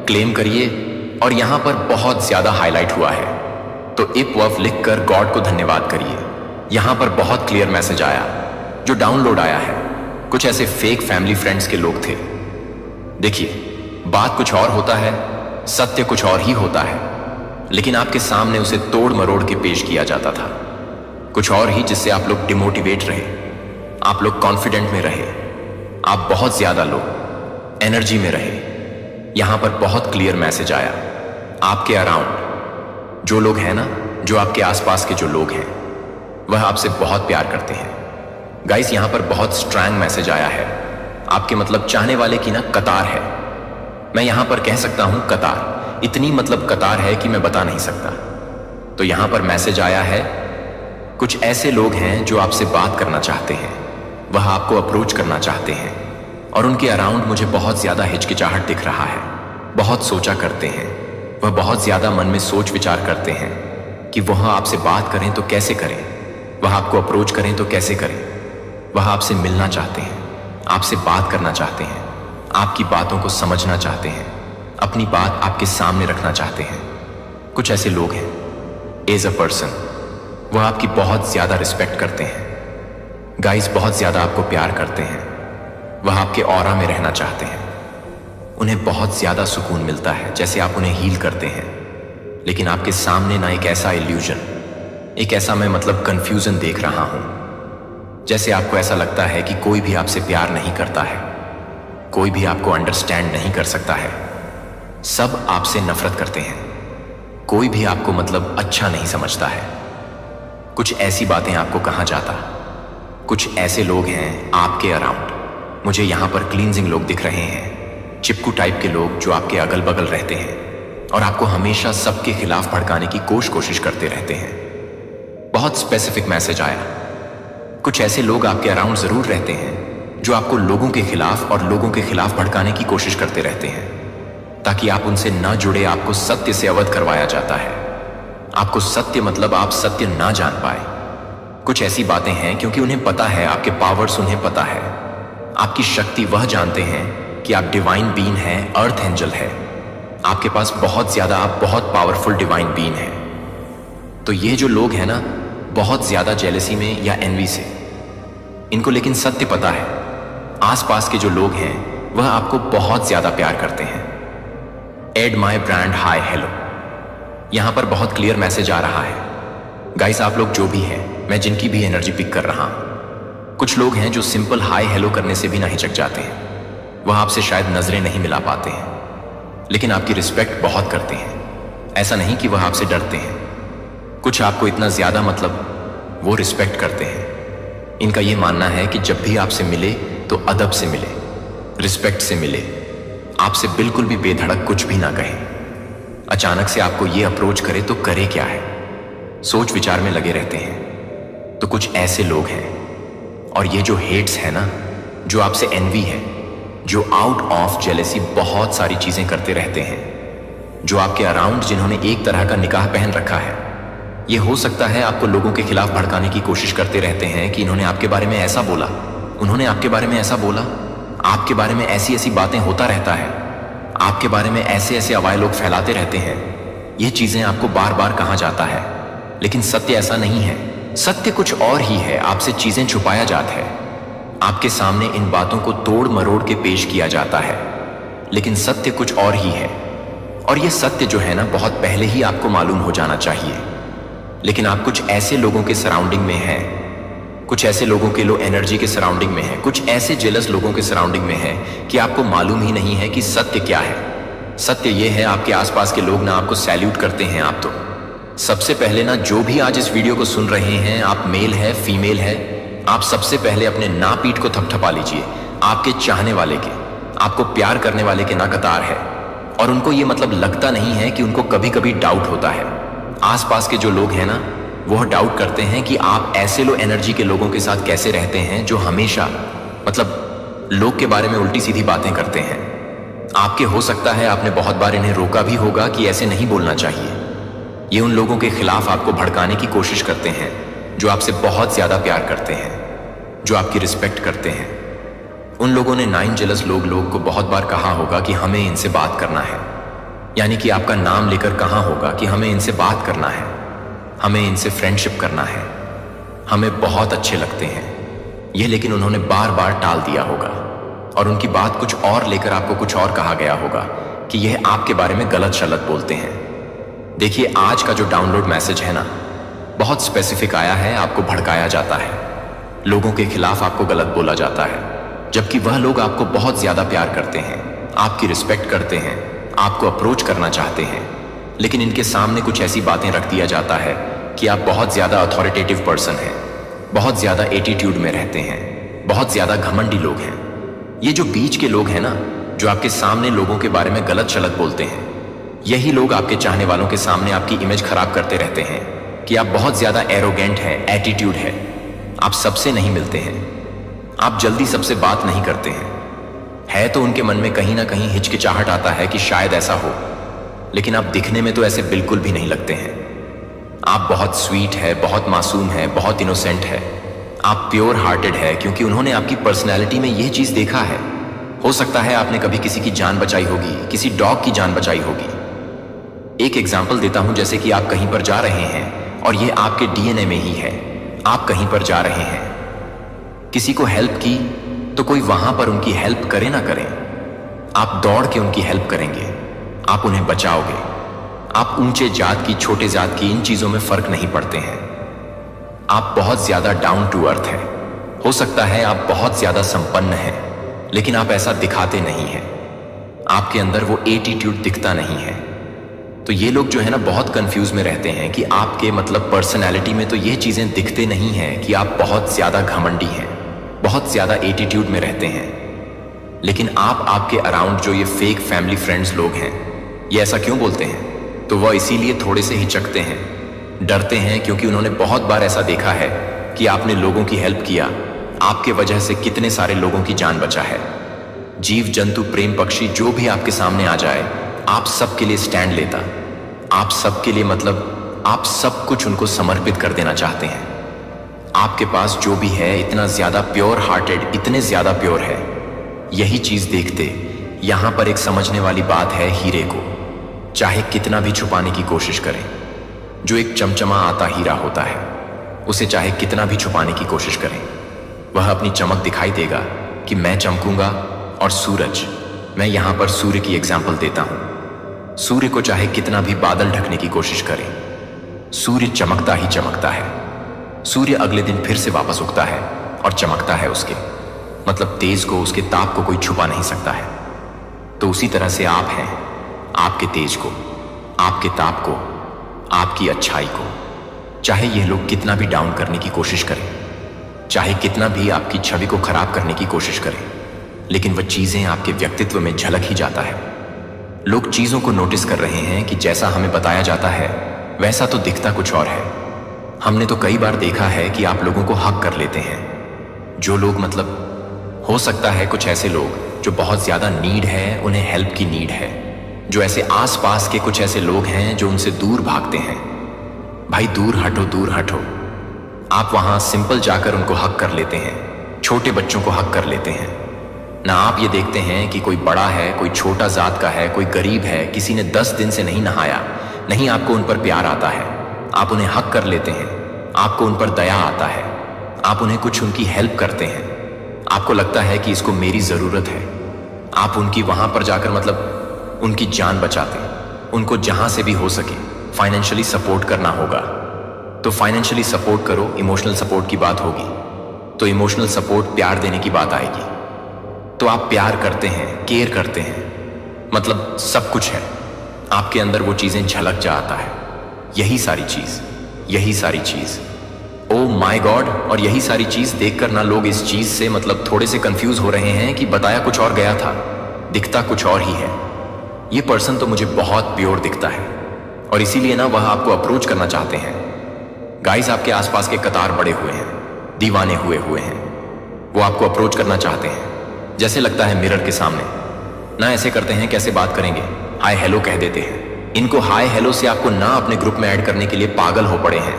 [SPEAKER 1] क्लेम करिए। और यहां पर बहुत ज्यादा हाईलाइट हुआ है, तो इप वफ लिखकर गॉड को धन्यवाद करिए। यहां पर बहुत क्लियर मैसेज आया जो डाउनलोड आया है। कुछ ऐसे फेक फैमिली फ्रेंड्स के लोग थे। देखिए, बात कुछ और होता है, सत्य कुछ और ही होता है, लेकिन आपके सामने उसे तोड़ मरोड़ के पेश किया जाता था। कुछ और ही, जिससे आप लोग डिमोटिवेट रहे, आप लोग कॉन्फिडेंट में रहे, आप बहुत ज्यादा लो एनर्जी में रहे। यहां पर बहुत क्लियर मैसेज आया। आपके अराउंड जो लोग हैं ना, जो आपके आसपास के जो लोग हैं, वह आपसे बहुत प्यार करते हैं। गाइस, यहां पर बहुत स्ट्रॉन्ग मैसेज आया है। आपके मतलब चाहने वाले की ना कतार है। मैं यहां पर कह सकता हूं कतार, इतनी मतलब कतार है कि मैं बता नहीं सकता। तो यहां पर मैसेज आया है, कुछ ऐसे लोग हैं जो आपसे बात करना चाहते हैं, वह आपको अप्रोच करना चाहते हैं, और उनके अराउंड मुझे बहुत ज्यादा हिचकिचाहट दिख रहा है। बहुत सोचा करते हैं, वह बहुत ज्यादा मन में सोच विचार करते हैं कि वह आपसे बात करें तो कैसे करें, वह आपको अप्रोच करें तो कैसे करें। वह आपसे मिलना चाहते हैं, आपसे बात करना चाहते हैं, आपकी बातों को समझना चाहते हैं, अपनी बात आपके सामने रखना चाहते हैं। कुछ ऐसे लोग हैं, एज अ पर्सन वह आपकी बहुत ज्यादा रिस्पेक्ट करते हैं। गाइस, बहुत ज्यादा आपको प्यार करते हैं। वह आपके ऑरा में रहना चाहते हैं। उन्हें बहुत ज्यादा सुकून मिलता है जैसे आप उन्हें हील करते हैं। लेकिन आपके सामने ना एक ऐसा इल्यूजन, एक ऐसा मैं मतलब कंफ्यूजन देख रहा हूं, जैसे आपको ऐसा लगता है कि कोई भी आपसे प्यार नहीं करता है, कोई भी आपको अंडरस्टैंड नहीं कर सकता है, सब आपसे नफरत करते हैं, कोई भी आपको मतलब अच्छा नहीं समझता है। कुछ ऐसी बातें आपको कहा जाता। कुछ ऐसे लोग हैं आपके अराउंड। मुझे यहां पर क्लींजिंग लोग दिख रहे हैं, चिपकू टाइप के लोग जो आपके अगल बगल रहते हैं और आपको हमेशा सबके खिलाफ भड़काने की कोशिश करते रहते हैं। बहुत स्पेसिफिक मैसेज आया। कुछ ऐसे लोग आपके अराउंड जरूर रहते हैं जो आपको लोगों के खिलाफ और लोगों के खिलाफ भड़काने की कोशिश करते रहते हैं, ताकि आप उनसे ना जुड़े। आपको सत्य से अवगत करवाया जाता है। आपको सत्य मतलब आप सत्य ना जान पाए। कुछ ऐसी बातें हैं क्योंकि उन्हें पता है, आपके पावर्स उन्हें पता है, आपकी शक्ति वह जानते हैं कि आप डिवाइन बीइंग हैं, अर्थ एंजल है। आपके पास बहुत ज्यादा, आप बहुत पावरफुल डिवाइन बीइंग हैं। तो ये जो लोग हैं ना, बहुत ज्यादा जेलसी में या एनवी से, इनको लेकिन सत्य पता है। आसपास के जो लोग हैं वह आपको बहुत ज्यादा प्यार करते हैं। एड माई ब्रांड हाई हेलो, यहां पर बहुत क्लियर मैसेज आ रहा है। गाइस, आप लोग जो भी हैं, मैं जिनकी भी एनर्जी पिक कर रहा हूं, कुछ लोग हैं जो सिंपल हाई हेलो करने से भी ना हिचक जाते हैं। वह आपसे शायद नजरें नहीं मिला पाते हैं, लेकिन आपकी रिस्पेक्ट बहुत करते हैं। ऐसा नहीं कि वह आपसे डरते हैं। कुछ आपको इतना ज्यादा मतलब वो रिस्पेक्ट करते हैं। इनका यह मानना है कि जब भी आपसे मिले तो अदब से मिले, रिस्पेक्ट से मिले, आपसे बिल्कुल भी बेधड़क कुछ भी ना कहे। अचानक से आपको ये अप्रोच करे तो करे क्या है, सोच विचार में लगे रहते हैं। तो कुछ ऐसे लोग हैं। और ये जो हेट्स है ना, जो आपसे एनवी है, जो आउट ऑफ जेलेसी बहुत सारी चीजें करते रहते हैं, जो आपके अराउंड जिन्होंने एक तरह का निकाह पहन रखा है, ये हो सकता है आपको लोगों के खिलाफ भड़काने की कोशिश करते रहते हैं कि इन्होंने आपके बारे में ऐसा बोला, उन्होंने आपके बारे में ऐसा बोला, आपके बारे में ऐसी ऐसी बातें होता रहता है, आपके बारे में ऐसे ऐसे अवाय लोग फैलाते रहते हैं। ये चीजें आपको बार बार कहा जाता है, लेकिन सत्य ऐसा नहीं है। सत्य कुछ और ही है, आपसे चीजें छुपाया जाता है, आपके सामने इन बातों को तोड़ मरोड़ के पेश किया जाता है, लेकिन सत्य कुछ और ही है। और ये सत्य जो है ना, बहुत पहले ही आपको मालूम हो जाना चाहिए, लेकिन आप कुछ ऐसे लोगों के सराउंडिंग में हैं, कुछ ऐसे लोगों के लो एनर्जी के सराउंडिंग में है, कुछ ऐसे जेलस लोगों के सराउंडिंग में है कि आपको मालूम ही नहीं है कि सत्य क्या है। सत्य ये है, आपके आसपास के लोग ना आपको सैल्यूट करते हैं। आप तो सबसे पहले ना, जो भी आज इस वीडियो को सुन रहे हैं, आप मेल है फीमेल है, आप सबसे पहले अपने ना पीठ को थपथपा लीजिए। आपके चाहने वाले के, आपको प्यार करने वाले के ना कतार है, और उनको ये मतलब लगता नहीं है कि उनको कभी कभी डाउट होता है। आसपास के जो लोग हैं ना, वो डाउट करते हैं कि आप ऐसे लो एनर्जी के लोगों के साथ कैसे रहते हैं जो हमेशा मतलब लोग के बारे में उल्टी सीधी बातें करते हैं। आपके हो सकता है आपने बहुत बार इन्हें रोका भी होगा कि ऐसे नहीं बोलना चाहिए। ये उन लोगों के खिलाफ आपको भड़काने की कोशिश करते हैं जो आपसे बहुत ज्यादा प्यार करते हैं, जो आपकी रिस्पेक्ट करते हैं। उन लोगों ने 9 जेलस लोग को बहुत बार कहा होगा कि हमें इनसे बात करना है, यानी कि आपका नाम लेकर कहा होगा कि हमें इनसे बात करना है, हमें इनसे फ्रेंडशिप करना है, हमें बहुत अच्छे लगते हैं ये, लेकिन उन्होंने बार बार टाल दिया होगा और उनकी बात कुछ और लेकर आपको कुछ और कहा गया होगा कि यह आपके बारे में गलत शलत बोलते हैं। देखिए, आज का जो डाउनलोड मैसेज है ना, बहुत स्पेसिफिक आया है। आपको भड़काया जाता है, लोगों के खिलाफ आपको गलत बोला जाता है, जबकि वह लोग आपको बहुत ज्यादा प्यार करते हैं, आपकी रिस्पेक्ट करते हैं, आपको अप्रोच करना चाहते हैं, लेकिन इनके सामने कुछ ऐसी बातें रख दिया जाता है कि आप बहुत ज्यादा अथॉरिटेटिव पर्सन हैं, बहुत ज्यादा एटीट्यूड में रहते हैं, बहुत ज्यादा घमंडी लोग हैं। ये जो बीच के लोग हैं ना, जो आपके सामने लोगों के बारे में गलत शलत बोलते हैं, यही लोग आपके चाहने वालों के सामने आपकी इमेज खराब करते रहते हैं कि आप बहुत ज्यादा एरोगेंट है, एटीट्यूड है, आप सबसे नहीं मिलते हैं, आप जल्दी सबसे बात नहीं करते हैं। है तो उनके मन में कहीं ना कहीं हिचकिचाहट आता है कि शायद ऐसा हो, लेकिन आप दिखने में तो ऐसे बिल्कुल भी नहीं लगते हैं। आप बहुत स्वीट है, बहुत मासूम है, बहुत इनोसेंट है, आप प्योर हार्टेड है, क्योंकि उन्होंने आपकी पर्सनैलिटी में यह चीज देखा है। हो सकता है आपने कभी किसी की जान बचाई होगी, किसी डॉग की जान बचाई होगी। एक एग्जाम्पल देता हूं, जैसे कि आप कहीं पर जा रहे हैं और ये आपके डीएनए में ही है। आप कहीं पर जा रहे हैं, किसी को हेल्प की तो कोई वहां पर उनकी हेल्प करे ना करे, आप दौड़ के उनकी हेल्प करेंगे, आप उन्हें बचाओगे। आप ऊंचे जात की, छोटे जात की, इन चीजों में फर्क नहीं पड़ते हैं। आप बहुत ज्यादा डाउन टू अर्थ है। हो सकता है आप बहुत ज्यादा संपन्न हैं, लेकिन आप ऐसा दिखाते नहीं हैं, आपके अंदर वो एटीट्यूड दिखता नहीं है। तो ये लोग जो है ना, बहुत कंफ्यूज में रहते हैं कि आपके मतलब पर्सनैलिटी में तो ये चीजें दिखते नहीं हैं कि आप बहुत ज्यादा घमंडी हैं, बहुत ज्यादा एटीट्यूड में रहते हैं, लेकिन आप आपके अराउंड जो ये फेक फैमिली फ्रेंड्स लोग हैं, ये ऐसा क्यों बोलते हैं? तो वह इसीलिए थोड़े से हिचकते हैं, डरते हैं, क्योंकि उन्होंने बहुत बार ऐसा देखा है कि आपने लोगों की हेल्प किया, आपके वजह से कितने सारे लोगों की जान बचा है। जीव जंतु, प्रेम पक्षी, जो भी आपके सामने आ जाए, आप सबके लिए स्टैंड लेता, आप सबके लिए मतलब आप सब कुछ उनको समर्पित कर देना चाहते हैं। आपके पास जो भी है इतना ज्यादा प्योर हार्टेड, इतने ज्यादा प्योर है। यही चीज देखते यहां पर एक समझने वाली बात है, हीरे को चाहे कितना भी छुपाने की कोशिश करें, जो एक चमचमा आता हीरा होता है, उसे चाहे कितना भी छुपाने की कोशिश करें, वह अपनी चमक दिखाई देगा कि मैं चमकूंगा। और सूरज, मैं यहां पर सूर्य की एग्जाम्पल देता हूं। सूर्य को चाहे कितना भी बादल ढकने की कोशिश करें, सूर्य चमकता ही चमकता है। सूर्य अगले दिन फिर से वापस उगता है और चमकता है। उसके मतलब तेज को, उसके ताप को कोई छुपा नहीं सकता है। तो उसी तरह से आप हैं, आपके तेज को, आपके ताप को, आपकी अच्छाई को, चाहे ये लोग कितना भी डाउन करने की कोशिश करें, चाहे कितना भी आपकी छवि को खराब करने की कोशिश करें, लेकिन वह चीजें आपके व्यक्तित्व में झलक ही जाता है। लोग चीजों को नोटिस कर रहे हैं कि जैसा हमें बताया जाता है वैसा तो दिखता कुछ और है। हमने तो कई बार देखा है कि आप लोगों को हक कर लेते हैं। जो लोग मतलब हो सकता है कुछ ऐसे लोग जो बहुत ज्यादा नीड है, उन्हें हेल्प की नीड है, जो ऐसे आसपास के कुछ ऐसे लोग हैं जो उनसे दूर भागते हैं। भाई दूर हटो, दूर हटो। आप वहां सिंपल जाकर उनको हक कर लेते हैं, छोटे बच्चों को हक कर लेते हैं ना। आप ये देखते हैं कि कोई बड़ा है, कोई छोटा जात का है, कोई गरीब है, किसी ने 10 दिन से नहीं नहाया, नहीं आपको उन पर प्यार आता है, आप उन्हें हक कर लेते हैं, आपको उन पर दया आता है, आप उन्हें कुछ उनकी हेल्प करते हैं, आपको लगता है कि इसको मेरी ज़रूरत है, आप उनकी वहाँ पर जाकर मतलब उनकी जान बचाते, उनको जहाँ से भी हो सके फाइनेंशियली सपोर्ट करना होगा तो फाइनेंशियली सपोर्ट करो। इमोशनल सपोर्ट की बात होगी तो इमोशनल सपोर्ट, प्यार देने की बात आएगी तो आप प्यार करते हैं, केयर करते हैं, मतलब सब कुछ है आपके अंदर, वो चीज़ें झलक जाता है। यही सारी चीज़ ओ माय गॉड। और यही सारी चीज़ देखकर ना लोग इस चीज़ से मतलब थोड़े से कंफ्यूज हो रहे हैं कि बताया कुछ और गया था, दिखता कुछ और ही है। ये पर्सन तो मुझे बहुत प्योर दिखता है और इसीलिए ना वह आपको अप्रोच करना चाहते हैं। गाइस, आपके आसपास के कतार बड़े हुए हैं, दीवाने हुए हैं, वो आपको अप्रोच करना चाहते हैं, जैसे लगता है मिरर के सामने ना ऐसे करते हैं, कैसे बात करेंगे, हाय हेलो कह देते हैं। इनको हाय हेलो से आपको ना अपने ग्रुप में ऐड करने के लिए पागल हो पड़े हैं,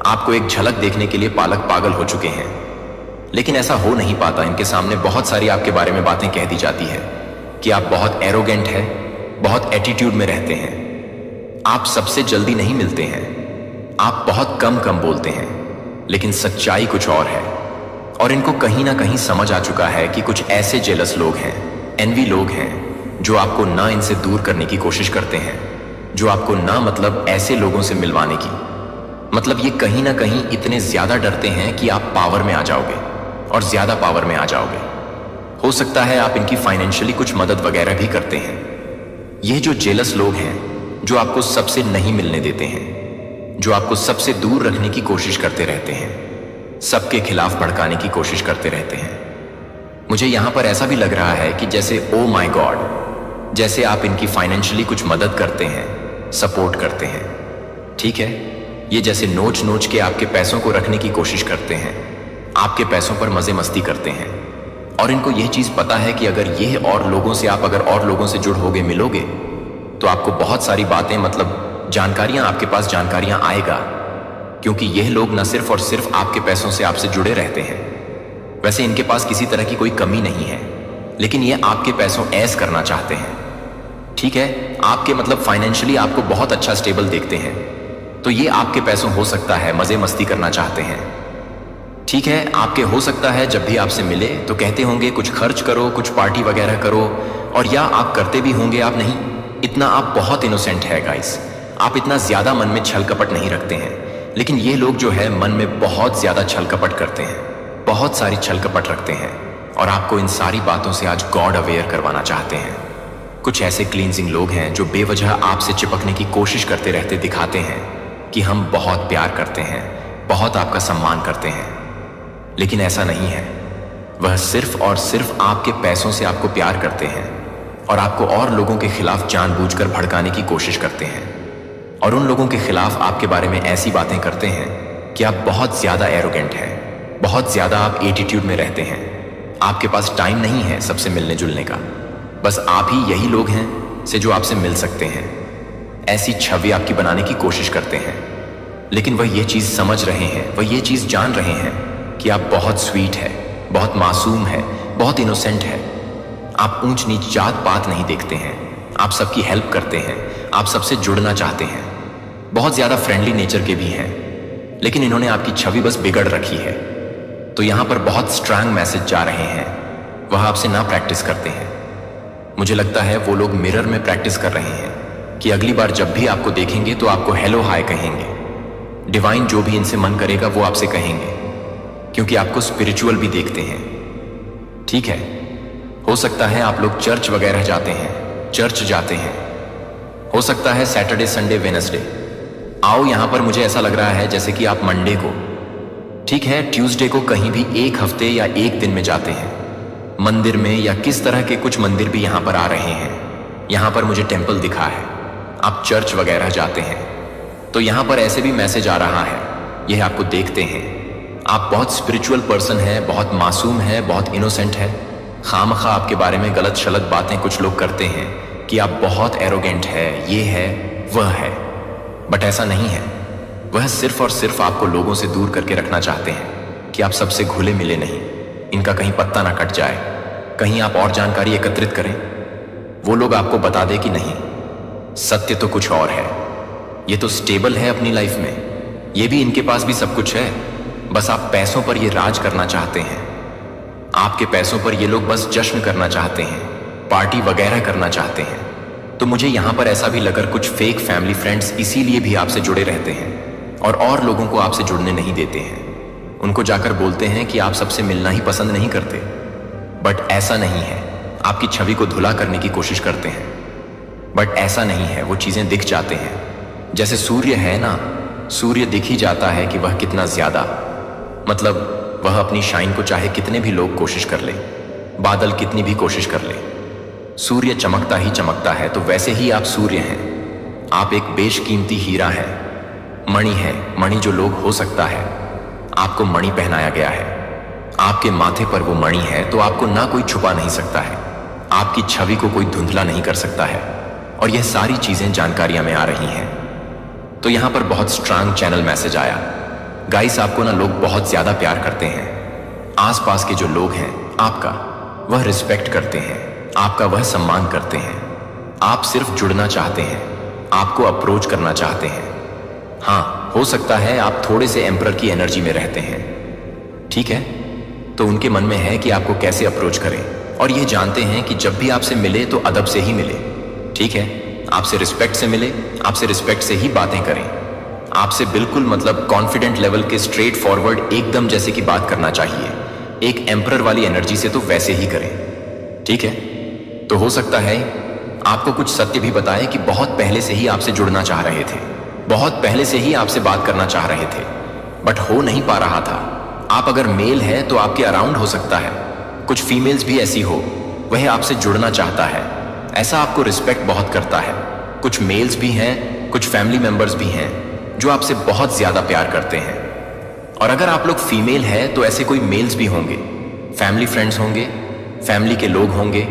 [SPEAKER 1] आपको एक झलक देखने के लिए पागल हो चुके हैं। लेकिन ऐसा हो नहीं पाता, इनके सामने बहुत सारी आपके बारे में बातें कह दी जाती है कि आप बहुत एरोगेंट है, बहुत एटीट्यूड में रहते हैं, आप सबसे जल्दी नहीं मिलते हैं, आप बहुत कम बोलते हैं, लेकिन सच्चाई कुछ और है। और इनको कहीं ना कहीं समझ आ चुका है कि कुछ ऐसे जेलस लोग हैं, एनवी लोग हैं, जो आपको ना इनसे दूर करने की कोशिश करते हैं, जो आपको ना मतलब ऐसे लोगों से मिलवाने की, मतलब ये कहीं ना कहीं इतने ज्यादा डरते हैं कि आप पावर में आ जाओगे और ज्यादा पावर में आ जाओगे। हो सकता है आप इनकी फाइनेंशियली कुछ मदद वगैरह भी करते हैं। ये जो जेलस लोग हैं, जो आपको सबसे नहीं मिलने देते हैं, जो आपको सबसे दूर रखने की कोशिश करते रहते हैं, सबके खिलाफ भड़काने की कोशिश करते रहते हैं। मुझे यहां पर ऐसा भी लग रहा है कि जैसे ओ माय गॉड, जैसे आप इनकी फाइनेंशियली कुछ मदद करते हैं, सपोर्ट करते हैं, ठीक है, ये जैसे नोच नोच के आपके पैसों को रखने की कोशिश करते हैं, आपके पैसों पर मजे मस्ती करते हैं। और इनको यह चीज पता है कि अगर ये और लोगों से आप अगर और लोगों से जुड़ोगे, मिलोगे, तो आपको बहुत सारी बातें मतलब जानकारियां, आपके पास जानकारियां आएगा, क्योंकि यह लोग न सिर्फ और सिर्फ आपके पैसों से आपसे जुड़े रहते हैं। वैसे इनके पास किसी तरह की कोई कमी नहीं है, लेकिन ये आपके पैसों ऐश करना चाहते हैं, ठीक है, आपके मतलब फाइनेंशियली आपको बहुत अच्छा स्टेबल देखते हैं, तो ये आपके पैसों हो सकता है मजे मस्ती करना चाहते हैं, ठीक है। आपके हो सकता है जब भी आपसे मिले तो कहते होंगे कुछ खर्च करो, कुछ पार्टी वगैरह करो, और या आप करते भी होंगे, आप नहीं, इतना आप बहुत इनोसेंट है गाइस, आप इतना ज्यादा मन में छल कपट नहीं रखते हैं। लेकिन ये लोग जो है मन में बहुत ज्यादा छल कपट करते हैं, बहुत सारी छल कपट रखते हैं, और आपको इन सारी बातों से आज गॉड अवेयर करवाना चाहते हैं। कुछ ऐसे क्लींजिंग लोग हैं जो बेवजह आपसे चिपकने की कोशिश करते रहते दिखाते हैं कि हम बहुत प्यार करते हैं, बहुत आपका सम्मान करते हैं, लेकिन ऐसा नहीं है। वह सिर्फ और सिर्फ आपके पैसों से आपको प्यार करते हैं और आपको और लोगों के खिलाफ जानबूझकर भड़काने की कोशिश करते हैं, और उन लोगों के खिलाफ आपके बारे में ऐसी बातें करते हैं कि आप बहुत ज्यादा एरोगेंट हैं, बहुत ज्यादा आप एटीट्यूड में रहते हैं, आपके पास टाइम नहीं है सबसे मिलने जुलने का, बस आप ही यही लोग हैं से जो आपसे मिल सकते हैं। ऐसी छवि आपकी बनाने की कोशिश करते हैं, लेकिन वह ये चीज समझ रहे हैं, वह ये चीज जान रहे हैं कि आप बहुत स्वीट है, बहुत मासूम है, बहुत इनोसेंट है, आप ऊंच नीच जात पात नहीं देखते हैं, आप सबकी हेल्प करते हैं, आप सबसे जुड़ना चाहते हैं, बहुत ज्यादा फ्रेंडली नेचर के भी हैं, लेकिन इन्होंने आपकी छवि बस बिगड़ रखी है। तो यहां पर बहुत स्ट्रांग मैसेज जा रहे हैं, वह आपसे ना प्रैक्टिस करते हैं। मुझे लगता है वो लोग मिरर में प्रैक्टिस कर रहे हैं कि अगली बार जब भी आपको देखेंगे तो आपको हेलो हाय कहेंगे, डिवाइन जो भी इनसे मन करेगा वो आपसे कहेंगे, क्योंकि आपको स्पिरिचुअल भी देखते हैं, ठीक है। हो सकता है आप लोग चर्च वगैरह जाते हैं, चर्च जाते हैं, हो सकता है सैटरडे संडे वेडनेसडे आओ, यहां पर मुझे ऐसा लग रहा है जैसे कि आप मंडे को, ठीक है, ट्यूसडे को कहीं भी एक हफ्ते या एक दिन में जाते हैं मंदिर में, या किस तरह के कुछ मंदिर भी यहां पर आ रहे हैं। यहां पर मुझे टेंपल दिखा है, आप चर्च वगैरह जाते हैं, तो यहां पर ऐसे भी मैसेज आ रहा है, यह आपको देखते हैं, आप बहुत स्पिरिचुअल पर्सन है, बहुत मासूम है, बहुत इनोसेंट है। खामखा आपके बारे में गलत शलत बातें कुछ लोग करते हैं कि आप बहुत एरोगेंट है, ये है वह है, बट ऐसा नहीं है। वह सिर्फ और सिर्फ आपको लोगों से दूर करके रखना चाहते हैं कि आप सबसे घुले मिले नहीं, इनका कहीं पत्ता ना कट जाए, कहीं आप और जानकारी एकत्रित करें, वो लोग आपको बता दे कि नहीं, सत्य तो कुछ और है, ये तो स्टेबल है अपनी लाइफ में, ये भी इनके पास भी सब कुछ है, बस आप पैसों पर ये राज करना चाहते हैं। आपके पैसों पर ये लोग बस जश्न करना चाहते हैं, पार्टी वगैरह करना चाहते हैं। तो मुझे यहाँ पर ऐसा भी लगा कुछ फेक फैमिली फ्रेंड्स इसीलिए भी आपसे जुड़े रहते हैं और लोगों को आपसे जुड़ने नहीं देते हैं। उनको जाकर बोलते हैं कि आप सबसे मिलना ही पसंद नहीं करते, बट ऐसा नहीं है। आपकी छवि को धुला करने की कोशिश करते हैं, बट ऐसा नहीं है। वो चीजें दिख जाते हैं। जैसे सूर्य है ना, सूर्य दिख ही जाता है कि वह कितना ज्यादा, मतलब वह अपनी शाइन को चाहे कितने भी लोग कोशिश कर ले, बादल कितनी भी कोशिश कर ले, सूर्य चमकता ही चमकता है। तो वैसे ही आप सूर्य हैं। आप एक बेशकीमती हीरा है, मणि है। मणि जो लोग हो सकता है, आपको मणि पहनाया गया है, आपके माथे पर वो मणि है, तो आपको ना कोई छुपा नहीं सकता है, आपकी छवि को कोई धुंधला नहीं कर सकता है। और यह सारी चीजें जानकारियां में आ रही हैं। तो यहां पर बहुत स्ट्रांग चैनल मैसेज आया, गाइस आपको ना लोग बहुत ज्यादा प्यार करते हैं। आसपास के जो लोग हैं आपका वह रिस्पेक्ट करते हैं, आपका वह सम्मान करते हैं। आप सिर्फ जुड़ना चाहते हैं, आपको अप्रोच करना चाहते हैं। हाँ, हो सकता है आप थोड़े से एम्परर की एनर्जी में रहते हैं, ठीक है। तो उनके मन में है कि आपको कैसे अप्रोच करें, और ये जानते हैं कि जब भी आपसे मिले तो अदब से ही मिले, ठीक है। आपसे रिस्पेक्ट से मिले, आपसे रिस्पेक्ट से ही बातें करें, आपसे बिल्कुल मतलब कॉन्फिडेंट लेवल के स्ट्रेट फॉरवर्ड एकदम जैसे कि बात करना चाहिए। एक एम्परर वाली एनर्जी से तो वैसे ही करें, ठीक है। तो हो सकता है आपको कुछ सत्य भी बताए कि बहुत पहले से ही आपसे जुड़ना चाह रहे थे, बहुत पहले से ही आपसे बात करना चाह रहे थे, बट हो नहीं पा रहा था। आप अगर मेल है तो आपके अराउंड हो सकता है, कुछ फीमेल्स भी ऐसी हो, वह आपसे जुड़ना चाहता है, ऐसा आपको रिस्पेक्ट बहुत करता है। कुछ मेल्स भी हैं, कुछ फैमिली मेंबर्स भी हैं जो आपसे बहुत ज्यादा प्यार करते हैं। और अगर आप लोग फीमेल है तो ऐसे कोई मेल्स भी होंगे, फैमिली फ्रेंड्स होंगे, फैमिली के लोग होंगे,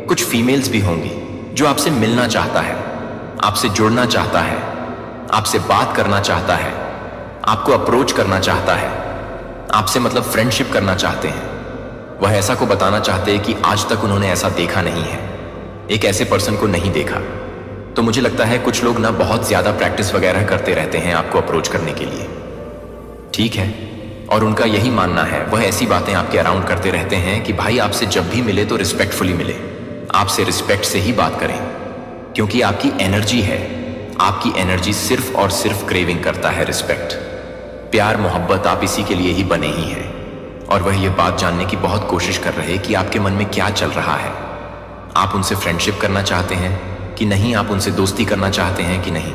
[SPEAKER 1] कुछ फीमेल्स भी होंगी जो आपसे मिलना चाहता है, आपसे जुड़ना चाहता है, आपसे बात करना चाहता है, आपको अप्रोच करना चाहता है, आपसे मतलब फ्रेंडशिप करना चाहते हैं। वह ऐसा को बताना चाहते हैं कि आज तक उन्होंने ऐसा देखा नहीं है, एक ऐसे पर्सन को नहीं देखा। तो मुझे लगता है कुछ लोग ना बहुत ज्यादा प्रैक्टिस वगैरह करते रहते हैं आपको अप्रोच करने के लिए, ठीक है। और उनका यही मानना है, वह ऐसी बातें आपके अराउंड करते रहते हैं कि भाई आपसे जब भी मिले तो रिस्पेक्टफुली मिले, आपसे रिस्पेक्ट से ही बात करें, क्योंकि आपकी एनर्जी है, आपकी एनर्जी सिर्फ और सिर्फ क्रेविंग करता है रिस्पेक्ट, प्यार, मोहब्बत। आप इसी के लिए ही बने ही हैं। और वह ये बात जानने की बहुत कोशिश कर रहे कि आपके मन में क्या चल रहा है। आप उनसे फ्रेंडशिप करना चाहते हैं कि नहीं, आप उनसे दोस्ती करना चाहते हैं कि नहीं।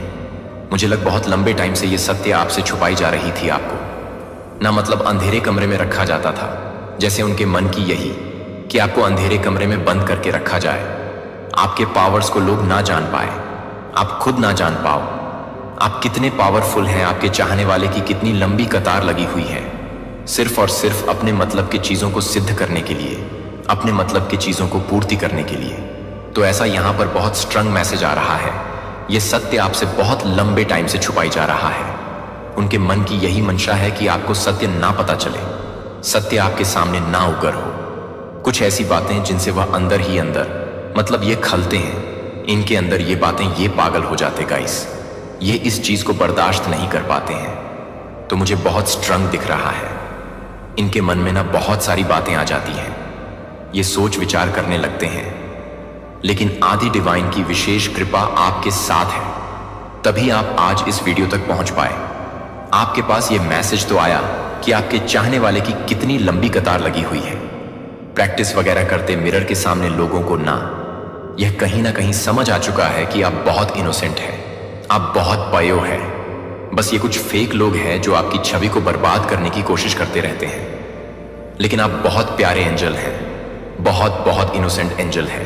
[SPEAKER 1] मुझे लग बहुत लंबे टाइम से ये सत्य आपसे छुपाई जा रही थी आपको ना, मतलब अंधेरे कमरे में रखा जाता था, जैसे उनके मन की यही कि आपको अंधेरे कमरे में बंद करके रखा जाए, आपके पावर्स को लोग ना जान पाए, आप खुद ना जान पाओ, आप कितने पावरफुल हैं, आपके चाहने वाले की कितनी लंबी कतार लगी हुई है, सिर्फ और सिर्फ अपने मतलब की चीजों को सिद्ध करने के लिए, अपने मतलब की चीजों को पूर्ति करने के लिए। तो ऐसा यहां पर बहुत स्ट्रॉन्ग मैसेज आ रहा है, यह सत्य आपसे बहुत लंबे टाइम से छुपाई जा रहा है। उनके मन की यही मंशा है कि आपको सत्य ना पता चले, सत्य आपके सामने ना उगर हो। कुछ ऐसी बातें जिनसे वह अंदर ही अंदर मतलब ये खलते हैं, इनके अंदर ये बातें, ये पागल हो जाते गाइस, ये इस चीज को बर्दाश्त नहीं कर पाते हैं। तो मुझे बहुत स्ट्रॉन्ग दिख रहा है, इनके मन में ना बहुत सारी बातें आ जाती हैं, ये सोच विचार करने लगते हैं। लेकिन आदि डिवाइन की विशेष कृपा आपके साथ है, तभी आप आज इस वीडियो तक पहुंच पाए। आपके पास ये मैसेज तो आया कि आपके चाहने वाले की कितनी लंबी कतार लगी हुई है। प्रैक्टिस वगैरह करते मिरर के सामने लोगों को ना, यह कहीं ना कहीं समझ आ चुका है कि आप बहुत इनोसेंट हैं, आप बहुत पयो है। बस ये कुछ फेक लोग हैं जो आपकी छवि को बर्बाद करने की कोशिश करते रहते हैं। लेकिन आप बहुत प्यारे एंजल हैं, बहुत बहुत इनोसेंट एंजल है,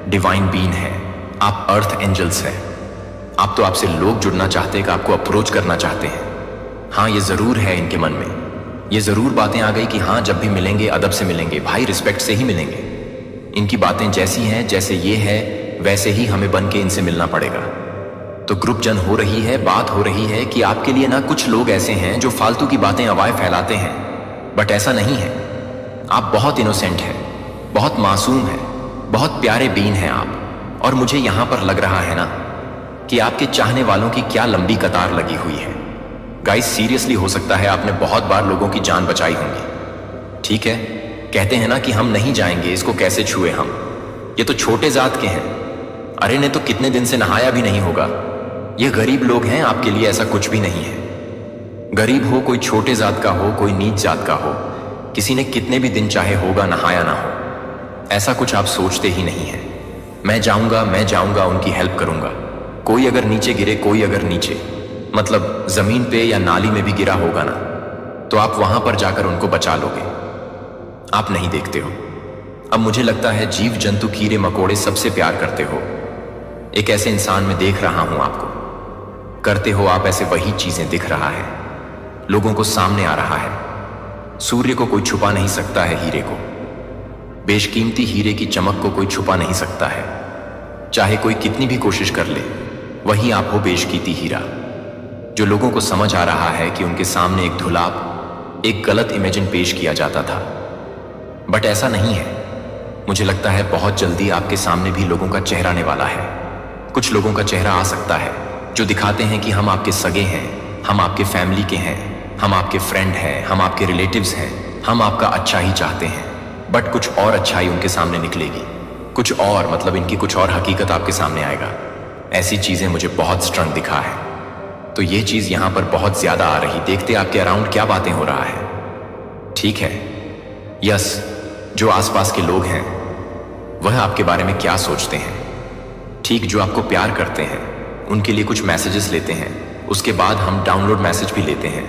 [SPEAKER 1] डिवाइन बीन है, आप अर्थ एंजल्स हैं। आप तो आपसे लोग जुड़ना चाहते हैं, कि आपको अप्रोच करना चाहते हैं। हाँ, ये जरूर है इनके मन में, ये जरूर बातें आ गई कि हाँ जब भी मिलेंगे अदब से मिलेंगे, भाई रिस्पेक्ट से ही मिलेंगे। इनकी बातें जैसी हैं, जैसे ये है वैसे ही हमें बन के इनसे मिलना पड़ेगा। तो ग्रुप जन हो रही है, बात हो रही है कि आपके लिए ना कुछ लोग ऐसे हैं जो फालतू की बातें अवाय फैलाते हैं, बट ऐसा नहीं है। आप बहुत इनोसेंट हैं, बहुत मासूम हैं, बहुत प्यारे बीन हैं आप। और मुझे यहां पर लग रहा है ना कि आपके चाहने वालों की क्या लंबी कतार लगी हुई है, गाइस सीरियसली हो सकता है आपने बहुत बार लोगों की जान बचाई होंगी, ठीक है। कहते हैं ना कि हम नहीं जाएंगे, इसको कैसे छुए हम, ये तो छोटे जात के हैं। अरे ने तो कितने दिन से नहाया भी नहीं होगा। ये गरीब लोग हैं, आपके लिए ऐसा कुछ भी नहीं है। गरीब हो, कोई छोटे जात का हो, कोई नीच जात का हो, किसी ने कितने भी दिन चाहे होगा नहाया ना हो, ऐसा कुछ आप सोचते ही नहीं है। मैं जाऊंगा उनकी हेल्प करूंगा। कोई अगर नीचे गिरे, कोई अगर नीचे मतलब जमीन पे या नाली में भी गिरा होगा ना, तो आप वहां पर जाकर उनको बचा लोगे। आप नहीं देखते हो। अब मुझे लगता है जीव जंतु कीड़े मकोड़े सबसे प्यार करते हो। एक ऐसे इंसान में देख रहा हूं आपको, करते हो आप ऐसे वही चीजें, दिख रहा है, लोगों को सामने आ रहा है। सूर्य को कोई छुपा नहीं सकता है, हीरे को, बेशकीमती हीरे की चमक को कोई छुपा नहीं सकता है। चाहे कोई कितनी भी कोशिश कर ले, वही आप हो बेशकीमती हीरा, जो लोगों को समझ आ रहा है कि उनके सामने एक धुलाप, एक गलत इमेजिन पेश किया जाता था। बट ऐसा नहीं है। मुझे लगता है बहुत जल्दी आपके सामने भी लोगों का चेहरा आने वाला है। कुछ लोगों का चेहरा आ सकता है जो दिखाते हैं कि हम आपके सगे हैं, हम आपके फैमिली के हैं, हम आपके फ्रेंड हैं, हम आपके रिलेटिव्स हैं, हम आपका अच्छा ही चाहते हैं। बट कुछ और अच्छाई उनके सामने निकलेगी, कुछ और मतलब इनकी कुछ और हकीकत आपके सामने आएगा। ऐसी चीजें मुझे बहुत स्ट्रंग दिखा है। तो ये चीज यहां पर बहुत ज्यादा आ रही। देखते आपके अराउंड क्या बातें हो रहा है, ठीक है। यस, जो आसपास के लोग हैं वह आपके बारे में क्या सोचते हैं, ठीक। जो आपको प्यार करते हैं उनके लिए कुछ मैसेजेस लेते हैं, उसके बाद हम डाउनलोड मैसेज भी लेते हैं।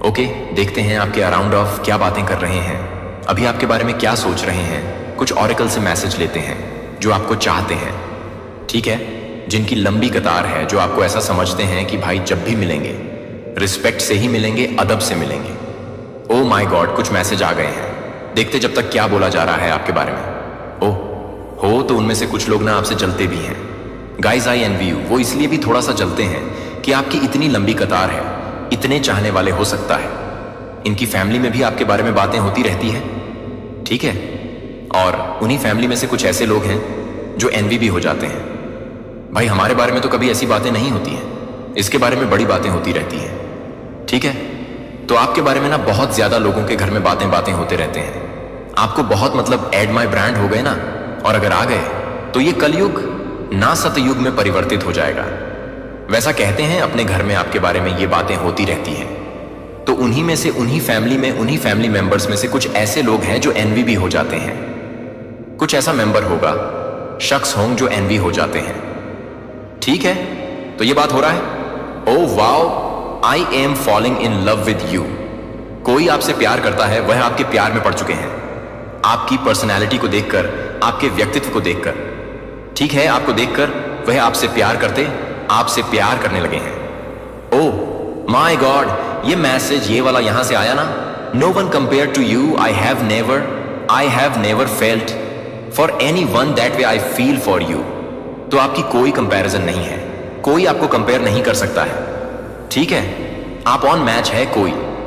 [SPEAKER 1] ओके, देखते हैं आपके अराउंड ऑफ क्या बातें कर रहे हैं, अभी आपके बारे में क्या सोच रहे हैं। कुछ ऑरेकल से मैसेज लेते हैं जो आपको चाहते हैं, ठीक है, जिनकी लंबी कतार है, जो आपको ऐसा समझते हैं कि भाई जब भी मिलेंगे रिस्पेक्ट से ही मिलेंगे, अदब से मिलेंगे। ओ माय गॉड, कुछ मैसेज आ गए हैं। देखते जब तक क्या बोला जा रहा है आपके बारे में। ओह हो, तो उनमें से कुछ लोग ना आपसे जलते भी हैं। गाइज आई एनवी यू, वो इसलिए भी थोड़ा सा जलते हैं कि आपकी इतनी लंबी कतार है, इतने चाहने वाले हो सकता है। इनकी फैमिली में भी आपके बारे में बातें होती रहती है, ठीक है। और उन्हीं फैमिली में से कुछ ऐसे लोग हैं जो एनवी भी हो जाते हैं। भाई हमारे बारे में तो कभी ऐसी बातें नहीं होती हैं, इसके बारे में बड़ी बातें होती रहती हैं, ठीक है। तो आपके बारे में ना बहुत ज्यादा लोगों के घर में बातें होते रहते हैं। आपको बहुत मतलब एड माई ब्रांड हो गए ना, और अगर आ गए तो ये कलयुग ना सतयुग में परिवर्तित हो जाएगा। वैसा कहते हैं अपने घर में आपके बारे में ये बातें होती रहती हैं। तो उन्हीं में से, उन्हीं फैमिली मेंबर्स में से कुछ ऐसे लोग हैं जो एनवी भी हो जाते हैं। कुछ ऐसा मेंबर होगा, शख्स होंगे जो एनवी हो जाते हैं, ठीक है। तो ये बात हो रहा है। Oh wow, I am falling in love with you. कोई आपसे प्यार करता है, वह आपके प्यार में पड़ चुके हैं। आपकी पर्सनैलिटी को देखकर, आपके व्यक्तित्व को देखकर, ठीक है, आपको देखकर वह आपसे प्यार प्यार करने लगे हैं। ओह माय गॉड, ये मैसेज ये वाला यहां से आया ना। No one compare to you, I have never felt for anyone that way I feel for you. तो आपकी कोई कंपैरिजन नहीं है, कोई आपको कंपेयर नहीं कर सकता है, ठीक है। आप ऑन मैच है,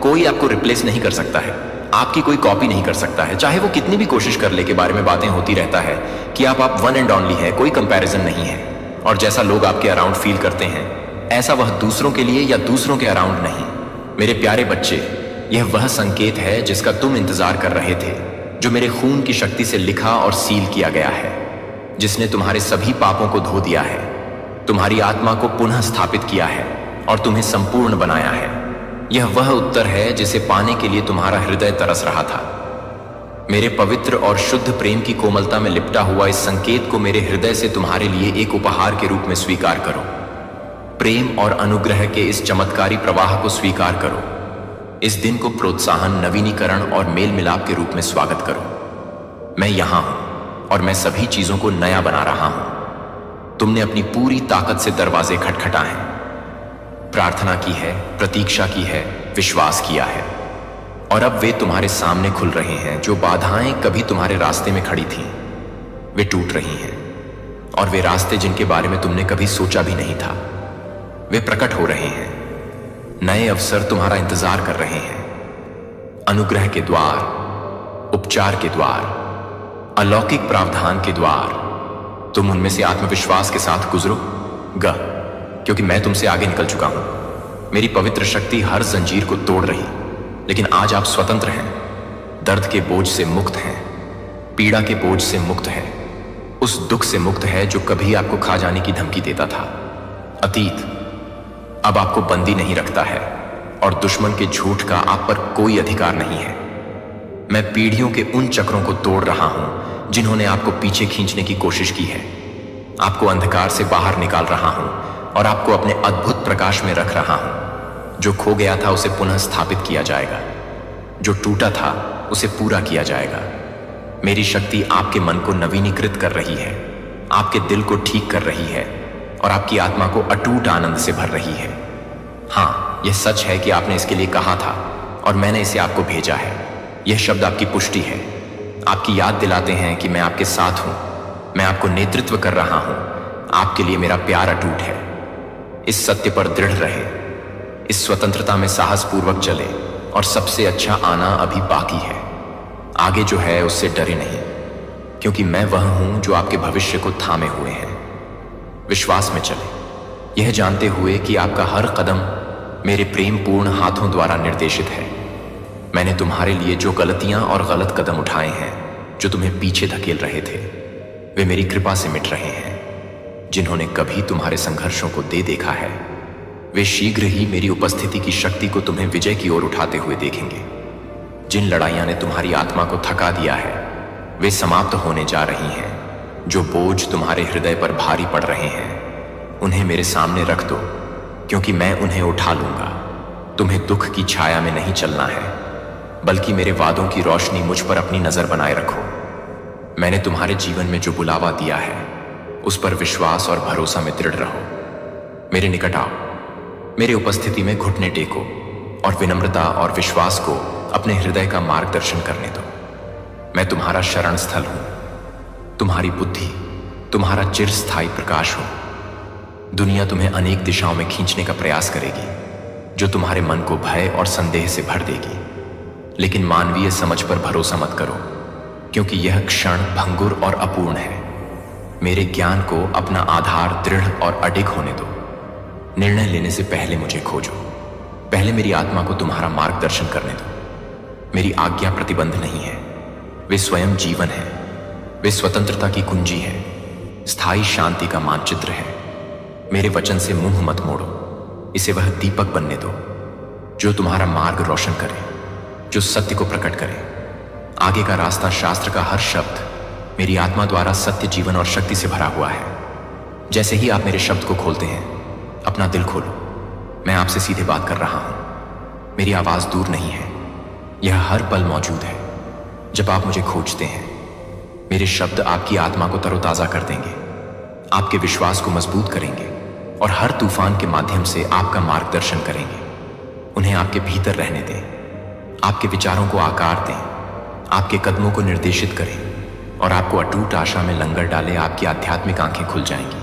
[SPEAKER 1] कोई आपको रिप्लेस नहीं कर सकता है, आपकी कोई कॉपी नहीं कर सकता है, चाहे वो कितनी भी कोशिश कर ले। के बारे में बातें होती रहता है कि आप वन एंड ओनली है, कोई कंपैरिजन नहीं है। और जैसा लोग आपके अराउंड फील करते हैं, ऐसा वह दूसरों के लिए या दूसरों के अराउंड नहीं। मेरे प्यारे बच्चे, यह वह संकेत है जिसका तुम इंतजार कर रहे थे, जो मेरे खून की शक्ति से लिखा और सील किया गया है, जिसने तुम्हारे सभी पापों को धो दिया है, तुम्हारी आत्मा को पुनः स्थापित किया है और तुम्हें संपूर्ण बनाया है। यह वह उत्तर है जिसे पाने के लिए तुम्हारा हृदय तरस रहा था। मेरे पवित्र और शुद्ध प्रेम की कोमलता में लिपटा हुआ इस संकेत को मेरे हृदय से तुम्हारे लिए एक उपहार के रूप में स्वीकार करो। प्रेम और अनुग्रह के इस चमत्कारी प्रवाह को स्वीकार करो। इस दिन को प्रोत्साहन, नवीनीकरण और मेल मिलाप के रूप में स्वागत करो। मैं यहां हूं और मैं सभी चीजों को नया बना रहा हूं। तुमने अपनी पूरी ताकत से दरवाजे खटखटाए, प्रार्थना की है, प्रतीक्षा की है, विश्वास किया है, और अब वे तुम्हारे सामने खुल रहे हैं। जो बाधाएं कभी तुम्हारे रास्ते में खड़ी थीं, वे टूट रही हैं, और वे रास्ते जिनके बारे में तुमने कभी सोचा भी नहीं था, वे प्रकट हो रहे हैं। नए अवसर तुम्हारा इंतजार कर रहे हैं। अनुग्रह के द्वार, उपचार के द्वार, अलौकिक प्रावधान के द्वार। तुम उनमें से आत्मविश्वास के साथ गुजरो, क्योंकि मैं तुमसे आगे निकल चुका हूं। मेरी पवित्र शक्ति हर जंजीर को तोड़ रही, लेकिन आज आप स्वतंत्र हैं। दर्द के बोझ से मुक्त हैं, पीड़ा के बोझ से मुक्त हैं, उस दुख से मुक्त है जो कभी आपको खा जाने की धमकी देता था। अतीत अब आपको बंदी नहीं रखता है और दुश्मन के झूठ का आप पर कोई अधिकार नहीं है। मैं पीढ़ियों के उन चक्रों को तोड़ रहा हूं जिन्होंने आपको पीछे खींचने की कोशिश की है। आपको अंधकार से बाहर निकाल रहा हूं और आपको अपने अद्भुत प्रकाश में रख रहा हूं। जो खो गया था उसे पुनः स्थापित किया जाएगा, जो टूटा था उसे पूरा किया जाएगा। मेरी शक्ति आपके मन को नवीनीकृत कर रही है, आपके दिल को ठीक कर रही है और आपकी आत्मा को अटूट आनंद से भर रही है। हाँ, यह सच है कि आपने इसके लिए कहा था और मैंने इसे आपको भेजा है। यह शब्द आपकी पुष्टि है, आपकी याद दिलाते हैं कि मैं आपके साथ हूं, मैं आपको नेतृत्व कर रहा हूं, आपके लिए मेरा प्यार अटूट है। इस सत्य पर दृढ़ रहे, इस स्वतंत्रता में साहसपूर्वक चले और सबसे अच्छा आना अभी बाकी है। आगे जो है उससे डरे नहीं, क्योंकि मैं वह हूं जो आपके भविष्य को थामे हुए हैं। विश्वास में चले, यह जानते हुए कि आपका हर कदम मेरे प्रेमपूर्ण हाथों द्वारा निर्देशित है। मैंने तुम्हारे लिए जो गलतियां और गलत कदम उठाए हैं, जो तुम्हें पीछे धकेल रहे थे, वे मेरी कृपा से मिट रहे हैं। जिन्होंने कभी तुम्हारे संघर्षों को दे देखा है, वे शीघ्र ही मेरी उपस्थिति की शक्ति को तुम्हें विजय की ओर उठाते हुए देखेंगे। जिन लड़ाइयां ने तुम्हारी आत्मा को थका दिया है, वे समाप्त होने जा रही हैं। जो बोझ तुम्हारे हृदय पर भारी पड़ रहे हैं, उन्हें मेरे सामने रख दो, क्योंकि मैं उन्हें उठा लूंगा। तुम्हें दुख की छाया में नहीं चलना है, बल्कि मेरे वादों की रोशनी मुझ पर अपनी नजर बनाए रखो। मैंने तुम्हारे जीवन में जो बुलावा दिया है, उस पर विश्वास और भरोसा में दृढ़ रहो। मेरे निकट आओ, मेरी उपस्थिति में घुटने टेको और विनम्रता और विश्वास को अपने हृदय का मार्गदर्शन करने दो। मैं तुम्हारा शरण स्थल हूं, तुम्हारी बुद्धि, तुम्हारा चिरस्थायी प्रकाश हो। दुनिया तुम्हें अनेक दिशाओं में खींचने का प्रयास करेगी, जो तुम्हारे मन को भय और संदेह से भर देगी। लेकिन मानवीय समझ पर भरोसा मत करो, क्योंकि यह क्षण भंगुर और अपूर्ण है। मेरे ज्ञान को अपना आधार दृढ़ और अडिग होने दो। निर्णय लेने से पहले मुझे खोजो, पहले मेरी आत्मा को तुम्हारा मार्गदर्शन करने दो। मेरी आज्ञा प्रतिबंध नहीं है, वे स्वयं जीवन है, वे स्वतंत्रता की कुंजी है, स्थायी शांति का मानचित्र है। मेरे वचन से मुंह मत मोड़ो, इसे वह दीपक बनने दो जो तुम्हारा मार्ग रोशन करे, जो सत्य को प्रकट करे। आगे का रास्ता, शास्त्र का हर शब्द मेरी आत्मा द्वारा सत्य, जीवन और शक्ति से भरा हुआ है। जैसे ही आप मेरे शब्द को खोलते हैं, अपना दिल खोलो, मैं आपसे सीधे बात कर रहा हूं। मेरी आवाज दूर नहीं है, यह हर पल मौजूद है। जब आप मुझे खोजते हैं, मेरे शब्द आपकी आत्मा को तरोताजा कर देंगे, आपके विश्वास को मजबूत करेंगे और हर तूफान के माध्यम से आपका मार्गदर्शन करेंगे। उन्हें आपके भीतर रहने दें, आपके विचारों को आकार दें, आपके कदमों को निर्देशित करें और आपको अटूट आशा में लंगर डाले। आपकी आध्यात्मिक आंखें खुल जाएंगी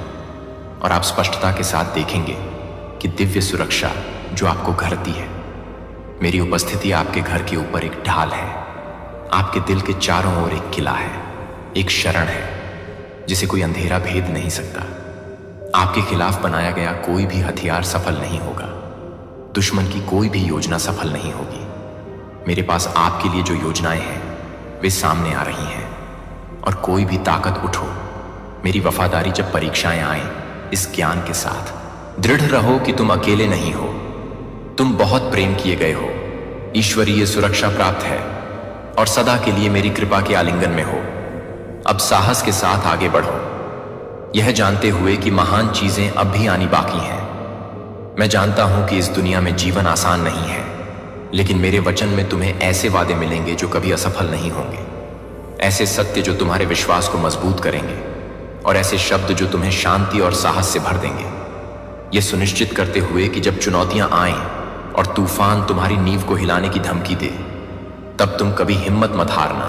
[SPEAKER 1] और आप स्पष्टता के साथ देखेंगे कि दिव्य सुरक्षा जो आपको घेरती है, मेरी उपस्थिति आपके घर के ऊपर एक ढाल है, आपके दिल के चारों ओर एक किला है, एक शरण है जिसे कोई अंधेरा भेद नहीं सकता। आपके खिलाफ बनाया गया कोई भी हथियार सफल नहीं होगा, दुश्मन की कोई भी योजना सफल नहीं होगी। मेरे पास आपके लिए जो योजनाएं हैं, वे सामने आ रही हैं और कोई भी ताकत उठो। मेरी वफादारी जब परीक्षाएं आए, इस ज्ञान के साथ दृढ़ रहो कि तुम अकेले नहीं हो, तुम बहुत प्रेम किए गए हो, ईश्वरीय सुरक्षा प्राप्त है और सदा के लिए मेरी कृपा के आलिंगन में हो। अब साहस के साथ आगे बढ़ो, यह जानते हुए कि महान चीजें अब भी आनी बाकी हैं। मैं जानता हूं कि इस दुनिया में जीवन आसान नहीं है, लेकिन मेरे वचन में तुम्हें ऐसे वादे मिलेंगे जो कभी असफल नहीं होंगे, ऐसे सत्य जो तुम्हारे विश्वास को मजबूत करेंगे और ऐसे शब्द जो तुम्हें शांति और साहस से भर देंगे। यह सुनिश्चित करते हुए कि जब चुनौतियां आएं और तूफान तुम्हारी नींव को हिलाने की धमकी दे, तब तुम कभी हिम्मत मत हारना।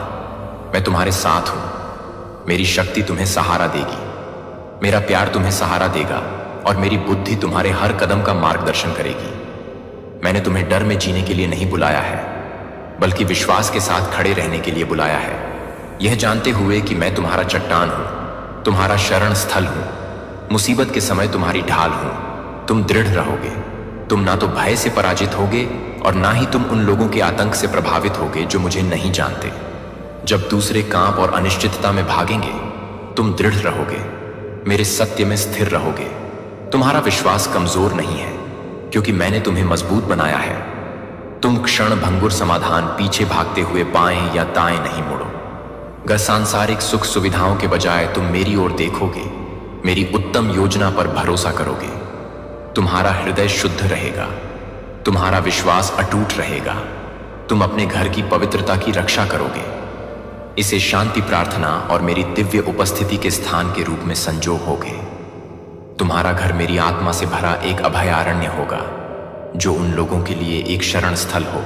[SPEAKER 1] मैं तुम्हारे साथ हूं, मेरी शक्ति तुम्हें सहारा देगी, मेरा प्यार तुम्हें सहारा देगा और मेरी बुद्धि तुम्हारे हर कदम का मार्गदर्शन करेगी। मैंने तुम्हें डर में जीने के लिए नहीं बुलाया है, बल्कि विश्वास के साथ खड़े रहने के लिए बुलाया है, यह जानते हुए कि मैं तुम्हारा चट्टान हूं, तुम्हारा शरण स्थल हूं, मुसीबत के समय तुम्हारी ढाल हूं। तुम दृढ़ रहोगे, तुम ना तो भय से पराजित होगे और ना ही तुम उन लोगों के आतंक से प्रभावित होगे जो मुझे नहीं जानते। जब दूसरे कांप और अनिश्चितता में भागेंगे, तुम दृढ़ रहोगे, मेरे सत्य में स्थिर रहोगे। तुम्हारा विश्वास कमजोर नहीं है, क्योंकि मैंने तुम्हें मजबूत बनाया है। तुम क्षण भंगुर समाधान पीछे भागते हुए बाएं या दाएं नहीं मुड़ो। सांसारिक सुख सुविधाओं के बजाय तुम मेरी ओर देखोगे, मेरी उत्तम योजना पर भरोसा करोगे। तुम्हारा हृदय शुद्ध रहेगा, तुम्हारा विश्वास अटूट रहेगा, तुम अपने घर की पवित्रता की रक्षा करोगे। इसे शांति प्रार्थना और मेरी दिव्य उपस्थिति के स्थान के रूप में संजो होगे। तुम्हारा घर मेरी आत्मा से भरा एक अभयारण्य होगा, जो उन लोगों के लिए एक शरण स्थल हो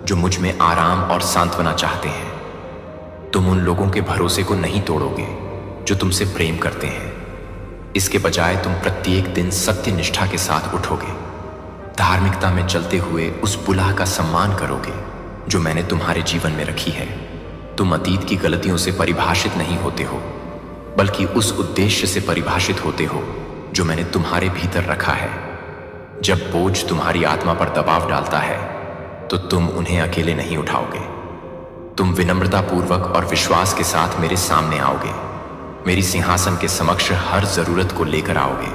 [SPEAKER 1] जो मुझ में आराम और सांत्वना चाहते हैं। तुम उन लोगों के भरोसे को नहीं तोड़ोगे जो तुमसे प्रेम करते हैं। इसके बजाय तुम प्रत्येक दिन सत्य निष्ठा के साथ उठोगे, धार्मिकता में चलते हुए उस पुलाह का सम्मान करोगे जो मैंने तुम्हारे जीवन में रखी है। तुम अतीत की गलतियों से परिभाषित नहीं होते हो, बल्कि उस उद्देश्य से परिभाषित होते हो जो मैंने तुम्हारे भीतर रखा है। जब बोझ तुम्हारी आत्मा पर दबाव डालता है, तो तुम उन्हें अकेले नहीं उठाओगे। तुम विनम्रतापूर्वक और विश्वास के साथ मेरे सामने आओगे, मेरी सिंहासन के समक्ष हर जरूरत को लेकर आओगे।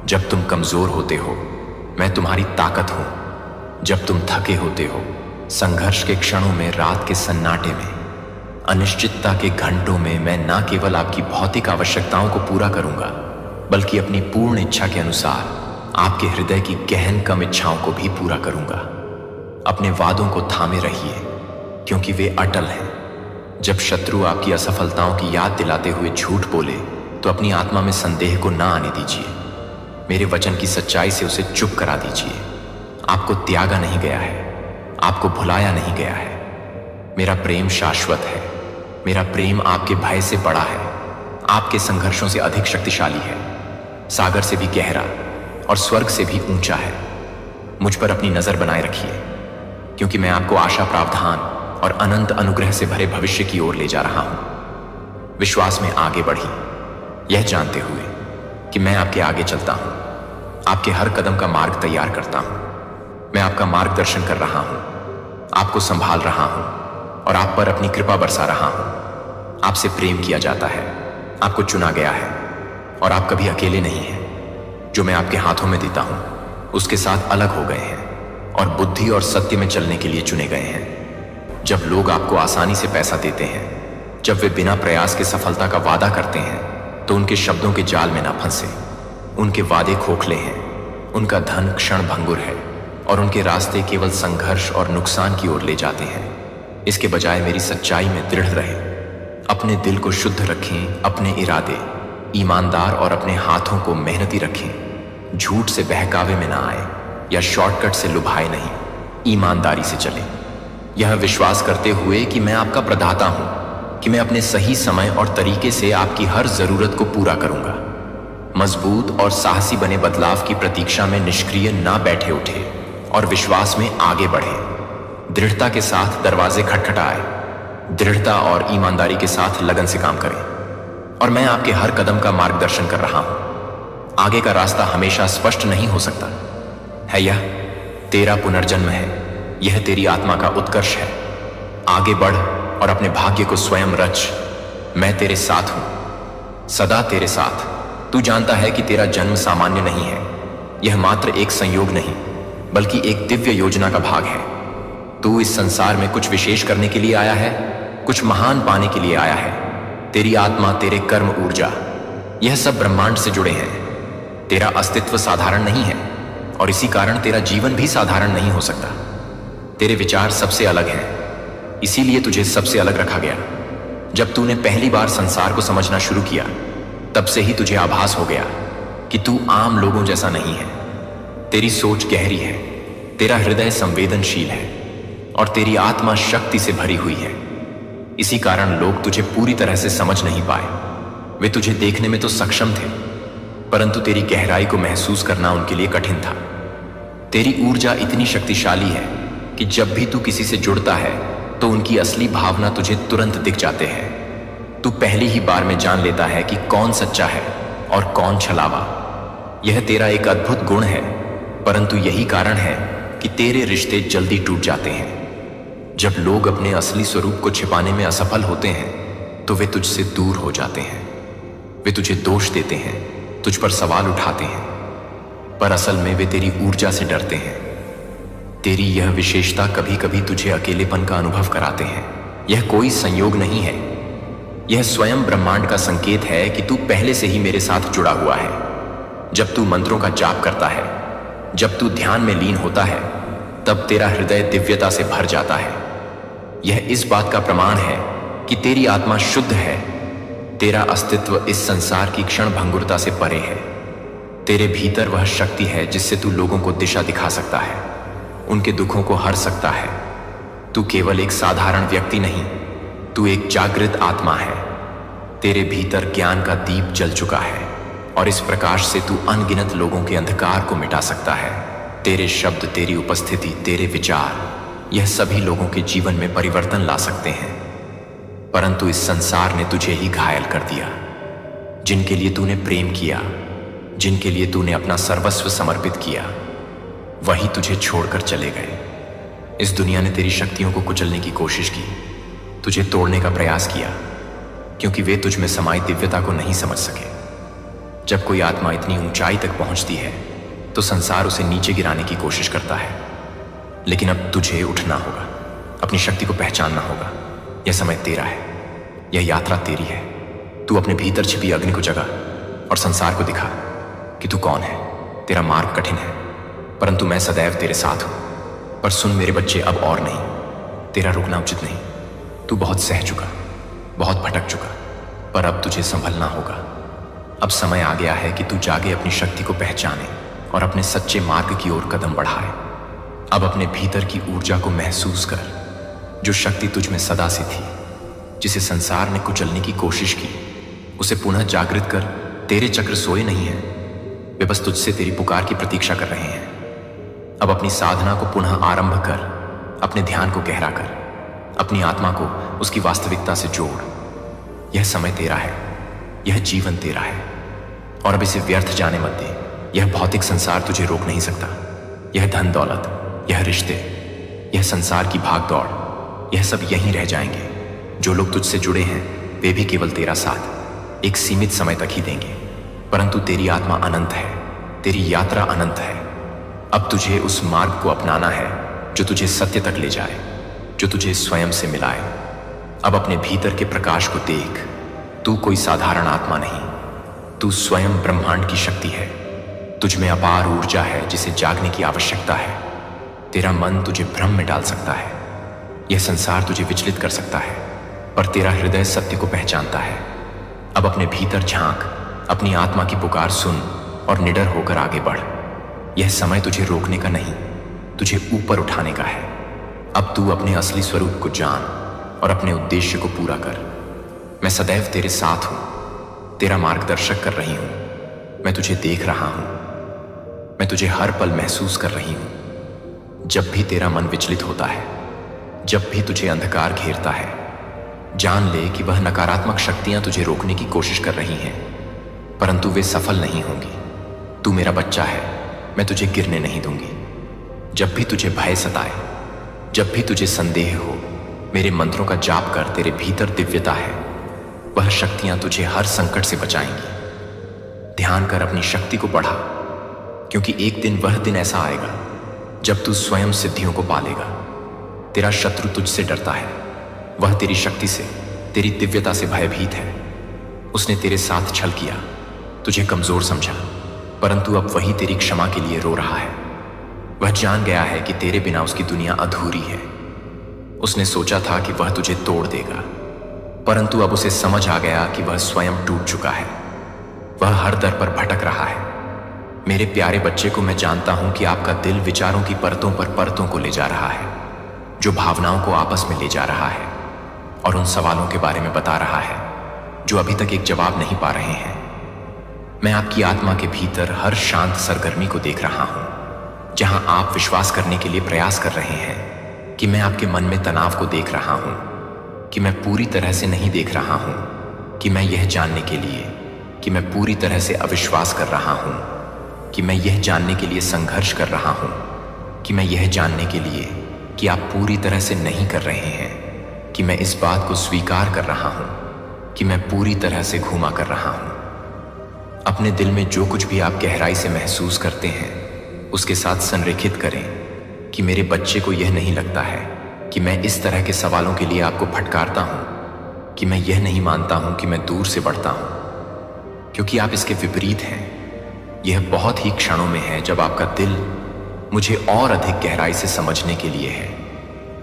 [SPEAKER 1] जब तुम कमजोर होते हो, मैं तुम्हारी ताकत हूं। जब तुम थके होते हो, संघर्ष के क्षणों में, रात के सन्नाटे में, अनिश्चितता के घंटों में, मैं ना केवल आपकी भौतिक आवश्यकताओं को पूरा करूंगा, बल्कि अपनी पूर्ण इच्छा के अनुसार आपके हृदय की गहन कम इच्छाओं को भी पूरा करूंगा। अपने वादों को थामे रहिए, क्योंकि वे अटल हैं। जब शत्रु आपकी असफलताओं की याद दिलाते हुए झूठ बोले, तो अपनी आत्मा में संदेह को ना आने दीजिए। मेरे वचन की सच्चाई से उसे चुप करा दीजिए। आपको त्यागा नहीं गया है, आपको भुलाया नहीं गया है। मेरा प्रेम शाश्वत है, मेरा प्रेम आपके भय से बड़ा है, आपके संघर्षों से अधिक शक्तिशाली है, सागर से भी गहरा और स्वर्ग से भी ऊंचा है। मुझ पर अपनी नजर बनाए रखिए, क्योंकि मैं आपको आशा, प्रावधान और अनंत अनुग्रह से भरे भविष्य की ओर ले जा रहा हूं। विश्वास में आगे बढ़िए, यह जानते हुए कि मैं आपके आगे चलता हूं, आपके हर कदम का मार्ग तैयार करता हूं। मैं आपका मार्गदर्शन कर रहा हूं, आपको संभाल रहा हूं और आप पर अपनी कृपा बरसा रहा हूं। आपसे प्रेम किया जाता है, आपको चुना गया है और आप कभी अकेले नहीं हैं। जो मैं आपके हाथों में देता हूं, उसके साथ अलग हो गए हैं और बुद्धि और सत्य में चलने के लिए चुने गए हैं। जब लोग आपको आसानी से पैसा देते हैं, जब वे बिना प्रयास के सफलता का वादा करते हैं, तो उनके शब्दों के जाल में ना फंसे। उनके वादे खोखले हैं, उनका धन क्षण भंगुर है और उनके रास्ते केवल संघर्ष और नुकसान की ओर ले जाते हैं। इसके बजाय मेरी सच्चाई में दृढ़ रहे। अपने दिल को शुद्ध रखें, अपने इरादे ईमानदार और अपने हाथों को मेहनती रखें। झूठ से बहकावे में ना आए या शॉर्टकट से लुभाए नहीं, ईमानदारी से चलें। यह विश्वास करते हुए कि मैं आपका प्रदाता हूं, कि मैं अपने सही समय और तरीके से आपकी हर जरूरत को पूरा करूंगा। मजबूत और साहसी बने बदलाव की प्रतीक्षा में निष्क्रिय ना बैठे उठे और विश्वास में आगे बढ़े। दृढ़ता के साथ दरवाजे खटखटाए, दृढ़ता और ईमानदारी के साथ लगन से काम करें। और मैं आपके हर कदम का मार्गदर्शन कर रहा हूं। आगे का रास्ता हमेशा स्पष्ट नहीं हो सकता है। यह तेरा पुनर्जन्म है, यह तेरी आत्मा का उत्कर्ष है। आगे बढ़ और अपने भाग्य को स्वयं रच। मैं तेरे साथ हूं, सदा तेरे साथ। तू जानता है कि तेरा जन्म सामान्य नहीं है, यह मात्र एक संयोग नहीं, बल्कि एक दिव्य योजना का भाग है। तू इस संसार में कुछ विशेष करने के लिए आया है, कुछ महान पाने के लिए आया है। तेरी आत्मा, तेरे कर्म, ऊर्जा, यह सब ब्रह्मांड से जुड़े हैं। तेरा अस्तित्व साधारण नहीं है और इसी कारण तेरा जीवन भी साधारण नहीं हो सकता। तेरे विचार सबसे अलग हैं, इसीलिए तुझे सबसे अलग रखा गया। जब तूने पहली बार संसार को समझना शुरू किया, तब से ही तुझे आभास हो गया कि तू आम लोगों जैसा नहीं है। तेरी सोच गहरी है, तेरा हृदय संवेदनशील है और तेरी आत्मा शक्ति से भरी हुई है। इसी कारण लोग तुझे पूरी तरह से समझ नहीं पाए। वे तुझे देखने में तो सक्षम थे, परंतु तेरी गहराई को महसूस करना उनके लिए कठिन था। तेरी ऊर्जा इतनी शक्तिशाली है कि जब भी तू किसी से जुड़ता है तो उनकी असली भावना तुझे तुरंत दिख जाते हैं। तू पहली ही बार में जान लेता है कि कौन सच्चा है और कौन छलावा। यह तेरा एक अद्भुत गुण है। परंतु यही कारण है कि तेरे रिश्ते जल्दी टूट जाते हैं। जब लोग अपने असली स्वरूप को छिपाने में असफल होते हैं तो वे तुझसे दूर हो जाते हैं। वे तुझे दोष देते हैं, तुझ पर सवाल उठाते हैं, पर असल में वे तेरी ऊर्जा से डरते हैं। तेरी यह विशेषता कभी कभी तुझे अकेलेपन का अनुभव कराते हैं। यह कोई संयोग नहीं है, यह स्वयं ब्रह्मांड का संकेत है कि तू पहले से ही मेरे साथ जुड़ा हुआ है। जब तू मंत्रों का जाप करता है, जब तू ध्यान में लीन होता है, तब तेरा हृदय दिव्यता से भर जाता है। यह इस बात का प्रमाण है कि तेरी आत्मा शुद्ध है। तेरा अस्तित्व इस संसार की क्षण भंगुरता से परे है। तेरे भीतर वह शक्ति है जिससे तू लोगों को दिशा दिखा सकता है, उनके दुखों को हर सकता है। तू केवल एक साधारण व्यक्ति नहीं, तू एक जागृत आत्मा है। तेरे भीतर ज्ञान का दीप जल चुका है और इस प्रकाश से तू अनगिनत लोगों के अंधकार को मिटा सकता है। तेरे शब्द, तेरी उपस्थिति, तेरे विचार, यह सभी लोगों के जीवन में परिवर्तन ला सकते हैं। परंतु इस संसार ने तुझे ही घायल कर दिया। जिनके लिए तूने प्रेम किया, जिनके लिए तूने अपना सर्वस्व समर्पित किया, वही तुझे छोड़कर चले गए। इस दुनिया ने तेरी शक्तियों को कुचलने की कोशिश की, तुझे तोड़ने का प्रयास किया, क्योंकि वे तुझ में समाई दिव्यता को नहीं समझ सके। जब कोई आत्मा इतनी ऊंचाई तक पहुंचती है तो संसार उसे नीचे गिराने की कोशिश करता है। लेकिन अब तुझे उठना होगा, अपनी शक्ति को पहचानना होगा। यह समय तेरा है, यह यात्रा तेरी है। तू अपने भीतर छिपी अग्नि को जगा और संसार को दिखा कि तू कौन है। तेरा मार्ग कठिन है, परंतु मैं सदैव तेरे साथ हूं। पर सुन मेरे बच्चे, अब और नहीं, तेरा रुकना उचित नहीं। तू बहुत सह चुका, बहुत भटक चुका, पर अब तुझे संभलना होगा। अब समय आ गया है कि तू जागे, अपनी शक्ति को पहचाने और अपने सच्चे मार्ग की ओर कदम बढ़ाए। अब अपने भीतर की ऊर्जा को महसूस कर, जो शक्ति तुझ में सदा से थी, जिसे संसार ने कुचलने की कोशिश की, उसे पुनः जागृत कर। तेरे चक्र सोए नहीं हैं, वे बस तुझसे तेरी पुकार की प्रतीक्षा कर रहे हैं। अब अपनी साधना को पुनः आरंभ कर, अपने ध्यान को गहरा कर, अपनी आत्मा को उसकी वास्तविकता से जोड़। यह समय तेरा है, यह जीवन तेरा है, और अब इसे व्यर्थ जाने मत दे। यह भौतिक संसार तुझे रोक नहीं सकता। यह धन दौलत, यह रिश्ते, यह संसार की भाग दौड़, यह सब यहीं रह जाएंगे। जो लोग तुझसे जुड़े हैं वे भी केवल तेरा साथ एक सीमित समय तक ही देंगे, परंतु तेरी आत्मा अनंत है, तेरी यात्रा अनंत है। अब तुझे उस मार्ग को अपनाना है जो तुझे सत्य तक ले जाए, जो तुझे स्वयं से मिलाए। अब अपने भीतर के प्रकाश को देख। तू कोई साधारण आत्मा नहीं, तू स्वयं ब्रह्मांड की शक्ति है। तुझ में अपार ऊर्जा है जिसे जागने की आवश्यकता है। तेरा मन तुझे भ्रम में डाल सकता है, यह संसार तुझे विचलित कर सकता है, पर तेरा हृदय सत्य को पहचानता है। अब अपने भीतर झांक, अपनी आत्मा की पुकार सुन और निडर होकर आगे बढ़। यह समय तुझे रोकने का नहीं, तुझे ऊपर उठाने का है। अब तू अपने असली स्वरूप को जान और अपने उद्देश्य को पूरा कर। मैं सदैव तेरे साथ हूं, तेरा मार्गदर्शक कर रही हूं। मैं तुझे देख रहा हूं, मैं तुझे हर पल महसूस कर रही हूं। जब भी तेरा मन विचलित होता है, जब भी तुझे अंधकार घेरता है, जान ले कि वह नकारात्मक शक्तियां तुझे रोकने की कोशिश कर रही हैं, परंतु वे सफल नहीं होंगी। तू मेरा बच्चा है, मैं तुझे गिरने नहीं दूंगी। जब भी तुझे भय सताए, जब भी तुझे संदेह हो, मेरे मंत्रों का जाप कर। तेरे भीतर दिव्यता है, वह शक्तियां तुझे हर संकट से बचाएंगी। ध्यान कर, अपनी शक्ति को बढ़ा, क्योंकि एक दिन वह दिन ऐसा आएगा जब तू स्वयं सिद्धियों को पालेगा। तेरा शत्रु तुझसे डरता है, वह तेरी शक्ति से, तेरी दिव्यता से भयभीत है। उसने तेरे साथ छल किया, तुझे कमजोर समझा, परंतु अब वही तेरी क्षमा के लिए रो रहा है। वह जान गया है कि तेरे बिना उसकी दुनिया अधूरी है। उसने सोचा था कि वह तुझे तोड़ देगा, परंतु अब उसे समझ आ गया कि वह स्वयं टूट चुका है। वह हर दर पर भटक रहा है। मेरे प्यारे बच्चे को मैं जानता हूं कि आपका दिल विचारों की परतों पर परतों को ले जा रहा है, जो भावनाओं को आपस में ले जा रहा है और उन सवालों के बारे में बता रहा है जो अभी तक एक जवाब नहीं पा रहे हैं। मैं आपकी आत्मा के भीतर हर शांत सरगर्मी को देख रहा हूं, जहां आप विश्वास करने के लिए प्रयास कर रहे हैं कि मैं आपके मन में तनाव को देख रहा हूं, कि मैं पूरी तरह से नहीं देख रहा हूं, कि मैं यह जानने के लिए कि मैं पूरी तरह से अविश्वास कर रहा हूं कि मैं यह जानने के लिए संघर्ष कर रहा हूं, कि मैं यह जानने के लिए कि आप पूरी तरह से नहीं कर रहे हैं, कि मैं इस बात को स्वीकार कर रहा हूं कि मैं पूरी तरह से घूमा कर रहा हूं। अपने दिल में जो कुछ भी आप गहराई से महसूस करते हैं उसके साथ संरेखित करें कि मेरे बच्चे को यह नहीं लगता है कि मैं इस तरह के सवालों के लिए आपको फटकारता हूं, कि मैं यह नहीं मानता हूं कि मैं दूर से बढ़ता हूं, क्योंकि आप इसके विपरीत हैं। यह बहुत ही क्षणों में है जब आपका दिल मुझे और अधिक गहराई से समझने के लिए है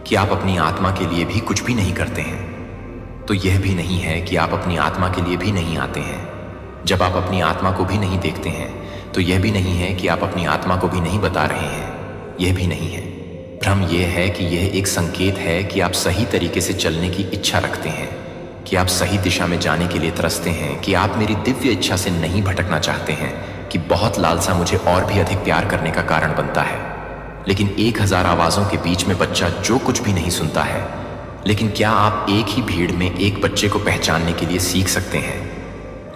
[SPEAKER 1] कि आप अपनी आत्मा के लिए भी कुछ भी नहीं करते हैं। तो यह भी नहीं है कि आप अपनी आत्मा के लिए भी नहीं आते हैं। जब आप अपनी आत्मा को भी नहीं देखते हैं तो यह भी नहीं है कि आप अपनी आत्मा को भी नहीं बता रहे हैं। यह भी नहीं है। भ्रम यह है कि यह एक संकेत है कि आप सही तरीके से चलने की इच्छा रखते हैं, कि आप सही दिशा में जाने के लिए तरसते हैं, कि आप मेरी दिव्य इच्छा से नहीं भटकना चाहते हैं, कि बहुत लालसा मुझे और भी अधिक प्यार करने का कारण बनता है। लेकिन 1000 आवाज़ों के बीच में बच्चा जो कुछ भी नहीं सुनता है। लेकिन क्या आप एक ही भीड़ में एक बच्चे को पहचानने के लिए सीख सकते हैं?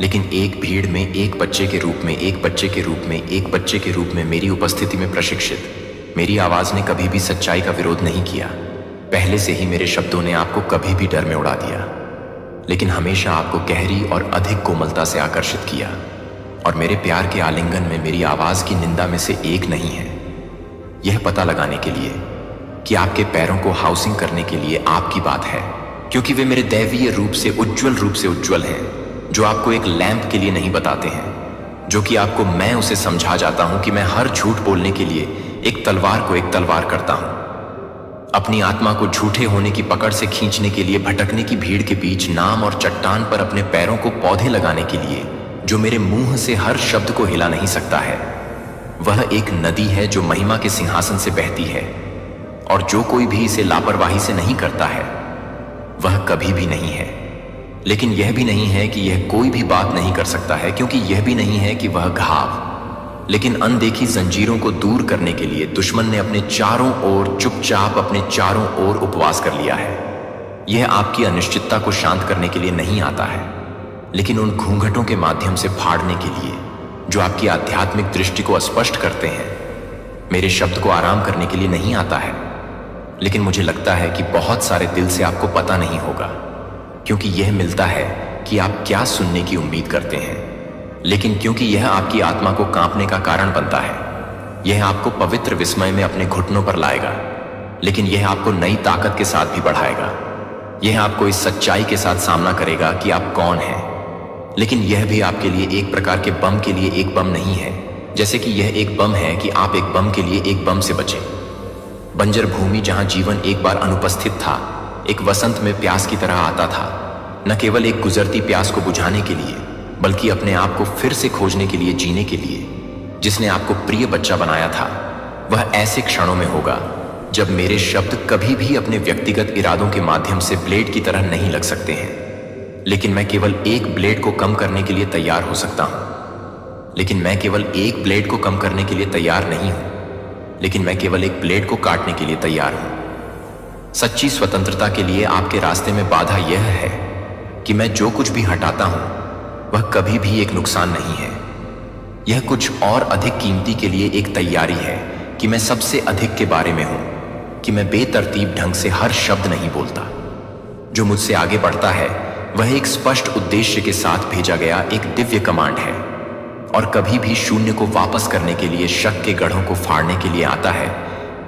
[SPEAKER 1] लेकिन एक भीड़ में एक बच्चे के रूप में, एक बच्चे के रूप में, एक बच्चे के रूप में मेरी उपस्थिति में प्रशिक्षित मेरी आवाज़ ने कभी भी सच्चाई का विरोध नहीं किया। पहले से ही मेरे शब्दों ने आपको कभी भी डर में उड़ा दिया, लेकिन हमेशा आपको गहरी और अधिक कोमलता से आकर्षित किया। और मेरे प्यार के आलिंगन में मेरी आवाज़ की निंदा में से एक नहीं है। यह पता लगाने के लिए कि आपके पैरों को हाउसिंग करने के लिए आपकी बात है, क्योंकि वे मेरे दैवीय रूप से उज्जवल हैं, जो आपको एक लैंप के लिए नहीं बताते हैं, जो कि आपको मैं उसे समझा जाता हूं कि मैं हर झूठ बोलने के लिए एक तलवार को एक तलवार करता हूं। अपनी आत्मा को झूठे होने की पकड़ से खींचने के लिए भटकने की भीड़ के बीच नाम और चट्टान पर अपने पैरों को पौधे लगाने के लिए, जो मेरे मुंह से हर शब्द को हिला नहीं सकता है। वह एक नदी है जो महिमा के सिंहासन से बहती है, और जो कोई भी इसे लापरवाही से नहीं करता है वह कभी भी नहीं है। लेकिन यह भी नहीं है कि यह कोई भी बात नहीं कर सकता है, क्योंकि यह भी नहीं है कि वह घाव। लेकिन अनदेखी जंजीरों को दूर करने के लिए दुश्मन ने अपने चारों ओर चुपचाप अपने चारों ओर उपवास कर लिया है। यह आपकी अनिश्चितता को शांत करने के लिए नहीं आता है, लेकिन उन घूंघटों के माध्यम से फाड़ने के लिए जो आपकी आध्यात्मिक दृष्टि को अस्पष्ट करते हैं। मेरे शब्द को आराम करने के लिए नहीं आता है, लेकिन मुझे लगता है कि बहुत सारे दिल से आपको पता नहीं होगा, क्योंकि यह मिलता है कि आप क्या सुनने की उम्मीद करते हैं। लेकिन क्योंकि यह आपकी आत्मा को कांपने का कारण बनता है, यह आपको पवित्र विस्मय में अपने घुटनों पर लाएगा, लेकिन यह आपको नई ताकत के साथ भी बढ़ाएगा। यह आपको इस सच्चाई के साथ सामना करेगा कि आप कौन हैं। लेकिन यह भी आपके लिए एक प्रकार के बम के लिए एक बम नहीं है, जैसे कि यह एक बम है कि आप एक बम के लिए एक बम से बचें। बंजर भूमि जहां जीवन एक बार अनुपस्थित था, एक वसंत में प्यास की तरह आता था, न केवल एक गुजरती प्यास को बुझाने के लिए, बल्कि अपने आप को फिर से खोजने के लिए, जीने के लिए। जिसने आपको प्रिय बच्चा बनाया था, वह ऐसे क्षणों में होगा जब मेरे शब्द कभी भी अपने व्यक्तिगत इरादों के माध्यम से ब्लेड की तरह नहीं लग सकते हैं। लेकिन मैं केवल एक ब्लेड को कम करने के लिए तैयार हो सकता हूं। लेकिन मैं केवल एक ब्लेड को कम करने के लिए तैयार नहीं हूं, लेकिन मैं केवल एक ब्लेड को काटने के लिए तैयार हूं। सच्ची स्वतंत्रता के लिए आपके रास्ते में बाधा यह है कि मैं जो कुछ भी हटाता हूं वह कभी भी एक नुकसान नहीं है। यह कुछ और अधिक कीमती के लिए एक तैयारी है कि मैं सबसे अधिक के बारे में हूं, कि मैं बेतरतीब ढंग से हर शब्द नहीं बोलता। जो मुझसे आगे बढ़ता है वह एक स्पष्ट उद्देश्य के साथ भेजा गया एक दिव्य कमांड है, और कभी भी शून्य को वापस करने के लिए, शक के गढ़ों को फाड़ने के लिए आता है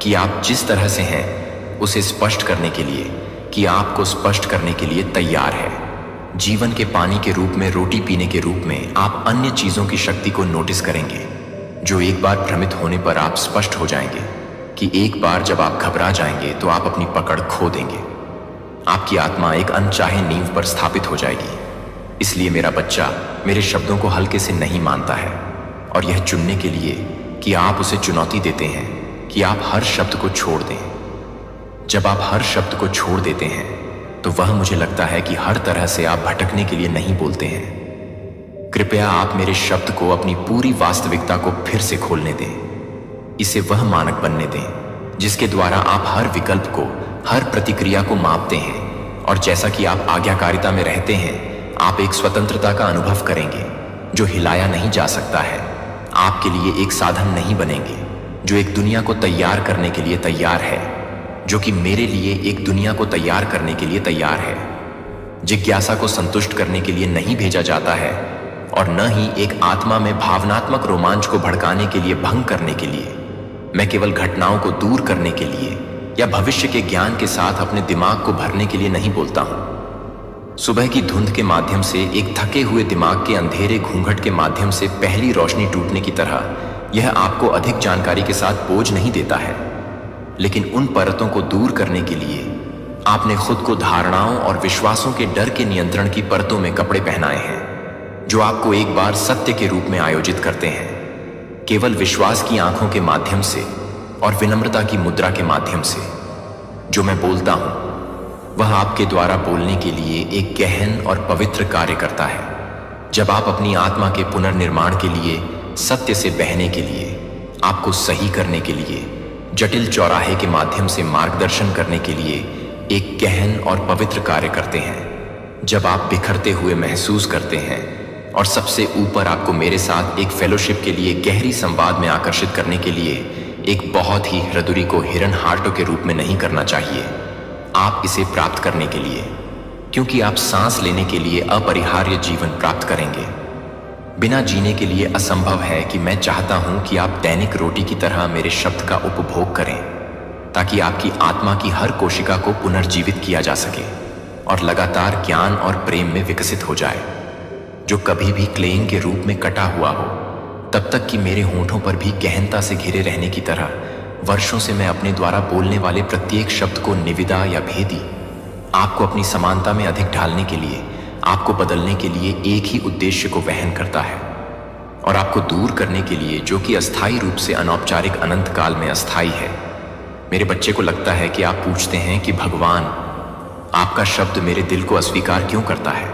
[SPEAKER 1] कि आप जिस तरह से हैं उसे स्पष्ट करने के लिए, कि आपको स्पष्ट करने के लिए तैयार है। जीवन के पानी के रूप में, रोटी पीने के रूप में आप अन्य चीजों की शक्ति को नोटिस करेंगे, जो एक बार भ्रमित होने पर आप स्पष्ट हो जाएंगे कि एक बार जब आप घबरा जाएंगे तो आप अपनी पकड़ खो देंगे। आपकी आत्मा एक अनचाहे नींव पर स्थापित हो जाएगी। इसलिए मेरा बच्चा मेरे शब्दों को हल्के से नहीं मानता है, और यह चुनने के लिए कि आप उसे चुनौती देते हैं कि आप हर शब्द को छोड़ दें। जब आप हर शब्द को छोड़ देते हैं तो वह, मुझे लगता है कि हर तरह से आप भटकने के लिए नहीं बोलते हैं। कृपया आप मेरे शब्द को अपनी पूरी वास्तविकता को फिर से खोलने दें। इसे वह मानक बनने दें जिसके द्वारा आप हर विकल्प को, हर प्रतिक्रिया को मापते हैं, और जैसा कि आप आज्ञाकारिता में रहते हैं, आप एक स्वतंत्रता का अनुभव करेंगे जो हिलाया नहीं जा सकता है। आपके लिए एक साधन नहीं बनेंगे जो एक दुनिया को तैयार करने के लिए तैयार है, जो कि मेरे लिए एक दुनिया को तैयार करने के लिए तैयार है। जिज्ञासा को संतुष्ट करने के लिए नहीं भेजा जाता है और न ही एक आत्मा में भावनात्मक रोमांच को भड़काने के लिए, भंग करने के लिए। मैं केवल घटनाओं को दूर करने के लिए या भविष्य के ज्ञान के साथ अपने दिमाग को भरने के लिए नहीं बोलता हूं। सुबह की धुंध के माध्यम से एक थके हुए दिमाग के अंधेरे घूंघट के माध्यम से पहली रोशनी टूटने की तरह यह आपको अधिक जानकारी के साथ बोझ नहीं देता है, लेकिन उन परतों को दूर करने के लिए आपने खुद को धारणाओं और विश्वासों के डर के नियंत्रण की परतों में कपड़े पहनाए हैं, जो आपको एक बार सत्य के रूप में आयोजित करते हैं। केवल विश्वास की आंखों के माध्यम से और विनम्रता की मुद्रा के माध्यम से जो मैं बोलता हूं, वह आपके द्वारा बोलने के लिए एक गहन और पवित्र कार्य करता है। जब आप अपनी आत्मा के पुनर्निर्माण के लिए, सत्य से बहने के लिए, आपको सही करने के लिए, जटिल चौराहे के माध्यम से मार्गदर्शन करने के लिए एक गहन और पवित्र कार्य करते हैं, जब आप बिखरते हुए महसूस करते हैं और सबसे ऊपर आपको मेरे साथ एक फेलोशिप के लिए गहरी संवाद में आकर्षित करने के लिए एक बहुत ही हृदय को हिरन हार्टों के रूप में नहीं करना चाहिए। आप इसे प्राप्त करने के लिए, क्योंकि आप सांस लेने के लिए अपरिहार्य जीवन प्राप्त करेंगे। बिना जीने के लिए असंभव है कि मैं चाहता हूं कि आप दैनिक रोटी की तरह मेरे शब्द का उपभोग करें, ताकि आपकी आत्मा की हर कोशिका को पुनर्जीवित किया जा सके और लगातार ज्ञान और प्रेम में विकसित हो जाए, जो कभी भी क्लेइंग के रूप में कटा हुआ हो, तब तक कि मेरे होंठों पर भी गहनता से घिरे रहने की तरह वर्षों से मैं अपने द्वारा बोलने वाले प्रत्येक शब्द को निविदा या भेदी, आपको अपनी समानता में अधिक ढालने के लिए, आपको बदलने के लिए एक ही उद्देश्य को वहन करता है, और आपको दूर करने के लिए, जो कि अस्थायी रूप से अनौपचारिक अनंत काल में अस्थायी है। मेरे बच्चे को लगता है कि आप पूछते हैं कि भगवान, आपका शब्द मेरे दिल को अस्वीकार क्यों करता है?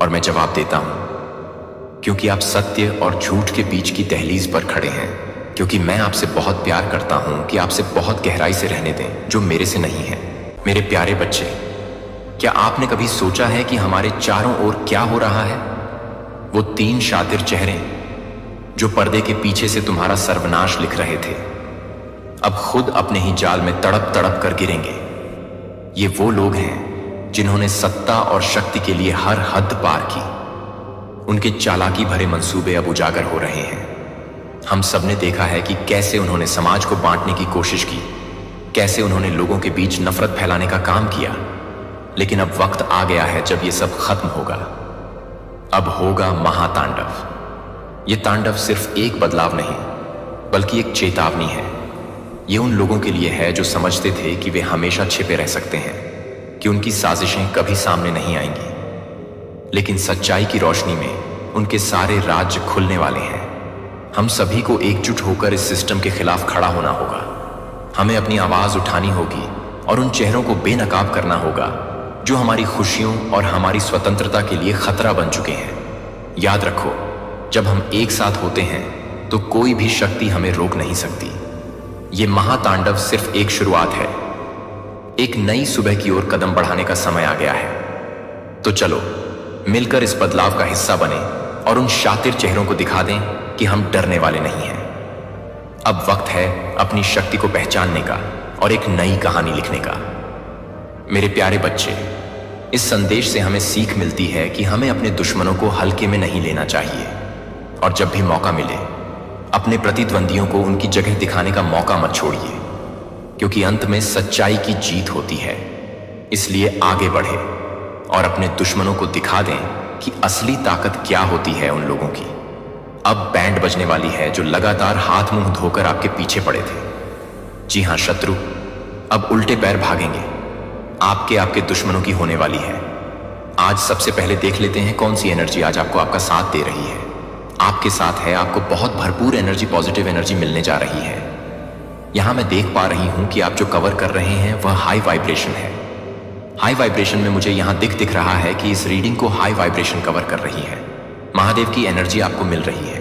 [SPEAKER 1] और मैं जवाब देता हूं, क्योंकि आप सत्य और झूठ के बीच की दहलीज पर खड़े हैं, क्योंकि मैं आपसे बहुत प्यार करता हूं कि आपसे बहुत गहराई से रहने दें, जो मेरे से नहीं है। मेरे प्यारे बच्चे, क्या आपने कभी सोचा है कि हमारे चारों ओर क्या हो रहा है? वो 3 शातिर चेहरे जो पर्दे के पीछे से तुम्हारा सर्वनाश लिख रहे थे, अब खुद अपने ही जाल में तड़प तड़प कर गिरेंगे। ये वो लोग हैं जिन्होंने सत्ता और शक्ति के लिए हर हद पार की। उनके चालाकी भरे मंसूबे अब उजागर हो रहे हैं। हम सब ने देखा है कि कैसे उन्होंने समाज को बांटने की कोशिश की, कैसे उन्होंने लोगों के बीच नफरत फैलाने का काम किया। लेकिन अब वक्त आ गया है जब यह सब खत्म होगा। अब होगा महातांडव। यह तांडव सिर्फ एक बदलाव नहीं, बल्कि एक चेतावनी है। यह उन लोगों के लिए है जो समझते थे कि वे हमेशा छिपे रह सकते हैं, कि उनकी साजिशें कभी सामने नहीं आएंगी। लेकिन सच्चाई की रोशनी में उनके सारे राज्य खुलने वाले हैं। हम सभी को एकजुट होकर इस सिस्टम के खिलाफ खड़ा होना होगा। हमें अपनी आवाज उठानी होगी और उन चेहरों को बेनकाब करना होगा जो हमारी खुशियों और हमारी स्वतंत्रता के लिए खतरा बन चुके हैं। याद रखो, जब हम एक साथ होते हैं तो कोई भी शक्ति हमें रोक नहीं सकती। ये महातांडव सिर्फ एक शुरुआत है। एक नई सुबह की ओर कदम बढ़ाने का समय आ गया है। तो चलो मिलकर इस बदलाव का हिस्सा बने और उन शातिर चेहरों को दिखा दें कि हम डरने वाले नहीं हैं। अब वक्त है अपनी शक्ति को पहचानने का और एक नई कहानी लिखने का। मेरे प्यारे बच्चे, इस संदेश से हमें सीख मिलती है कि हमें अपने दुश्मनों को हल्के में नहीं लेना चाहिए, और जब भी मौका मिले अपने प्रतिद्वंदियों को उनकी जगह दिखाने का मौका मत छोड़िए, क्योंकि अंत में सच्चाई की जीत होती है। इसलिए आगे बढ़े और अपने दुश्मनों को दिखा दें कि असली ताकत क्या होती है उन लोगों की। अब बैंड बजने वाली है जो लगातार हाथ मुंह धोकर आपके पीछे पड़े थे। जी हां, शत्रु अब उल्टे पैर भागेंगे। आपके दुश्मनों की होने वाली है। आज सबसे पहले देख लेते हैं कौन सी एनर्जी आज आपको आपका साथ दे रही है। आपके साथ है, आपको बहुत भरपूर एनर्जी, पॉजिटिव एनर्जी मिलने जा रही है। यहां मैं देख पा रही हूं कि आप जो कवर कर रहे हैं वह हाई वाइब्रेशन है। हाई वाइब्रेशन में मुझे यहां दिख रहा है कि इस रीडिंग को हाई वाइब्रेशन कवर कर रही है। महादेव की एनर्जी आपको मिल रही है।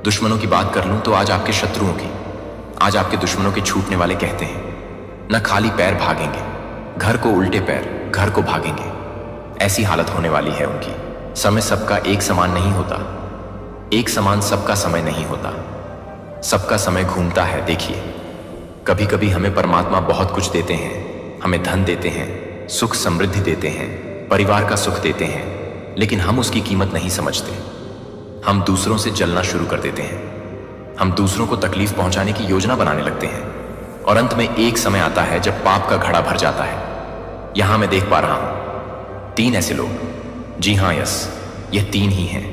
[SPEAKER 1] दुश्मनों की बात कर लूं तो आज आपके शत्रुओं की, आज आपके दुश्मनों के छूटने वाले कहते हैं, न खाली पैर भागेंगे, घर को उल्टे पैर, घर को भागेंगे। ऐसी हालत होने वाली है उनकी। समय सबका एक समान नहीं होता। एक समान सबका समय नहीं होता, सबका समय घूमता है। देखिए, कभी कभी हमें परमात्मा बहुत कुछ देते हैं, हमें धन देते हैं, सुख समृद्धि देते हैं, परिवार का सुख देते हैं, लेकिन हम उसकी कीमत नहीं समझते। हम दूसरों से जलना शुरू कर देते हैं, हम दूसरों को तकलीफ पहुंचाने की योजना बनाने लगते हैं, और अंत में एक समय आता है जब पाप का घड़ा भर जाता है। यहां मैं देख पा रहा हूं 3 ऐसे लोग। जी हां, यस, ये 3 ही हैं।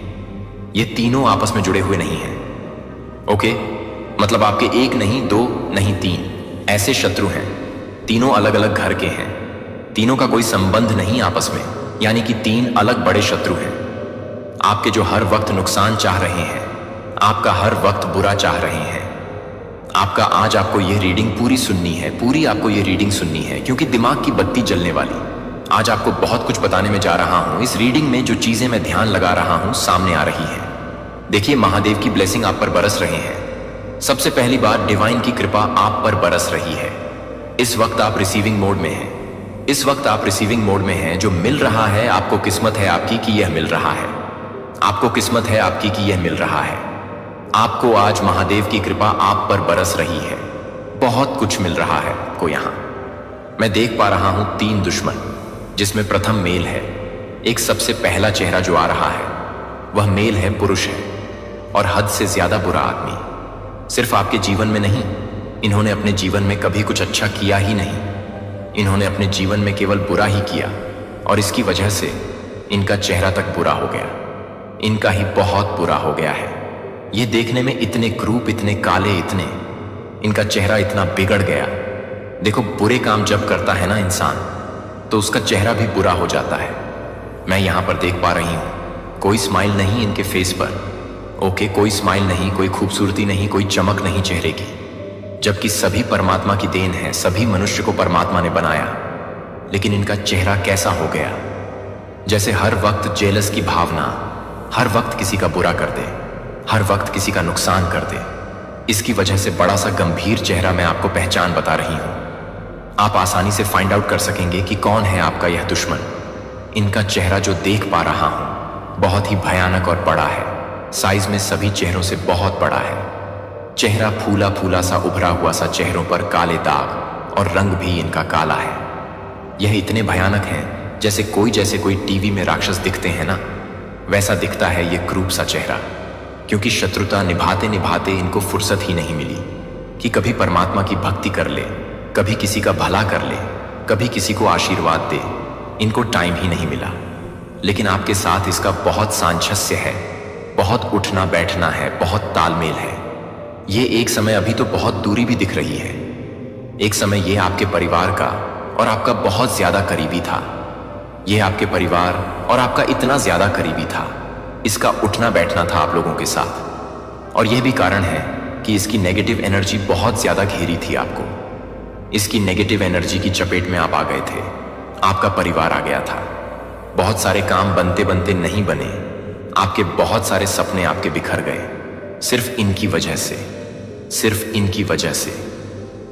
[SPEAKER 1] ये तीनों आपस में जुड़े हुए नहीं हैं। ओके, मतलब आपके 1 नहीं, 2 नहीं, 3 ऐसे शत्रु हैं। तीनों अलग अलग घर के हैं, तीनों का कोई संबंध नहीं आपस में, यानी कि 3 अलग बड़े शत्रु हैं। आपके जो हर वक्त नुकसान चाह रहे हैं, आपका हर वक्त बुरा चाह रहे हैं। आज आपको ये रीडिंग पूरी सुननी है, पूरी आपको ये रीडिंग सुननी है, क्योंकि दिमाग की बत्ती जलने वाली। आज आपको बहुत कुछ बताने में जा रहा हूं। इस रीडिंग में जो चीजें मैं ध्यान लगा रहा हूं सामने आ रही हैं। देखिए, महादेव की ब्लेसिंग आप पर बरस रहे हैं। सबसे पहली बात, डिवाइन की कृपा आप पर बरस रही है। इस वक्त आप रिसीविंग मोड में हैं। इस वक्त आप रिसीविंग मोड में हैं। जो मिल रहा है आपको, किस्मत है आपकी कि यह मिल रहा है। आपको किस्मत है आपकी कि यह मिल रहा है। आपको आज महादेव की कृपा आप पर बरस रही है। बहुत कुछ मिल रहा है आपको। यहां मैं देख पा रहा हूं 3 दुश्मन, जिसमें प्रथम मेल है। एक सबसे पहला चेहरा जो आ रहा है वह मेल है, पुरुष है, और हद से ज्यादा बुरा आदमी। सिर्फ आपके जीवन में नहीं, इन्होंने अपने जीवन में कभी कुछ अच्छा किया ही नहीं। इन्होंने अपने जीवन में केवल बुरा ही किया, और इसकी वजह से इनका चेहरा तक बुरा हो गया। इनका ही बहुत बुरा हो गया है। ये देखने में इतने क्रूप, इतने काले, इनका चेहरा इतना बिगड़ गया। देखो, बुरे काम जब करता है ना इंसान, तो उसका चेहरा भी बुरा हो जाता है। मैं यहां पर देख पा रही हूं, कोई स्माइल नहीं इनके फेस पर। ओके, कोई स्माइल नहीं, कोई खूबसूरती नहीं, कोई चमक नहीं चेहरे की, जबकि सभी परमात्मा की देन है। सभी मनुष्य को परमात्मा ने बनाया, लेकिन इनका चेहरा कैसा हो गया, जैसे हर वक्त जेलस की भावना, हर वक्त किसी का बुरा कर दे, हर वक्त किसी का नुकसान कर दे। इसकी वजह से बड़ा सा गंभीर चेहरा मैं आपको पहचान बता रही हूं। आप आसानी से फाइंड आउट कर सकेंगे कि कौन है आपका यह दुश्मन। इनका चेहरा जो देख पा रहा हूं बहुत ही भयानक और बड़ा है। साइज में सभी चेहरों से बहुत बड़ा है। चेहरा फूला फूला सा, उभरा हुआ सा, चेहरों पर काले दाग, और रंग भी इनका काला है। यह इतने भयानक हैं जैसे कोई टीवी में राक्षस दिखते हैं ना, वैसा दिखता है ये क्रूप सा चेहरा। क्योंकि शत्रुता निभाते निभाते इनको फुर्सत ही नहीं मिली कि कभी परमात्मा की भक्ति कर ले, कभी किसी का भला कर ले, कभी किसी को आशीर्वाद दे। इनको टाइम ही नहीं मिला। लेकिन आपके साथ इसका बहुत सामंजस्य है, बहुत उठना बैठना है, बहुत तालमेल है। ये एक समय अभी तो बहुत दूरी भी दिख रही है। एक समय ये आपके परिवार का और आपका बहुत ज्यादा करीबी था। ये आपके परिवार और आपका इतना ज्यादा करीबी था, इसका उठना बैठना था आप लोगों के साथ। और यह भी कारण है कि इसकी नेगेटिव एनर्जी बहुत ज्यादा घेरी थी आपको। इसकी नेगेटिव एनर्जी की चपेट में आप आ गए थे। आपका परिवार आ गया था। बहुत सारे काम बनते बनते नहीं बने। आपके बहुत सारे सपने आपके बिखर गए, सिर्फ इनकी वजह से, सिर्फ इनकी वजह से।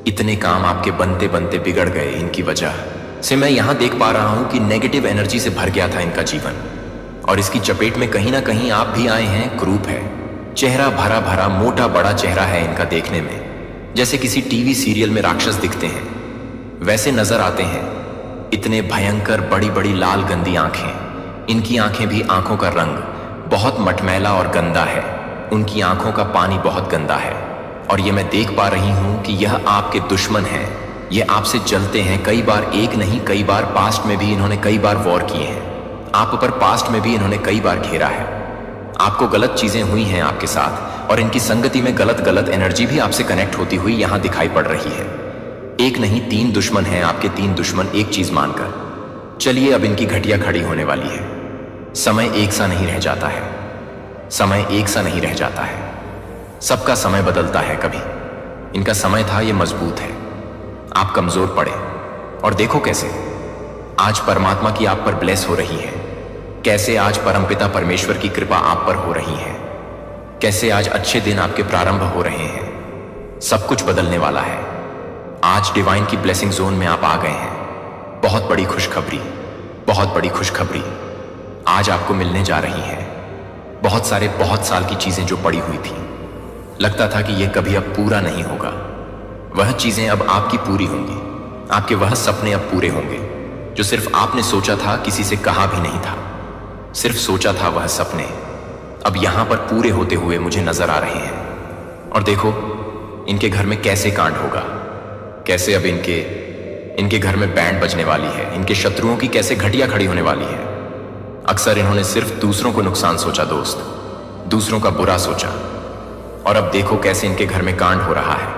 [SPEAKER 1] इतने काम आपके बनते बनते बिगड़ गए इनकी वजह से। मैं यहां देख पा रहा हूं कि नेगेटिव एनर्जी से भर गया था इनका जीवन, और इसकी चपेट में कहीं ना कहीं आप भी आए हैं। क्रूप है, चेहरा भरा भरा, मोटा बड़ा चेहरा है इनका, देखने में जैसे किसी टीवी सीरियल में राक्षस दिखते हैं वैसे नजर आते हैं। इतने भयंकर, बड़ी बड़ी लाल गंदी आंखें। इनकी आंखें भी, आंखों का रंग बहुत मटमैला और गंदा है। उनकी आंखों का पानी बहुत गंदा है। और ये मैं देख पा रही हूं कि यह आपके दुश्मन हैं। ये आपसे जलते हैं। कई बार, एक नहीं कई बार, पास्ट में भी इन्होंने कई बार वॉर किए हैं आप पर। पास्ट में भी इन्होंने कई बार घेरा है। आपको गलत चीजें हुई हैं आपके साथ, और इनकी संगति में गलत एनर्जी भी आपसे कनेक्ट होती हुई यहां दिखाई पड़ रही है। एक नहीं 3 दुश्मन हैं आपके, 3 दुश्मन, एक चीज मानकर चलिए। अब इनकी घटिया खड़ी होने वाली है। समय एक सा नहीं रह जाता है। समय एक सा नहीं रह जाता है। सबका समय बदलता है। कभी इनका समय था ये मजबूत है, आप कमजोर पड़े, और देखो कैसे आज परमात्मा की आप पर ब्लेस हो रही है। कैसे आज परमपिता परमेश्वर की कृपा आप पर हो रही है। कैसे आज अच्छे दिन आपके प्रारंभ हो रहे हैं। सब कुछ बदलने वाला है। आज डिवाइन की ब्लेसिंग जोन में आप आ गए हैं। बहुत बड़ी खुशखबरी, बहुत बड़ी खुशखबरी आज आपको मिलने जा रही है। बहुत साल की चीजें जो पड़ी हुई थी। लगता था कि यह कभी अब पूरा नहीं होगा। वह चीजें अब आपकी पूरी होंगी। आपके वह सपने अब पूरे होंगे जो सिर्फ आपने सोचा था, किसी से कहा भी नहीं था। सिर्फ सोचा था, वह सपने अब यहां पर पूरे होते हुए मुझे नजर आ रहे हैं। और देखो इनके घर में कैसे कांड होगा, कैसे अब इनके घर में बैंड बजने वाली है, इनके शत्रुओं की कैसे घटिया खड़ी होने वाली है। अक्सर इन्होंने सिर्फ दूसरों को नुकसान सोचा दोस्त, दूसरों का बुरा सोचा, और अब देखो कैसे इनके घर में कांड हो रहा है।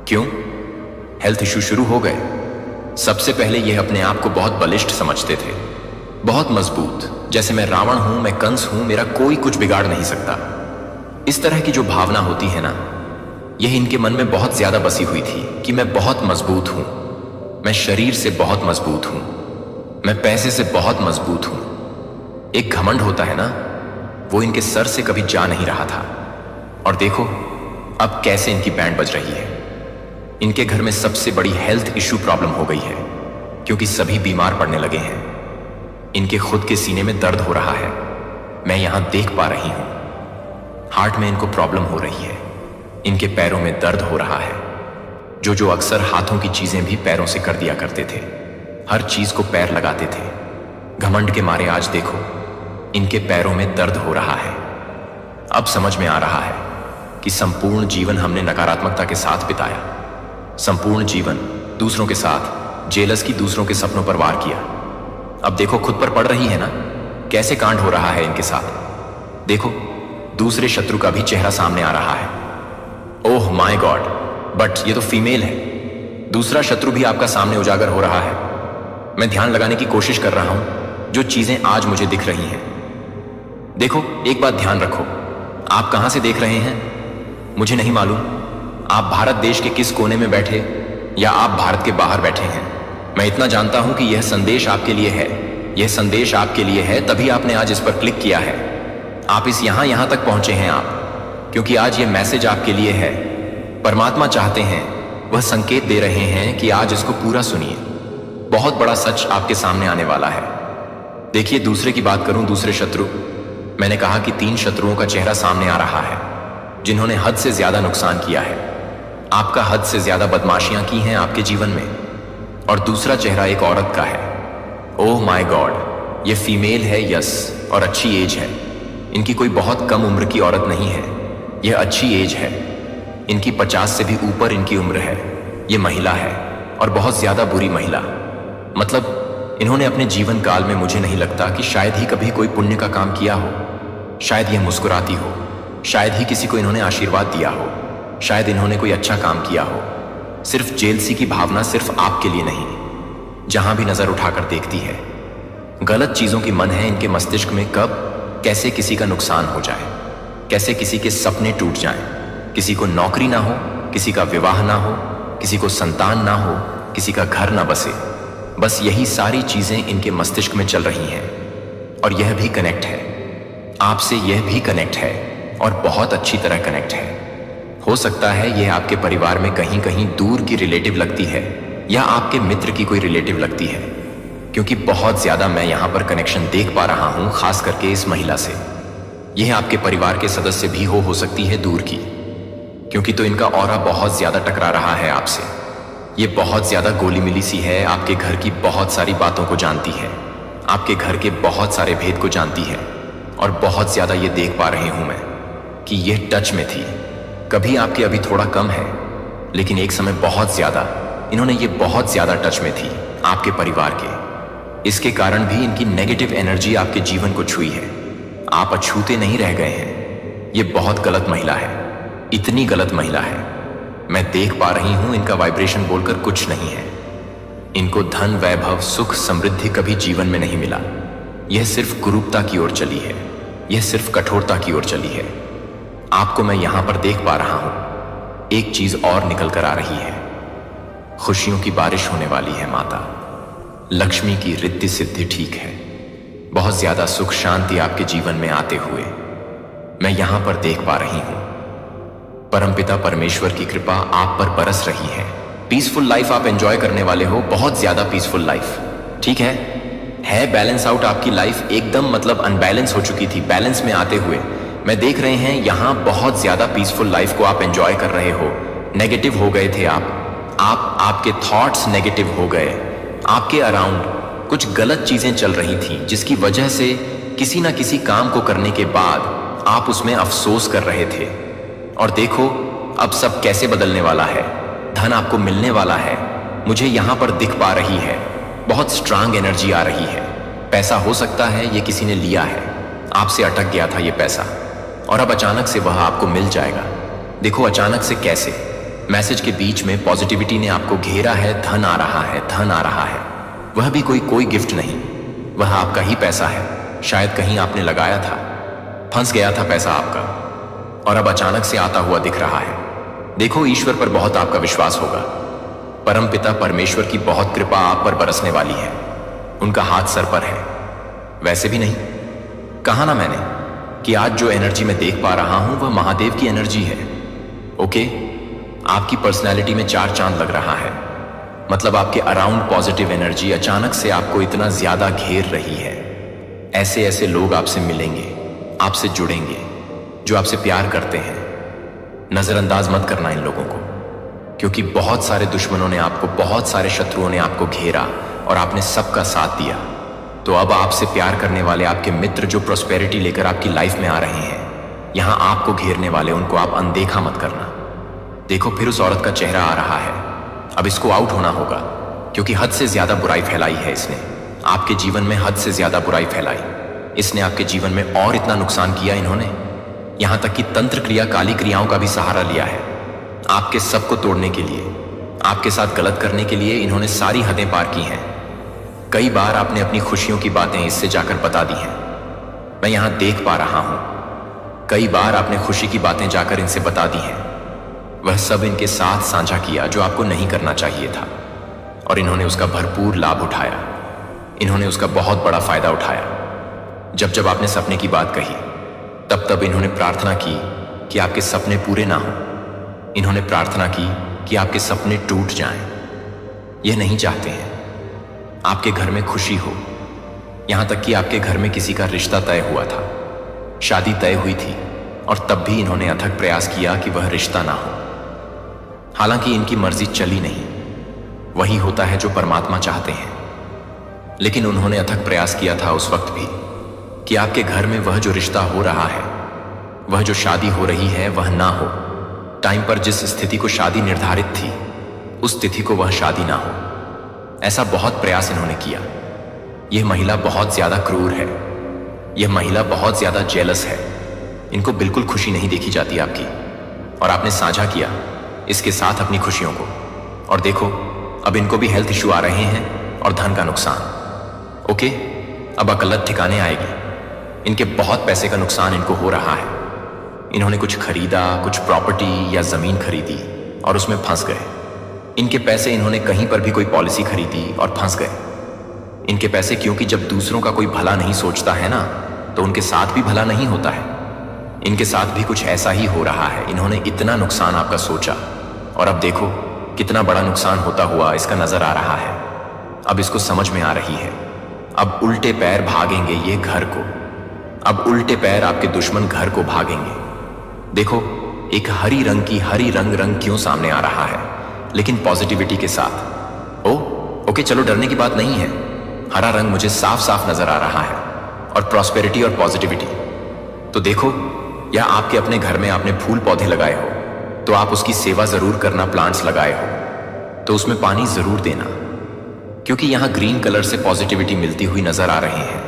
[SPEAKER 1] क्यों? हेल्थ इश्यू शुरू हो गए। सबसे पहले ये अपने आप को बहुत बलिष्ठ समझते थे, बहुत मजबूत, जैसे मैं रावण हूं, मैं कंस हूं, मेरा कोई कुछ बिगाड़ नहीं सकता। इस तरह की जो भावना होती है ना, यह इनके मन में बहुत ज्यादा बसी हुई थी कि मैं बहुत मजबूत हूं, मैं शरीर से बहुत मजबूत हूं, मैं पैसे से बहुत मजबूत हूं। एक घमंड होता है ना, वो इनके सर से कभी जा नहीं रहा था। और देखो अब कैसे इनकी बैंड बज रही है। इनके घर में सबसे बड़ी हेल्थ इश्यू प्रॉब्लम हो गई है, क्योंकि सभी बीमार पड़ने लगे हैं। इनके खुद के सीने में दर्द हो रहा है, मैं यहां देख पा रही हूं। हार्ट में इनको प्रॉब्लम हो रही है, इनके पैरों में दर्द हो रहा है। जो अक्सर हाथों की चीजें भी पैरों से कर दिया करते थे, हर चीज को पैर लगाते थे, घमंड के मारे आज देखो इनके पैरों में दर्द हो रहा है। अब समझ में आ रहा है कि संपूर्ण जीवन हमने नकारात्मकता के साथ बिताया, संपूर्ण जीवन दूसरों के साथ जेलस की दूसरों के सपनों पर वार किया। अब देखो खुद पर पड़ रही है ना, कैसे कांड हो रहा है इनके साथ। देखो दूसरे शत्रु का भी चेहरा सामने आ रहा है। ओह माय गॉड, बट ये तो फीमेल है। दूसरा शत्रु भी आपका सामने उजागर हो रहा है। मैं ध्यान लगाने की कोशिश कर रहा हूं जो चीजें आज मुझे दिख रही हैं। देखो एक बात ध्यान रखो, आप कहां से देख रहे हैं मुझे नहीं मालूम। आप भारत देश के किस कोने में बैठे या आप भारत के बाहर बैठे हैं, मैं इतना जानता हूं कि यह संदेश आपके लिए है। यह संदेश आपके लिए है, तभी आपने आज इस पर क्लिक किया है। आप इस यहां तक पहुंचे हैं आप, क्योंकि आज यह मैसेज आपके लिए है। परमात्मा चाहते हैं, वह संकेत दे रहे हैं कि आज इसको पूरा सुनिए। बहुत बड़ा सच आपके सामने आने वाला है। देखिए दूसरे की बात करूं, दूसरे शत्रु, मैंने कहा कि 3 शत्रुओं का चेहरा सामने आ रहा है जिन्होंने हद से ज्यादा नुकसान किया है। आपका हद से ज्यादा बदमाशियां की हैं आपके जीवन में। और दूसरा चेहरा एक औरत का है। ओह माय गॉड, ये फीमेल है, यस, और अच्छी एज है। इनकी कोई बहुत कम उम्र की औरत नहीं है, यह अच्छी एज है। इनकी 50 से भी ऊपर इनकी उम्र है। ये महिला है और बहुत ज्यादा बुरी महिला। मतलब इन्होंने अपने जीवन काल में मुझे नहीं लगता कि शायद ही कभी कोई पुण्य का काम किया हो। शायद यह मुस्कुराती हो, शायद ही किसी को इन्होंने आशीर्वाद दिया हो, शायद इन्होंने कोई अच्छा काम किया हो। सिर्फ जेलसी की भावना सिर्फ आपके लिए नहीं, जहां भी नजर उठाकर देखती है। गलत चीजों की मन है इनके मस्तिष्क में, कब कैसे किसी का नुकसान हो जाए, कैसे किसी के सपने टूट जाएं, किसी को नौकरी ना हो, किसी का विवाह ना हो, किसी को संतान ना हो, किसी का घर ना बसे। बस यही सारी चीजें इनके मस्तिष्क में चल रही हैं। और यह भी कनेक्ट है आपसे, यह भी कनेक्ट है और बहुत अच्छी तरह कनेक्ट है। हो सकता है यह आपके परिवार में कहीं कहीं दूर की रिलेटिव लगती है या आपके मित्र की कोई रिलेटिव लगती है, क्योंकि बहुत ज्यादा मैं यहां पर कनेक्शन देख पा रहा हूं, खास करके इस महिला से। यह आपके परिवार के सदस्य भी हो सकती है दूर की, क्योंकि तो इनका ऑरा बहुत ज्यादा टकरा रहा है आपसे। ये बहुत ज्यादा गोली मिली सी है, आपके घर की बहुत सारी बातों को जानती है, आपके घर के बहुत सारे भेद को जानती है। और बहुत ज्यादा ये देख पा रही हूं मैं कि यह टच में थी। कभी आपके अभी थोड़ा कम है, लेकिन एक समय बहुत ज्यादा इन्होंने ये बहुत ज्यादा टच में थी आपके परिवार के। इसके कारण भी इनकी नेगेटिव एनर्जी आपके जीवन को छुई है। आप अछूते नहीं रह गए हैं। ये बहुत गलत महिला है, इतनी गलत महिला है। मैं देख पा रही हूं इनका वाइब्रेशन बोलकर कुछ नहीं है। इनको धन, वैभव, सुख, समृद्धि कभी जीवन में नहीं मिला। यह सिर्फ कुरूपता की ओर चली है, यह सिर्फ कठोरता की ओर चली है। आपको मैं यहां पर देख पा रहा हूं। एक चीज और निकल कर आ रही है, खुशियों की बारिश होने वाली है माता। लक्ष्मी की रिद्धि सिद्धि ठीक है। बहुत ज्यादा सुख शांति आपके जीवन में आते हुए मैं यहां पर देख पा रही हूं। परमपिता परमेश्वर की कृपा आप पर बरस रही है। पीसफुल लाइफ आप एंजॉय करने वाले हो, बहुत ज्यादा पीसफुल लाइफ। ठीक है, है बैलेंस आउट। आपकी लाइफ एकदम मतलब अनबैलेंस हो चुकी थी। बैलेंस में आते हुए मैं देख रहे हैं यहाँ बहुत ज्यादा पीसफुल लाइफ को आप एंजॉय कर रहे हो। नेगेटिव हो गए थे आपके थॉट्स नेगेटिव हो गए। आपके अराउंड कुछ गलत चीजें चल रही थी जिसकी वजह से किसी ना किसी काम को करने के बाद आप उसमें अफसोस कर रहे थे। और देखो अब सब कैसे बदलने वाला है। धन आपको मिलने वाला है। मुझे यहां पर दिख पा रही है, बहुत स्ट्रांग एनर्जी आ रही है। पैसा हो सकता है ये किसी ने लिया है, आपसे अटक गया था ये पैसा और अब अचानक से वह आपको मिल जाएगा। देखो अचानक से कैसे मैसेज के बीच में पॉजिटिविटी ने आपको घेरा है। धन आ रहा है, धन आ रहा है। वह भी कोई गिफ्ट नहीं, वह आपका ही पैसा है। शायद कहीं आपने लगाया था, फंस गया था पैसा आपका और अब अचानक से आता हुआ दिख रहा है। देखो ईश्वर पर बहुत आपका विश्वास होगा। परमपिता परमेश्वर की बहुत कृपा आप पर बरसने वाली है। उनका हाथ सर पर है। वैसे भी नहीं कहा ना मैंने कि आज जो एनर्जी मैं देख पा रहा हूं वह महादेव की एनर्जी है। ओके, आपकी पर्सनैलिटी में 4 चांद लग रहा है। मतलब आपके अराउंड पॉजिटिव एनर्जी अचानक से आपको इतना ज्यादा घेर रही है। ऐसे ऐसे लोग आपसे मिलेंगे, आपसे जुड़ेंगे जो आपसे प्यार करते हैं। नजरअंदाज मत करना इन लोगों को, क्योंकि बहुत सारे दुश्मनों ने आपको, बहुत सारे शत्रुओं ने आपको घेरा और आपने सबका साथ दिया। तो अब आपसे प्यार करने वाले आपके मित्र जो प्रॉस्पेरिटी लेकर आपकी लाइफ में आ रहे हैं, यहां आपको घेरने वाले, उनको आप अनदेखा मत करना। देखो फिर उस औरत का चेहरा आ रहा है। अब इसको आउट होना होगा, क्योंकि हद से ज्यादा बुराई फैलाई है इसने। आपके जीवन में हद से ज्यादा बुराई फैलाई इसने। आपके जीवन में और इतना नुकसान किया इन्होंने, यहां तक कि तंत्र क्रिया, काली क्रियाओं का भी सहारा लिया है आपके सबको तोड़ने के लिए। आपके साथ गलत करने के लिए इन्होंने सारी हदें पार की हैं। कई बार आपने अपनी खुशियों की बातें इससे जाकर बता दी हैं, मैं यहां देख पा रहा हूं। कई बार आपने खुशी की बातें जाकर इनसे बता दी हैं। वह सब इनके साथ साझा किया जो आपको नहीं करना चाहिए था, और इन्होंने उसका भरपूर लाभ उठाया। इन्होंने उसका बहुत बड़ा फायदा उठाया। जब जब आपने सपने की बात कही, तब तब इन्होंने प्रार्थना की कि आपके सपने पूरे ना हो। इन्होंने प्रार्थना की कि आपके सपने टूट जाएं। यह नहीं चाहते हैं आपके घर में खुशी हो। यहां तक कि आपके घर में किसी का रिश्ता तय हुआ था, शादी तय हुई थी, और तब भी इन्होंने अथक प्रयास किया कि वह रिश्ता ना हो। हालांकि इनकी मर्जी चली नहीं, वही होता है जो परमात्मा चाहते हैं। लेकिन उन्होंने अथक प्रयास किया था उस वक्त भी कि आपके घर में वह जो रिश्ता हो रहा है, वह जो शादी हो रही है, वह ना हो। टाइम पर जिस स्थिति को शादी निर्धारित थी, उस तिथि को वह शादी ना हो। ऐसा बहुत प्रयास इन्होंने किया। यह महिला बहुत ज्यादा क्रूर है। यह महिला बहुत ज्यादा जेलस है। इनको बिल्कुल खुशी नहीं देखी जाती आपकी, और आपने साझा किया इसके साथ अपनी खुशियों को। और देखो अब इनको भी हेल्थ इश्यू आ रहे हैं और धन का नुकसान। ओके, अब अकलत ठिकाने आएगी। इनके बहुत पैसे का नुकसान इनको हो रहा है। इन्होंने कुछ खरीदा, कुछ प्रॉपर्टी या जमीन खरीदी और उसमें फंस गए। इनके पैसे, इन्होंने कहीं पर भी कोई पॉलिसी खरीदी और फंस गए। इनके पैसे, क्योंकि जब दूसरों का कोई भला नहीं सोचता है ना, तो उनके साथ भी भला नहीं होता है। इनके साथ भी कुछ ऐसा ही हो रहा है। इन्होंने इतना नुकसान आपका सोचा, और अब देखो कितना बड़ा नुकसान होता हुआ इसका नजर आ रहा है। अब इसको समझ में आ रही है। अब उल्टे पैर भागेंगे ये घर को। अब उल्टे पैर आपके दुश्मन घर को भागेंगे। देखो एक हरी रंग की, हरी रंग क्यों सामने आ रहा है, लेकिन पॉजिटिविटी के साथ। ओके, चलो डरने की बात नहीं है। हरा रंग मुझे साफ साफ नजर आ रहा है, और प्रॉस्पेरिटी और पॉजिटिविटी। तो देखो, या आपके अपने घर में आपने फूल पौधे लगाए हो, तो आप उसकी सेवा जरूर करना। प्लांट्स लगाए हो तो उसमें पानी जरूर देना, क्योंकि यहां ग्रीन कलर से पॉजिटिविटी मिलती हुई नजर आ रहे हैं।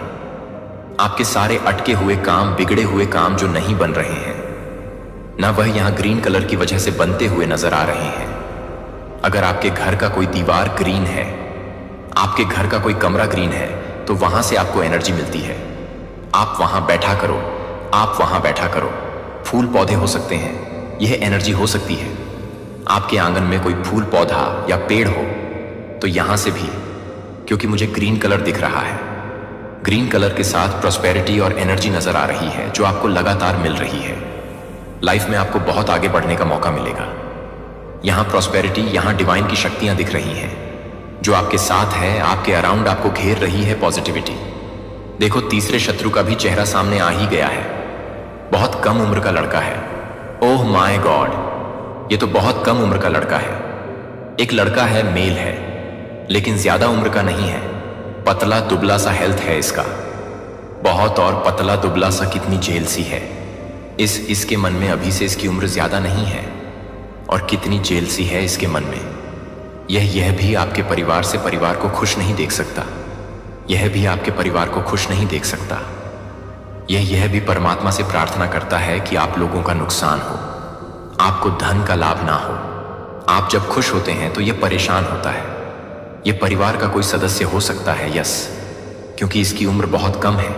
[SPEAKER 1] आपके सारे अटके हुए काम, बिगड़े हुए काम जो नहीं बन रहे हैं ना, वह यहां ग्रीन कलर की वजह से बनते हुए नजर आ रहे हैं। अगर आपके घर का कोई दीवार ग्रीन है, आपके घर का कोई कमरा ग्रीन है, तो वहां से आपको एनर्जी मिलती है। आप वहां बैठा करो, आप वहां बैठा करो। फूल पौधे हो सकते हैं, यह एनर्जी हो सकती है। आपके आंगन में कोई फूल पौधा या पेड़ हो, तो यहां से भी, क्योंकि मुझे ग्रीन कलर दिख रहा है। ग्रीन कलर के साथ प्रॉस्पेरिटी और एनर्जी नजर आ रही है, जो आपको लगातार मिल रही है। लाइफ में आपको बहुत आगे बढ़ने का मौका मिलेगा। यहां प्रॉस्पेरिटी, यहां डिवाइन की शक्तियां दिख रही हैं। जो आपके साथ है, आपके अराउंड आपको घेर रही है पॉजिटिविटी। देखो, तीसरे शत्रु का भी चेहरा सामने आ ही गया है। बहुत कम उम्र का लड़का है। ओह माय गॉड, ये तो बहुत कम उम्र का लड़का है। एक लड़का है, मेल है, लेकिन ज्यादा उम्र का नहीं है। पतला दुबला सा हेल्थ है इसका, बहुत। और पतला दुबला सा कितनी जेल सी है। इसके मन में अभी से इसकी उम्र ज्यादा नहीं है, और कितनी जेल सी है इसके मन में। यह भी आपके परिवार से परिवार को खुश नहीं देख सकता। यह भी आपके परिवार को खुश नहीं देख सकता। यह भी परमात्मा से प्रार्थना करता है कि आप लोगों का नुकसान हो, आपको धन का लाभ ना हो। आप जब खुश होते हैं तो यह परेशान होता है। यह परिवार का कोई सदस्य हो सकता है, यस, क्योंकि इसकी उम्र बहुत कम है।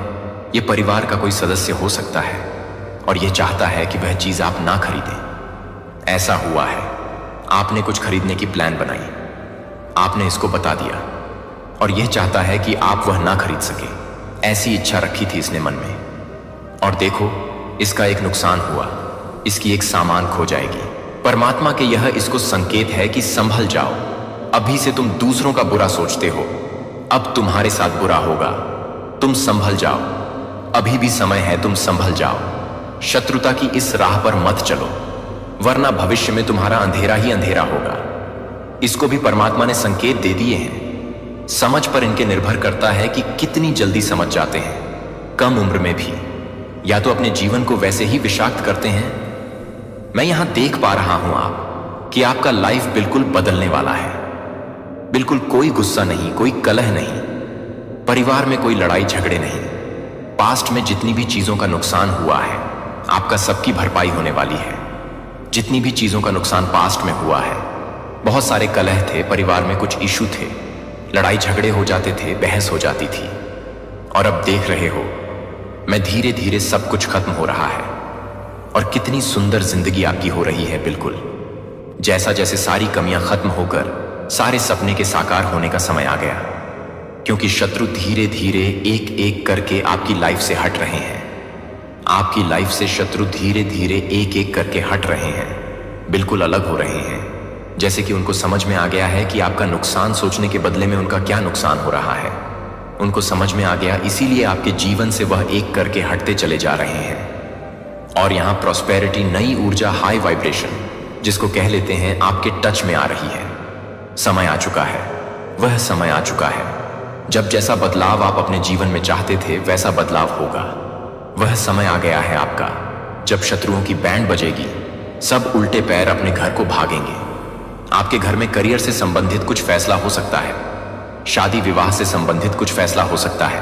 [SPEAKER 1] यह परिवार का कोई सदस्य हो सकता है, और यह चाहता है कि वह चीज आप ना खरीदें। ऐसा हुआ है, आपने कुछ खरीदने की प्लान बनाई, आपने इसको बता दिया, और यह चाहता है कि आप वह ना खरीद सके। ऐसी इच्छा रखी थी इसने मन में, और देखो, इसका एक नुकसान हुआ। इसकी एक सामान खो जाएगी। परमात्मा के यह इसको संकेत है कि संभल जाओ। अभी से तुम दूसरों का बुरा सोचते हो, अब तुम्हारे साथ बुरा होगा। तुम संभल जाओ, अभी भी समय है, तुम संभल जाओ। शत्रुता की इस राह पर मत चलो, वरना भविष्य में तुम्हारा अंधेरा ही अंधेरा होगा। इसको भी परमात्मा ने संकेत दे दिए हैं। समझ पर इनके निर्भर करता है कि कितनी जल्दी समझ जाते हैं। कम उम्र में भी या तो अपने जीवन को वैसे ही विषाक्त करते हैं। मैं यहां देख पा रहा हूं कि आपका लाइफ बिल्कुल बदलने वाला है। बिल्कुल कोई गुस्सा नहीं, कोई कलह नहीं, परिवार में कोई लड़ाई झगड़े नहीं। पास्ट में जितनी भी चीजों का नुकसान हुआ है, आपका सबकी भरपाई होने वाली है। जितनी भी चीजों का नुकसान पास्ट में हुआ है, बहुत सारे कलह थे, परिवार में कुछ इशू थे, लड़ाई झगड़े हो जाते थे, बहस हो जाती थी, और अब देख रहे हो, मैं धीरे धीरे सब कुछ खत्म हो रहा है, और कितनी सुंदर जिंदगी आपकी हो रही है। बिल्कुल जैसा जैसे सारी कमियां खत्म होकर सारे सपने के साकार होने का समय आ गया, क्योंकि शत्रु धीरे धीरे एक एक करके आपकी लाइफ से हट रहे हैं। आपकी लाइफ से शत्रु धीरे धीरे एक एक करके हट रहे हैं, बिल्कुल अलग हो रहे हैं। जैसे कि उनको समझ में आ गया है कि आपका नुकसान सोचने के बदले में उनका क्या नुकसान हो रहा है। उनको समझ में आ गया, इसीलिए आपके जीवन से वह एक करके हटते चले जा रहे हैं। और यहां प्रॉस्पेरिटी, नई ऊर्जा, हाई वाइब्रेशन, जिसको कह लेते हैं, आपके टच में आ रही है। समय आ चुका है, वह समय आ चुका है जब जैसा बदलाव आप अपने जीवन में चाहते थे वैसा बदलाव होगा। वह समय आ गया है आपका, जब शत्रुओं की बैंड बजेगी, सब उल्टे पैर अपने घर को भागेंगे। आपके घर में करियर से संबंधित कुछ फैसला हो सकता है, शादी विवाह से संबंधित कुछ फैसला हो सकता है,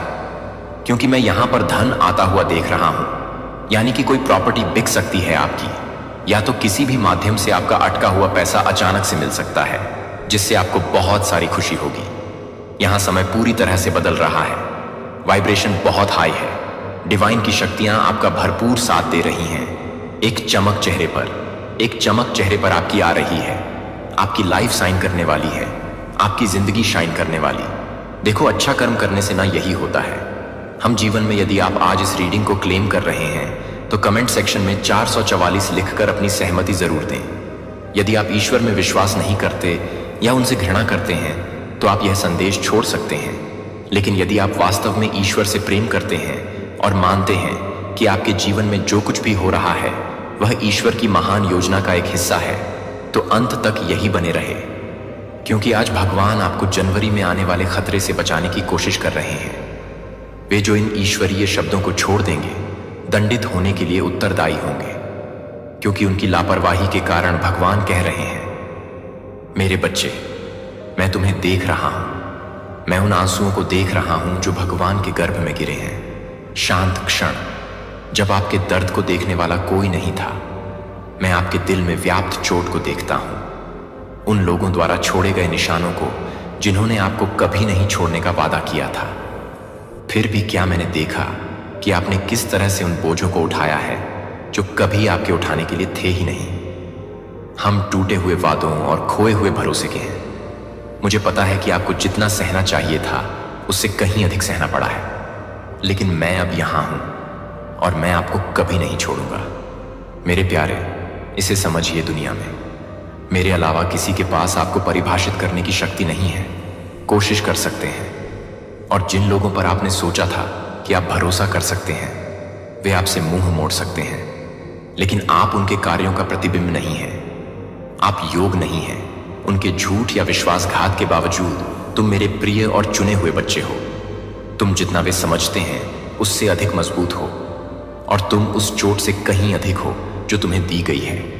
[SPEAKER 1] क्योंकि मैं यहां पर धन आता हुआ देख रहा हूं। यानी कि कोई प्रॉपर्टी बिक सकती है आपकी, या तो किसी भी माध्यम से आपका अटका हुआ पैसा अचानक से मिल सकता है, जिससे आपको बहुत सारी खुशी होगी। यहां समय पूरी तरह से बदल रहा है, वाइब्रेशन बहुत हाई है, डिवाइन की शक्तियां आपका भरपूर साथ दे रही हैं। एक चमक चेहरे पर आपकी आ रही है। आपकी लाइफ शाइन करने वाली है, आपकी जिंदगी शाइन करने वाली। देखो, अच्छा कर्म करने से ना यही होता है। हम जीवन में, यदि आप आज इस रीडिंग को क्लेम कर रहे हैं तो कमेंट सेक्शन में 444 लिखकर अपनी सहमति जरूर दें। यदि आप ईश्वर में विश्वास नहीं करते या उनसे घृणा करते हैं तो आप यह संदेश छोड़ सकते हैं। लेकिन यदि आप वास्तव में ईश्वर से प्रेम करते हैं और मानते हैं कि आपके जीवन में जो कुछ भी हो रहा है वह ईश्वर की महान योजना का एक हिस्सा है, तो अंत तक यही बने रहे, क्योंकि आज भगवान आपको जनवरी में आने वाले खतरे से बचाने की कोशिश कर रहे हैं। वे जो इन ईश्वरीय शब्दों को छोड़ देंगे, दंडित होने के लिए उत्तरदायी होंगे, क्योंकि उनकी लापरवाही के कारण भगवान कह रहे हैं, मेरे बच्चे, मैं तुम्हें देख रहा हूं। मैं उन आंसुओं को देख रहा हूं जो भगवान के गर्भ में गिरे हैं। शांत क्षण, जब आपके दर्द को देखने वाला कोई नहीं था। मैं आपके दिल में व्याप्त चोट को देखता हूं, उन लोगों द्वारा छोड़े गए निशानों को जिन्होंने आपको कभी नहीं छोड़ने का वादा किया था। फिर भी क्या मैंने देखा कि आपने किस तरह से उन बोझों को उठाया है जो कभी आपके उठाने के लिए थे ही नहीं। हम टूटे हुए वादों और खोए हुए भरोसे के हैं। मुझे पता है कि आपको जितना सहना चाहिए था उससे कहीं अधिक सहना पड़ा है, लेकिन मैं अब यहां हूं और मैं आपको कभी नहीं छोड़ूंगा। मेरे प्यारे, इसे समझिए, दुनिया में मेरे अलावा किसी के पास आपको परिभाषित करने की शक्ति नहीं है। कोशिश कर सकते हैं, और जिन लोगों पर आपने सोचा था कि आप भरोसा कर सकते हैं, वे आपसे मुंह मोड़ सकते हैं। लेकिन आप उनके कार्यों का प्रतिबिंब नहीं हैं। आप योग नहीं हैं। उनके झूठ या विश्वासघात के बावजूद तुम मेरे प्रिय और चुने हुए बच्चे हो। तुम जितना वे समझते हैं उससे अधिक मजबूत हो, और तुम उस चोट से कहीं अधिक हो जो तुम्हें दी गई है।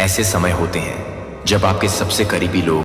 [SPEAKER 1] ऐसे समय होते हैं जब आपके सबसे करीबी लोग